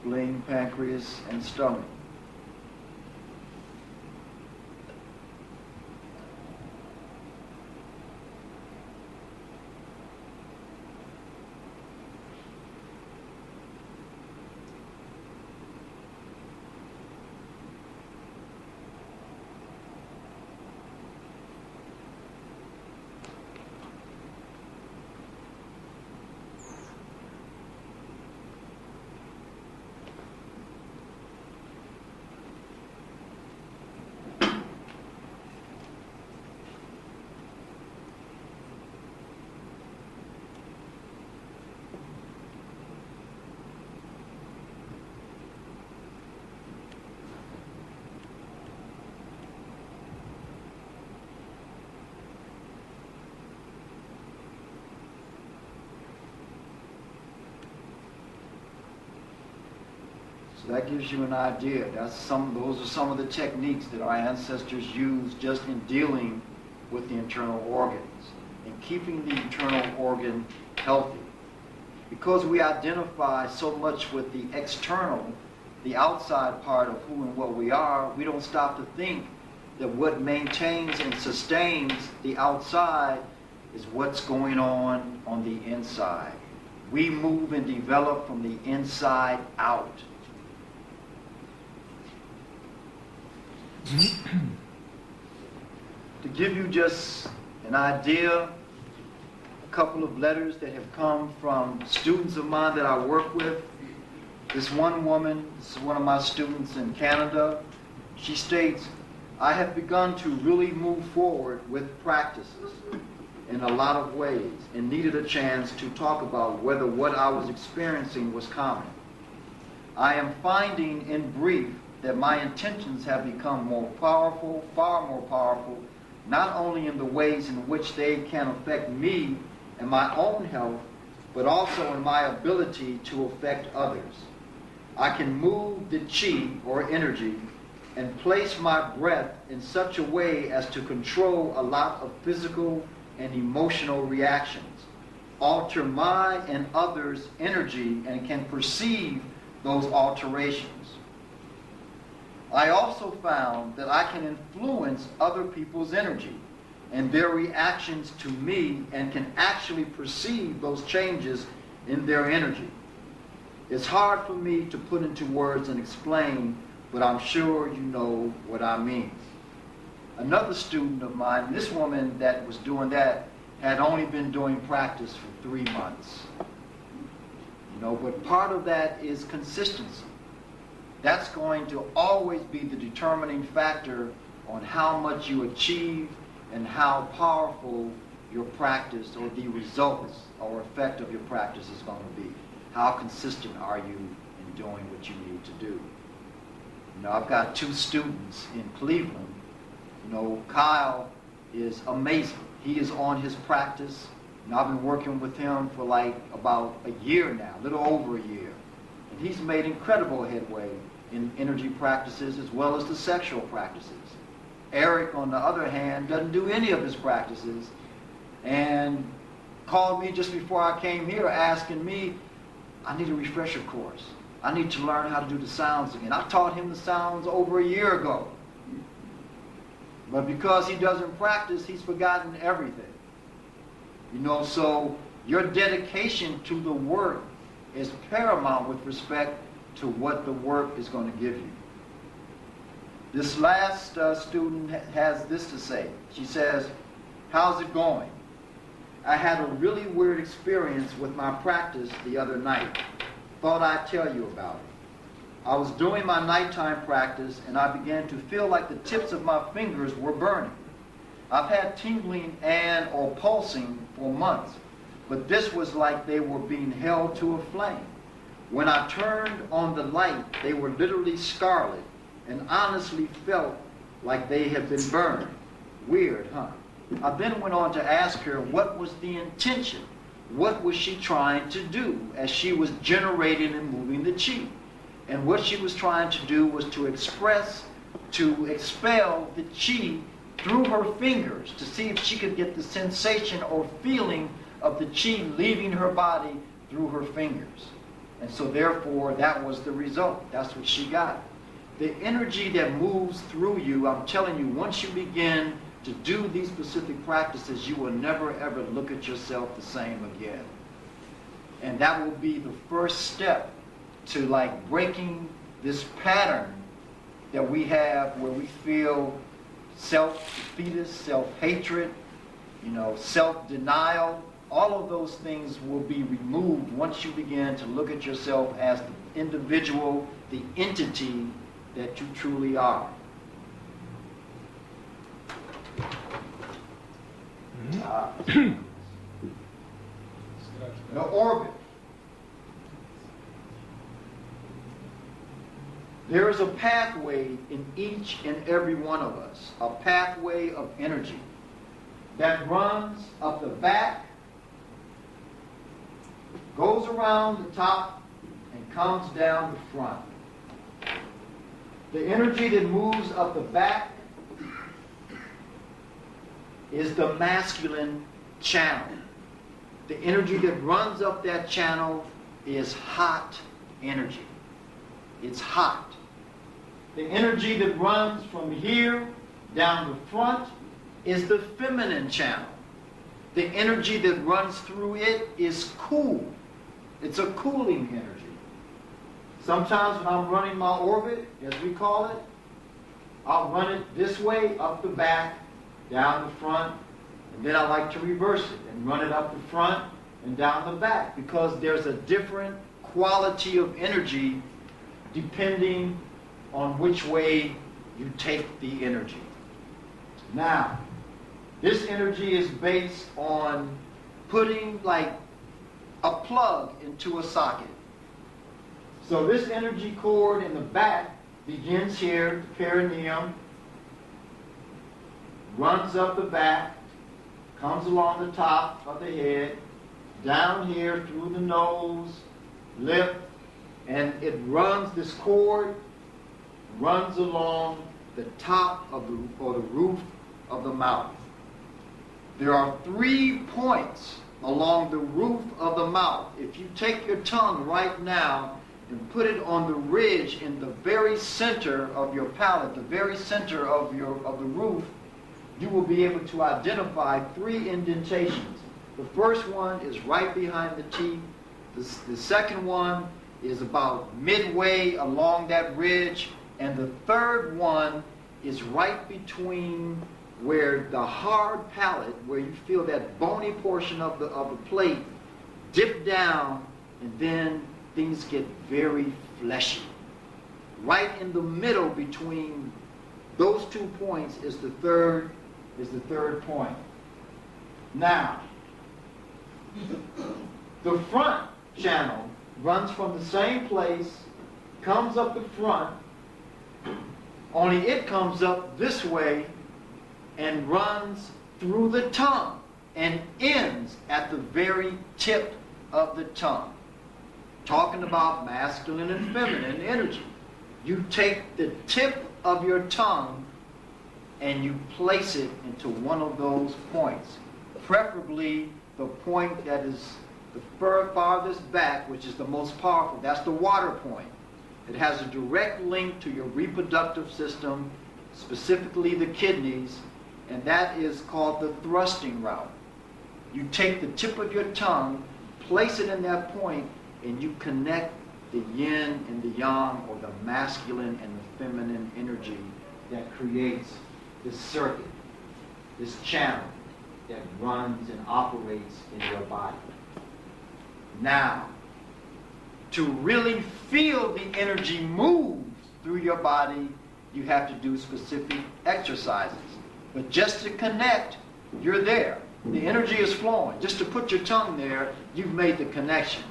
Spleen, pancreas, and stomach. So that gives you an idea. Those are some of the techniques that our ancestors used just in dealing with the internal organs and keeping the internal organ healthy. Because we identify so much with the external, the outside part of who and what we are, we don't stop to think that what maintains and sustains the outside is what's going on the inside. We move and develop from the inside out. To give you just an idea, a couple of letters that have come from students of mine that I work with. This one woman, this is one of my students in Canada, she states, I have begun to really move forward with practices in a lot of ways and needed a chance to talk about whether what I was experiencing was common. I am finding in brief that my intentions have become more powerful, far more powerful, not only in the ways in which they can affect me and my own health, but also in my ability to affect others. I can move the chi, or energy, and place my breath in such a way as to control a lot of physical and emotional reactions, alter my and others' energy, and can perceive those alterations. I also found that I can influence other people's energy and their reactions to me and can actually perceive those changes in their energy. It's hard for me to put into words and explain, but I'm sure you know what I mean. Another student of mine, this woman that was doing that, had only been doing practice for 3 months. But part of that is consistency. That's going to always be the determining factor on how much you achieve and how powerful your practice or the results or effect of your practice is going to be. How consistent are you in doing what you need to do? I've got 2 students in Cleveland. Kyle is amazing. He is on his practice. I've been working with him for about a year now, a little over a year. And he's made incredible headway in energy practices as well as the sexual practices. Eric, on the other hand, doesn't do any of his practices and called me just before I came here asking me, I need a refresher course. I need to learn how to do the sounds again. I taught him the sounds over a year ago. But because he doesn't practice, he's forgotten everything. So your dedication to the work is paramount with respect to what the work is going to give you. This last student has this to say. She says, "How's it going? I had a really weird experience with my practice the other night. Thought I'd tell you about it. I was doing my nighttime practice and I began to feel like the tips of my fingers were burning. I've had tingling and or pulsing for months, but this was like they were being held to a flame. When I turned on the light, they were literally scarlet and honestly felt like they had been burned. Weird, huh?" I then went on to ask her what was the intention. What was she trying to do as she was generating and moving the chi? And what she was trying to do was to expel the chi through her fingers to see if she could get the sensation or feeling of the chi leaving her body through her fingers. And so therefore, that was the result. That's what she got. The energy that moves through you, I'm telling you, once you begin to do these specific practices, you will never ever look at yourself the same again. And that will be the first step to like breaking this pattern that we have where we feel self-defeatist, self-hatred, self-denial. All of those things will be removed once you begin to look at yourself as the individual, the entity that you truly are. The orbit. There is a pathway in each and every one of us, a pathway of energy that runs up the back, goes around the top, and comes down the front. The energy that moves up the back is the masculine channel. The energy that runs up that channel is hot energy. It's hot. The energy that runs from here down the front is the feminine channel. The energy that runs through it is cool. It's a cooling energy. Sometimes when I'm running my orbit, as we call it, I'll run it this way, up the back, down the front, and then I like to reverse it and run it up the front and down the back, because there's a different quality of energy depending on which way you take the energy. Now, this energy is based on putting like a plug into a socket. So this energy cord in the back begins here, the perineum, runs up the back, comes along the top of the head, down here through the nose, lip, and it runs, this cord runs along the top of the roof of the mouth. There are 3 points along the roof of the mouth. If you take your tongue right now and put it on the ridge in the very center of your palate, the very center of the roof, you will be able to identify 3 indentations. The first one is right behind the teeth. The second one is about midway along that ridge. And the third one is right between where the hard palate, where you feel that bony portion of the plate dip down, and then things get very fleshy. Right in the middle between those 2 points is the third point. Now, the front channel runs from the same place, comes up the front, only it comes up this way and runs through the tongue and ends at the very tip of the tongue. Talking about masculine and feminine energy. You take the tip of your tongue and you place it into one of those points. Preferably the point that is the farthest back, which is the most powerful. That's the water point. It has a direct link to your reproductive system, specifically the kidneys, and that is called the thrusting route. You take the tip of your tongue, place it in that point, and you connect the yin and the yang, or the masculine and the feminine energy that creates this circuit, this channel that runs and operates in your body. Now, to really feel the energy move through your body, you have to do specific exercises. But just to connect, you're there. The energy is flowing. Just to put your tongue there, you've made the connection.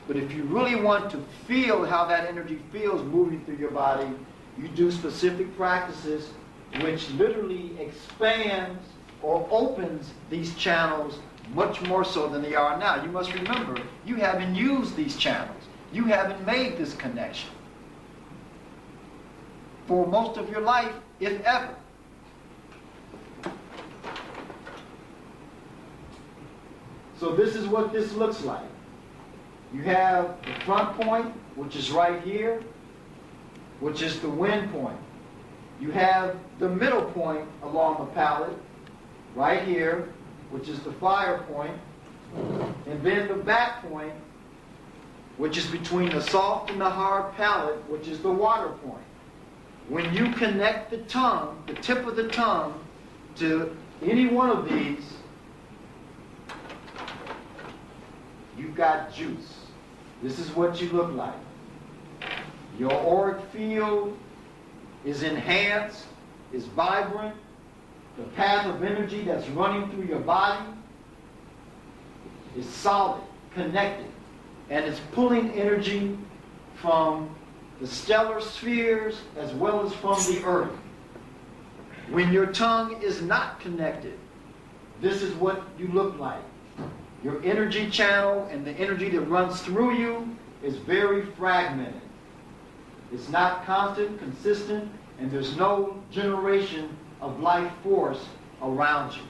But if you really want to feel how that energy feels moving through your body, you do specific practices which literally expands or opens these channels much more so than they are now. You must remember, you haven't used these channels. You haven't made this connection for most of your life, if ever. So this is what this looks like. You have the front point, which is right here, which is the wind point. You have the middle point along the palate, right here, which is the fire point, and then the back point, which is between the soft and the hard palate, which is the water point. When you connect the tongue, the tip of the tongue, to any one of these, you've got juice. This is what you look like. Your auric field is enhanced, is vibrant. The path of energy that's running through your body is solid, connected, and it's pulling energy from the stellar spheres as well as from the earth. When your tongue is not connected, this is what you look like. Your energy channel and the energy that runs through you is very fragmented. It's not constant, consistent, and there's no generation of life force around you.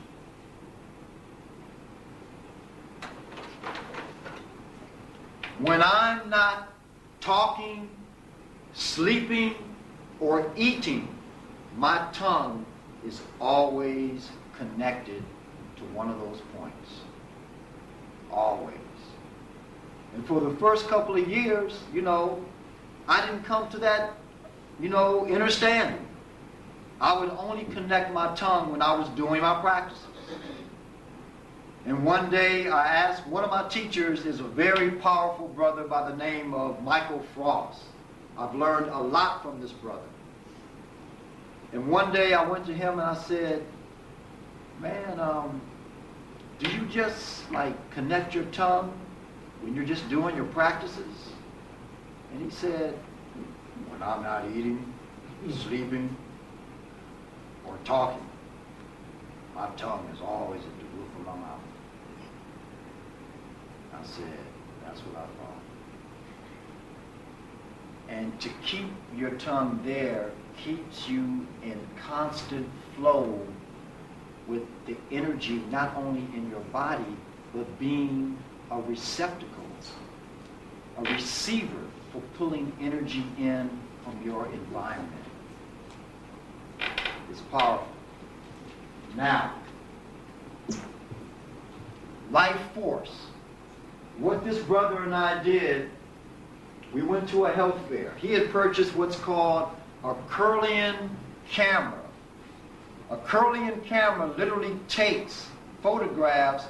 When I'm not talking, sleeping, or eating, my tongue is always connected to one of those points. Always. And for the first couple of years, I didn't come to that, understanding. I would only connect my tongue when I was doing my practices. And one day I asked, one of my teachers is a very powerful brother by the name of Michael Frost. I've learned a lot from this brother. And one day I went to him and I said, man, do you just connect your tongue when you're just doing your practices? And he said, when I'm not eating, sleeping, or talking, my tongue is always at the roof of my mouth. I said, that's what I thought. And to keep your tongue there keeps you in constant flow with the energy not only in your body, but being a receptacle, a receiver for pulling energy in from your environment. It's powerful. Now, life force. What this brother and I did, we went to a health fair. He had purchased what's called a Kirlian camera. A Kirlian camera literally takes, photographs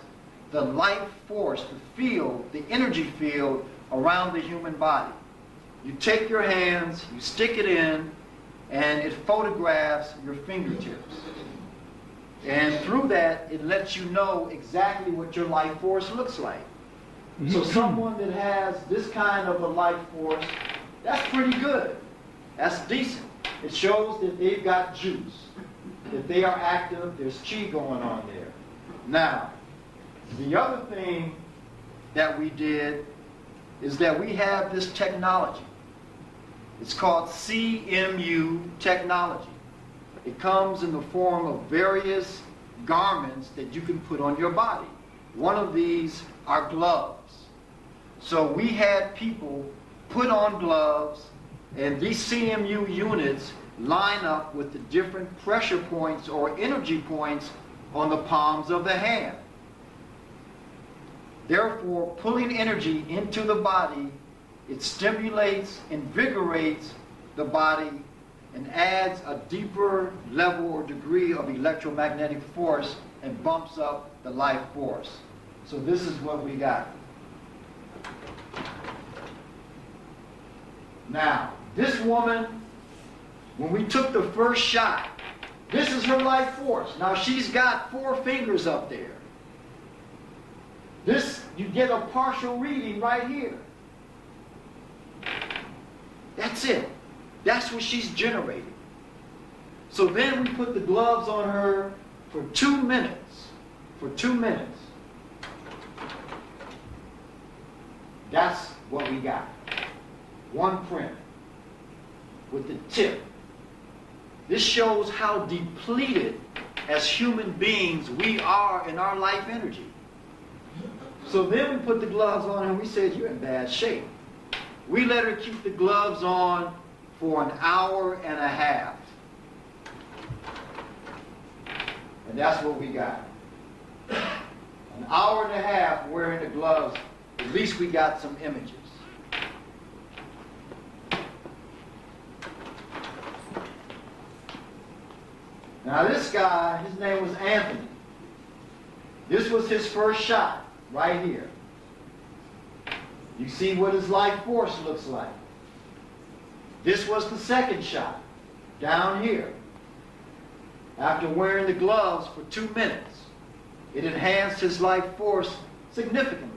the life force, the field, the energy field around the human body. You take your hands, you stick it in, and it photographs your fingertips. And through that, it lets you know exactly what your life force looks like. So someone that has this kind of a life force, that's pretty good. That's decent. It shows that they've got juice, that they are active, there's chi going on there. Now, the other thing that we did is that we have this technology. It's called CMU technology. It comes in the form of various garments that you can put on your body. One of these are gloves. So we had people put on gloves, and these CMU units line up with the different pressure points or energy points on the palms of the hand. Therefore, pulling energy into the body, it stimulates, invigorates the body, and adds a deeper level or degree of electromagnetic force and bumps up the life force. So this is what we got. Now, this woman, when we took the first shot, this is her life force. Now she's got 4 fingers up there. This, you get a partial reading right here. That's it. That's what she's generating. So then we put the gloves on her for 2 minutes. For 2 minutes. That's what we got. One print with the tip. This shows how depleted as human beings we are in our life energy. So then we put the gloves on and we said, you're in bad shape. We let her keep the gloves on for an hour and a half. And that's what we got. An hour and a half wearing the gloves. At least we got some images. Now this guy, his name was Anthony. This was his first shot, right here. You see what his life force looks like. This was the second shot, down here. After wearing the gloves for 2 minutes, it enhanced his life force significantly.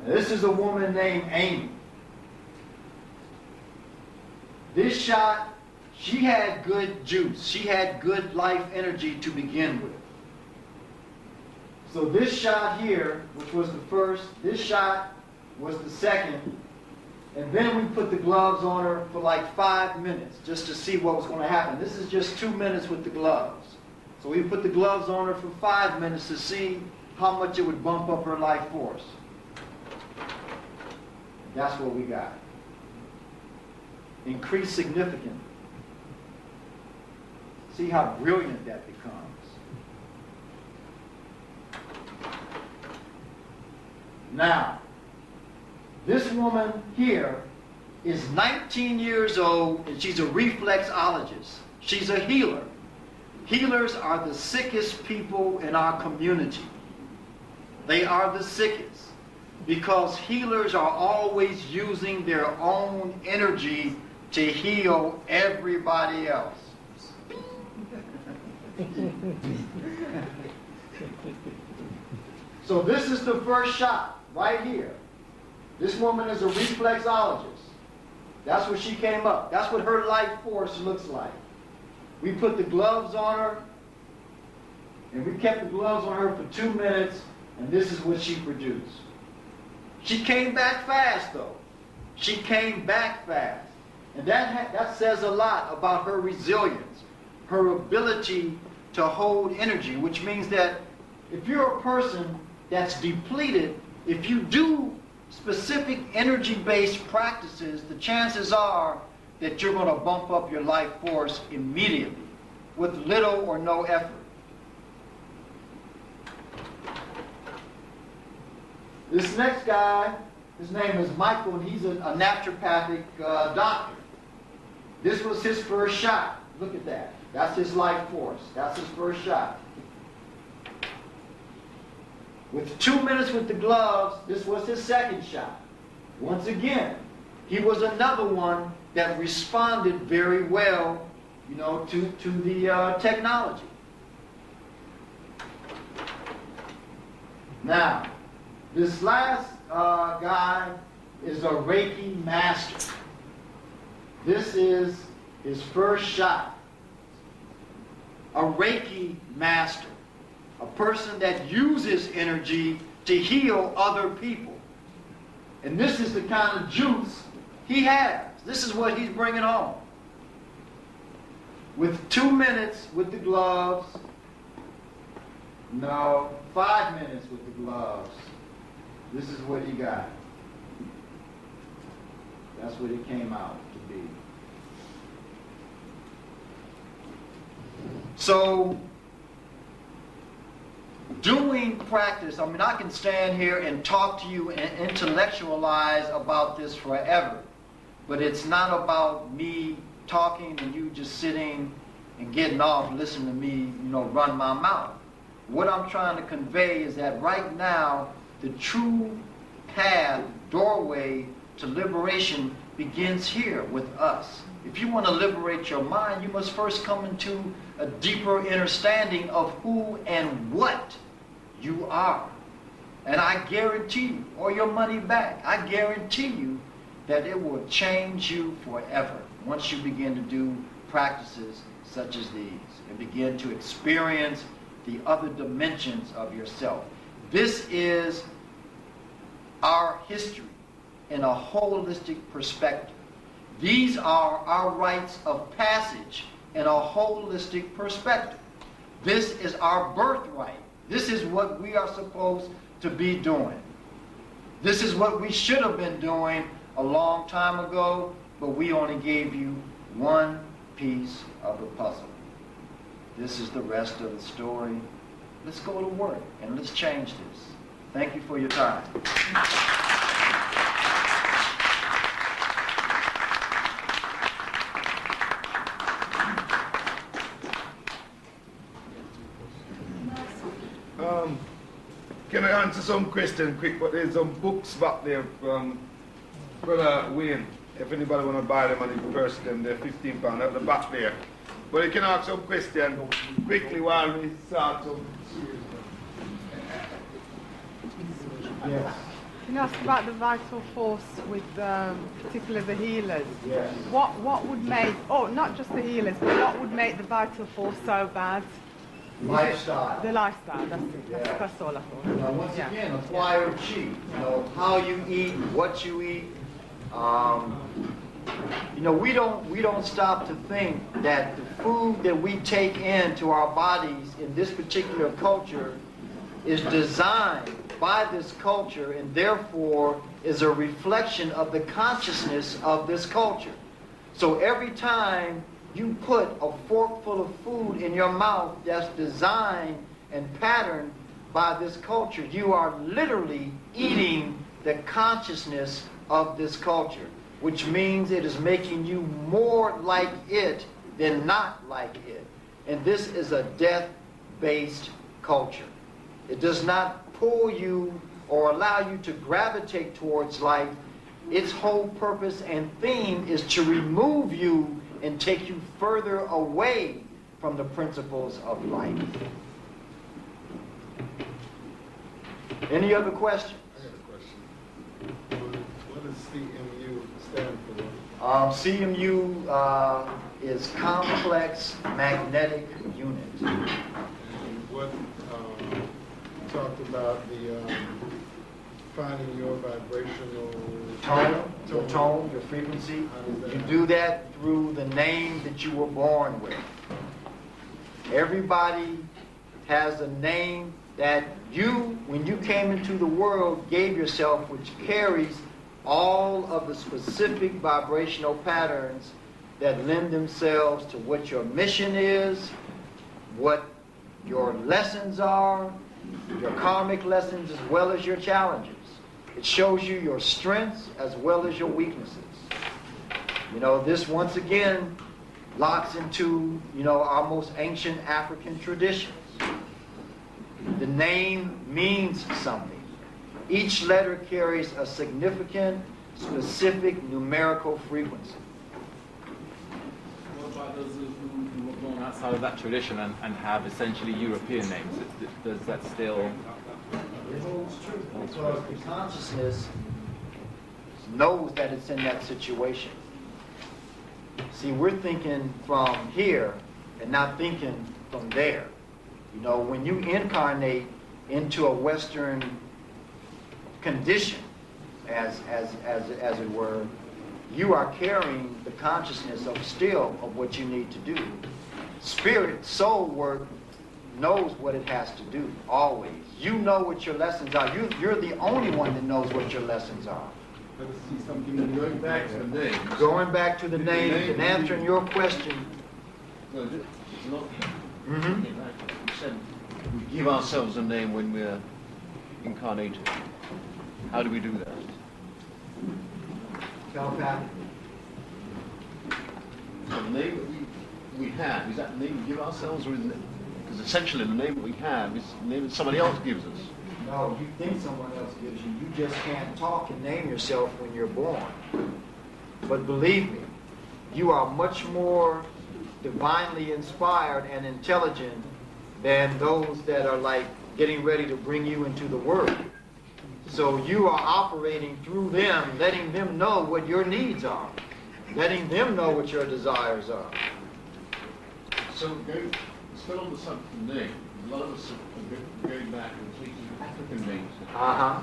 Now, this is a woman named Amy. This shot, she had good juice. She had good life energy to begin with. So this shot here, which was the first, this shot was the second, and then we put the gloves on her for like 5 minutes just to see what was going to happen. This is just 2 minutes with the gloves. So we put the gloves on her for 5 minutes to see how much it would bump up her life force. That's what we got. Increased significantly. See how brilliant that becomes. Now, this woman here is 19 years old and she's a reflexologist. She's a healer. Healers are the sickest people in our community. They are the sickest because healers are always using their own energy to heal everybody else. So this is the first shot right here. This woman is a reflexologist. That's what she came up. That's what her life force looks like. We put the gloves on her, and we kept the gloves on her for 2 minutes, and this is what she produced. She came back fast, though. She came back fast. And that says a lot about her resilience, her ability to hold energy, which means that if you're a person that's depleted, if you do specific energy-based practices, the chances are that you're going to bump up your life force immediately with little or no effort. This next guy, his name is Michael, and he's a naturopathic doctor. This was his first shot. Look at that. That's his life force. That's his first shot. With 2 minutes with the gloves, this was his second shot. Once again, he was another one that responded very well, to the technology. Now, this last guy is a Reiki master. This is his first shot. A Reiki master. A person that uses energy to heal other people. And this is the kind of juice he has. This is what he's bringing home. With 2 minutes with the gloves. No, 5 minutes with the gloves. This is what he got. That's what it came out to be. So, doing practice, I mean, I can stand here and talk to you and intellectualize about this forever, but it's not about me talking and you just sitting and getting off, listening to me, run my mouth. What I'm trying to convey is that right now, the true path, doorway to liberation begins here with us. If you want to liberate your mind, you must first come into a deeper understanding of who and what you are. And I guarantee you, or your money back, I guarantee you that it will change you forever once you begin to do practices such as these and begin to experience the other dimensions of yourself. This is our history in a holistic perspective. These are our rites of passage in a holistic perspective. This is our birthright. This is what we are supposed to be doing. This is what we should have been doing a long time ago, but we only gave you one piece of the puzzle. This is the rest of the story. Let's go to work and let's change this. Thank you for your time. Can I answer some question quick? But there's some books back there from Brother Wayne. If anybody want to buy them and you purchase them, they're £15 at the back there. But you can ask some question quickly while we start some serious. Yes. Can I ask about the vital force with particularly the healers? Yes. What would make, not just the healers, but what would make the vital force so bad? Lifestyle. The lifestyle, that's it. Yeah. That's all I thought. Now, once again, acquire chi. How you eat, what you eat. We don't stop to think that the food that we take into our bodies in this particular culture is designed by this culture and therefore is a reflection of the consciousness of this culture. So every time you put a fork full of food in your mouth that's designed and patterned by this culture, you are literally eating the consciousness of this culture, which means it is making you more like it than not like it. And this is a death-based culture. It does not pull you or allow you to gravitate towards life. Its whole purpose and theme is to remove you and take you further away from the principles of life. Any other questions? I got a question. What does CMU stand for? CMU is Complex Magnetic Unit. And what you talked about the finding your vibrational Tone, your frequency. You do that through the name that you were born with. Everybody has a name that you, when you came into the world, gave yourself, which carries all of the specific vibrational patterns that lend themselves to what your mission is, what your lessons are, your karmic lessons as well as your challenges. It shows you your strengths as well as your weaknesses. This once again locks into, our most ancient African traditions. The name means something. Each letter carries a significant, specific numerical frequency. What about those who were born outside of that tradition and have essentially European names? Does that still... It holds true because the consciousness knows that it's in that situation. See, we're thinking from here and not thinking from there. When you incarnate into a Western condition, as it were, you are carrying the consciousness of what you need to do. Spirit, soul work knows what it has to do, always. You know what your lessons are. You're the only one that knows what your lessons are. Let us see something going back to the name. Going back to the names and answering your question. No, it's not. Mm-hmm. You said we give ourselves a name when we're incarnated. How do we do that? Telepathy. So the name that we have, is that the name we give ourselves, or is it? Because essentially the name that we have is the name that somebody else gives us. No, you think someone else gives you. You just can't talk and name yourself when you're born. But believe me, you are much more divinely inspired and intelligent than those that are like getting ready to bring you into the world. So you are operating through them, letting them know what your needs are, letting them know what your desires are. So still on the subject of name, a lot of us are going back and thinking African names. So how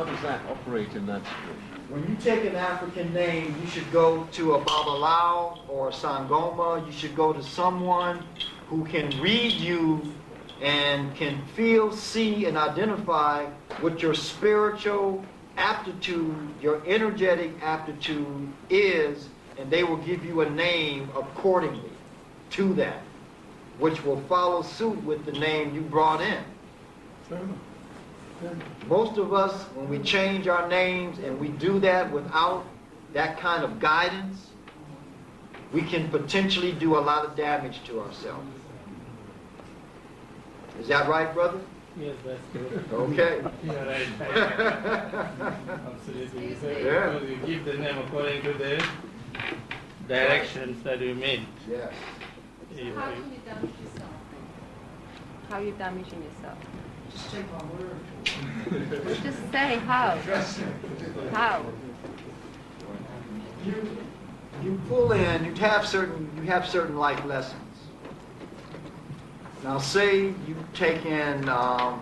does that operate in that situation? When you take an African name, you should go to a Babalawo or a Sangoma. You should go to someone who can read you and can feel, see, and identify what your spiritual aptitude, your energetic aptitude is, and they will give you a name accordingly to that, which will follow suit with the name you brought in. Most of us, when we change our names and we do that without that kind of guidance, we can potentially do a lot of damage to ourselves. Is that right, brother? Yes, that's good. Okay. You're right. Absolutely. So Yeah. because you give the name according to the directions that you made. Yes. How can you damage yourself? How are you damaging yourself? Just take my word. Just say how. How? You pull in, you have certain life lessons. Now say you take in a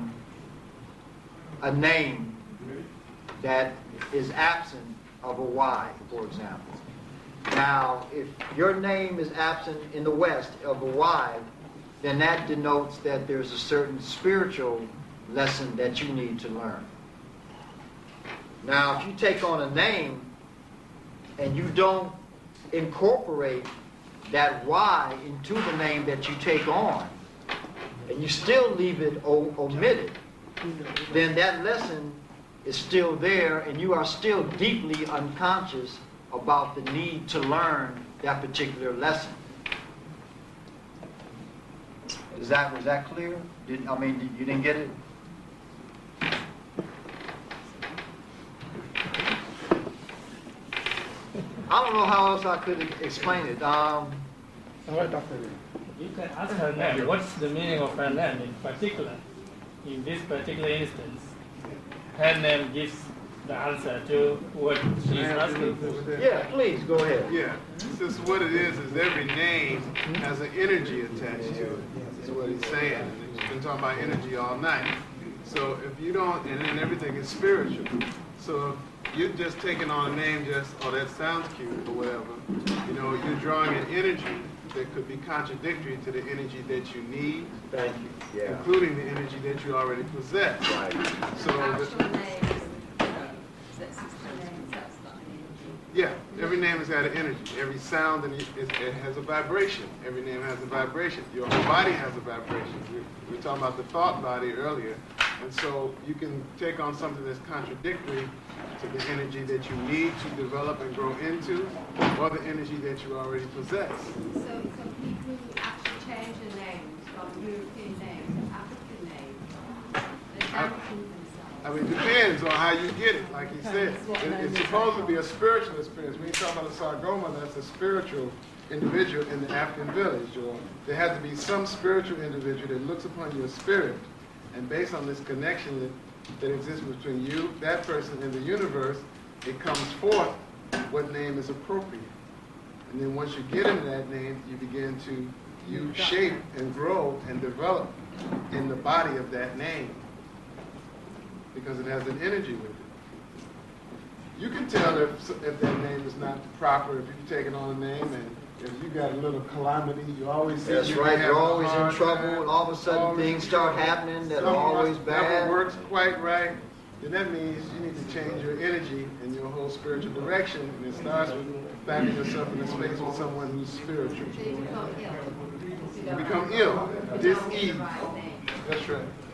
name that is absent of a Y, for example. Now, if your name is absent in the West of a Y, then that denotes that there's a certain spiritual lesson that you need to learn. Now, if you take on a name and you don't incorporate that Y into the name that you take on, and you still leave it omitted, then that lesson is still there, and you are still deeply unconscious about the need to learn that particular lesson. Was that clear? You didn't get it? I don't know how else I could explain it. All right, Dr. You can ask her name. What's the meaning of her name in particular? In this particular instance, her name gives the answer to what she's asking for. Yeah, please, go ahead. Yeah, just what it is every name has an energy attached to it. That's what he's saying. And he's been talking about energy all night. So if you don't, and then everything is spiritual. So if you're just taking on a name just, oh, that sounds cute or whatever, you're drawing an energy that could be contradictory to the energy that you need, Thank you. Yeah. including the energy that you already possess. Right. So yeah, every name has got an energy. Every sound it has a vibration. Every name has a vibration. Your whole body has a vibration. We were talking about the thought body earlier. And so you can take on something that's contradictory to the energy that you need to develop and grow into, or the energy that you already possess. So people who actually change their names from European names to African names, they're damaging themselves. I mean, it depends on how you get it, like he said. It's supposed to be a spiritual experience. When you talk about a Sargoma, that's a spiritual individual in the African village. Or there has to be some spiritual individual that looks upon your spirit, and based on this connection that exists between you, that person, and the universe, it comes forth what name is appropriate. And then once you get into that name, you begin to shape and grow and develop in the body of that name, because it has an energy with it. You can tell if that name is not proper, if you've taken on a name and if you got a little calamity, you always see That's right, you're always in trouble, and all of a sudden things start happening that are always bad. Never works quite right, then that means you need to change your energy and your whole spiritual direction, and it starts with finding yourself in a space with someone who's spiritual. So you become ill. You become ill, dis-ease. That's right.